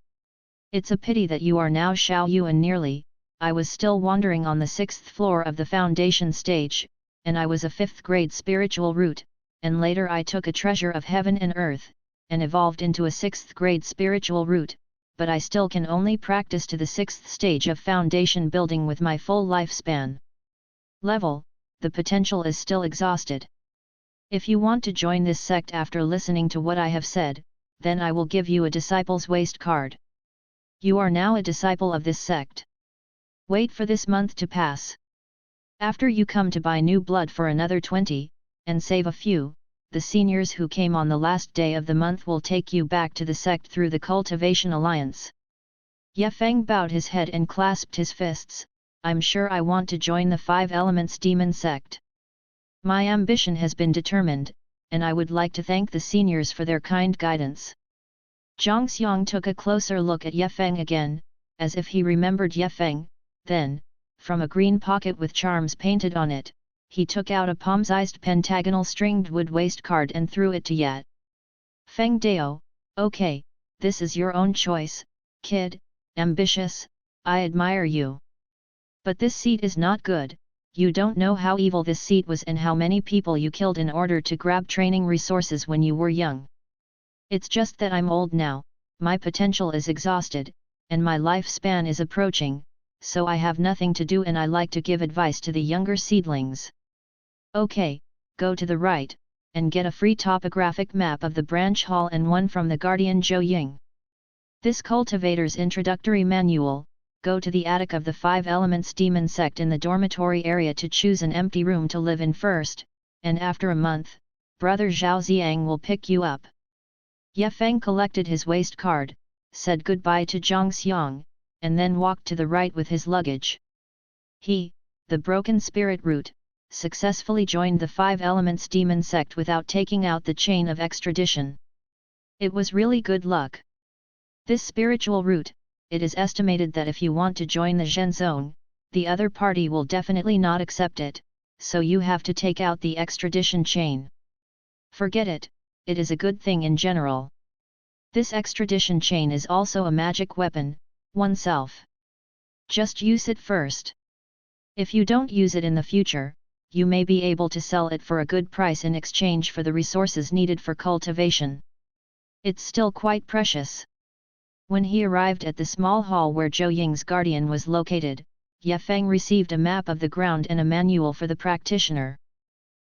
It's a pity that you are now Xiao Yuan nearly. I was still wandering on the 6th floor of the foundation stage, and I was a 5th grade spiritual root, and later I took a treasure of heaven and earth, and evolved into a 6th grade spiritual root, but I still can only practice to the 6th stage of foundation building with my full lifespan. Level, the potential is still exhausted. If you want to join this sect after listening to what I have said, then I will give you a disciple's waist card. You are now a disciple of this sect. Wait for this month to pass. After you come to buy new blood for another 20, and save a few, the seniors who came on the last day of the month will take you back to the sect through the Cultivation Alliance. Ye Feng bowed his head and clasped his fists, I'm sure I want to join the 5 Elements Demon Sect. My ambition has been determined, and I would like to thank the seniors for their kind guidance. Zhang Xiang took a closer look at Ye Feng again, as if he remembered Ye Feng, then, from a green pocket with charms painted on it, he took out a palm-sized pentagonal stringed wood waist card and threw it to Ye Feng Dao. Okay, this is your own choice, kid, ambitious, I admire you. But this seat is not good, you don't know how evil this seat was and how many people you killed in order to grab training resources when you were young. It's just that I'm old now, my potential is exhausted, and my lifespan is approaching, so I have nothing to do and I like to give advice to the younger seedlings. Okay, go to the right, and get a free topographic map of the branch hall and one from the guardian Zhou Ying. This cultivator's introductory manual, go to the attic of the 5 Elements Demon Sect in the dormitory area to choose an empty room to live in first, and after a month, Brother Zhao Ziang will pick you up. Ye Feng collected his waist card, said goodbye to Zhang Xiang, and then walked to the right with his luggage. He, the broken spirit root, successfully joined the 5 Elements Demon Sect without taking out the chain of extradition. It was really good luck. This spiritual root, it is estimated that if you want to join the Zhen Zone, the other party will definitely not accept it, so you have to take out the extradition chain. Forget it, it is a good thing in general. This extradition chain is also a magic weapon, oneself. Just use it first. If you don't use it in the future, you may be able to sell it for a good price in exchange for the resources needed for cultivation. It's still quite precious. When he arrived at the small hall where Zhou Ying's guardian was located, Ye Feng received a map of the ground and a manual for the practitioner.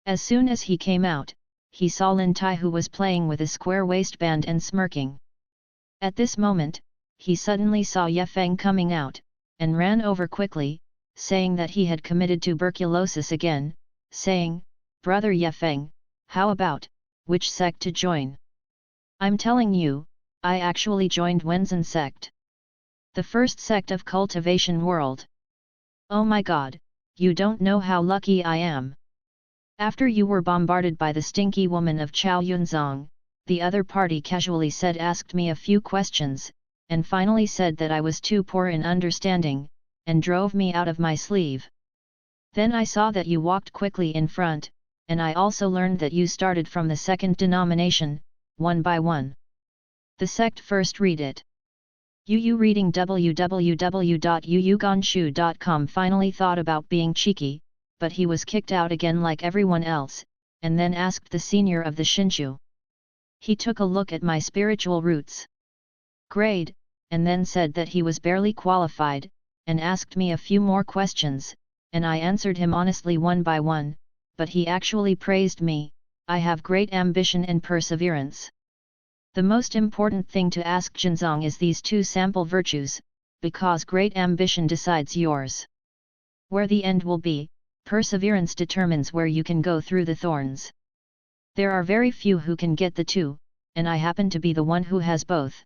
As soon as he came out, he saw Lin Tai, who was playing with a square waistband and smirking. At this moment, he suddenly saw Ye Feng coming out, and ran over quickly, saying that he had committed tuberculosis again, saying, "Brother Ye Feng, how about, which sect to join? I'm telling you, I actually joined Wenzhen sect. The first sect of cultivation world. Oh my god, you don't know how lucky I am. After you were bombarded by the stinky woman of Chao Yunzong, the other party casually asked me a few questions, and finally said that I was too poor in understanding, and drove me out of my sleeve. Then I saw that you walked quickly in front, and I also learned that you started from the second denomination, one by one. The sect first read it. Yu reading www.yuyuganshu.com finally thought about being cheeky, but he was kicked out again like everyone else, and then asked the senior of the Shinshu. He took a look at my spiritual roots. Grade, and then said that he was barely qualified, and asked me a few more questions, and I answered him honestly one by one, but he actually praised me. I have great ambition and perseverance. The most important thing to ask Jinzong is these two sample virtues, because great ambition decides yours. Where the end will be, perseverance determines where you can go through the thorns. There are very few who can get the two, and I happen to be the one who has both.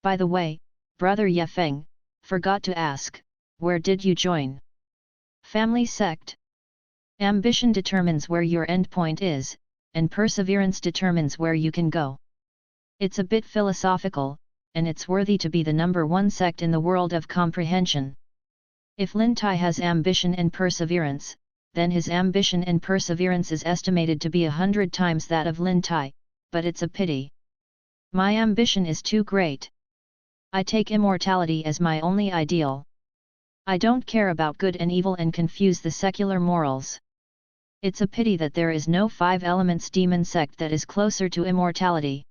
By the way, Brother Ye Feng, forgot to ask, where did you join? Family sect? Ambition determines where your endpoint is, and perseverance determines where you can go. It's a bit philosophical, and it's worthy to be the number one sect in the world of comprehension. If Lin Tai has ambition and perseverance, then his ambition and perseverance is estimated to be 100 times that of Lin Tai, but it's a pity. My ambition is too great. I take immortality as my only ideal. I don't care about good and evil and confuse the secular morals. It's a pity that there is no 5 elements demon sect that is closer to immortality.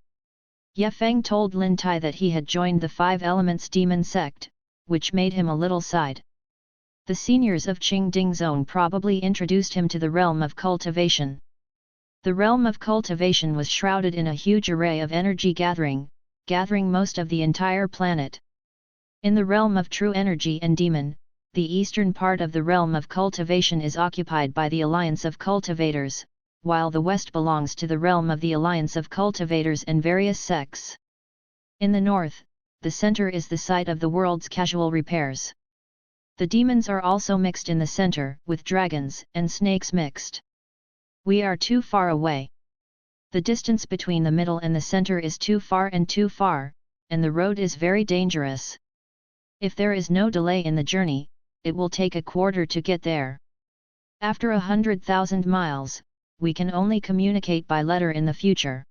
Ye Feng told Lin Tai that he had joined the 5 elements demon sect, which made him a little sighed. The seniors of Qingding Zone probably introduced him to the realm of cultivation. The realm of cultivation was shrouded in a huge array of energy gathering most of the entire planet. In the realm of true energy and demon, the eastern part of the realm of cultivation is occupied by the Alliance of Cultivators, while the west belongs to the realm of the Alliance of Cultivators and various sects. In the north, the center is the site of the world's casual repairs. The demons are also mixed in the center, with dragons and snakes mixed. We are too far away. The distance between the middle and the center is too far, and the road is very dangerous. If there is no delay in the journey, it will take a quarter to get there. After 100,000 miles, we can only communicate by letter in the future.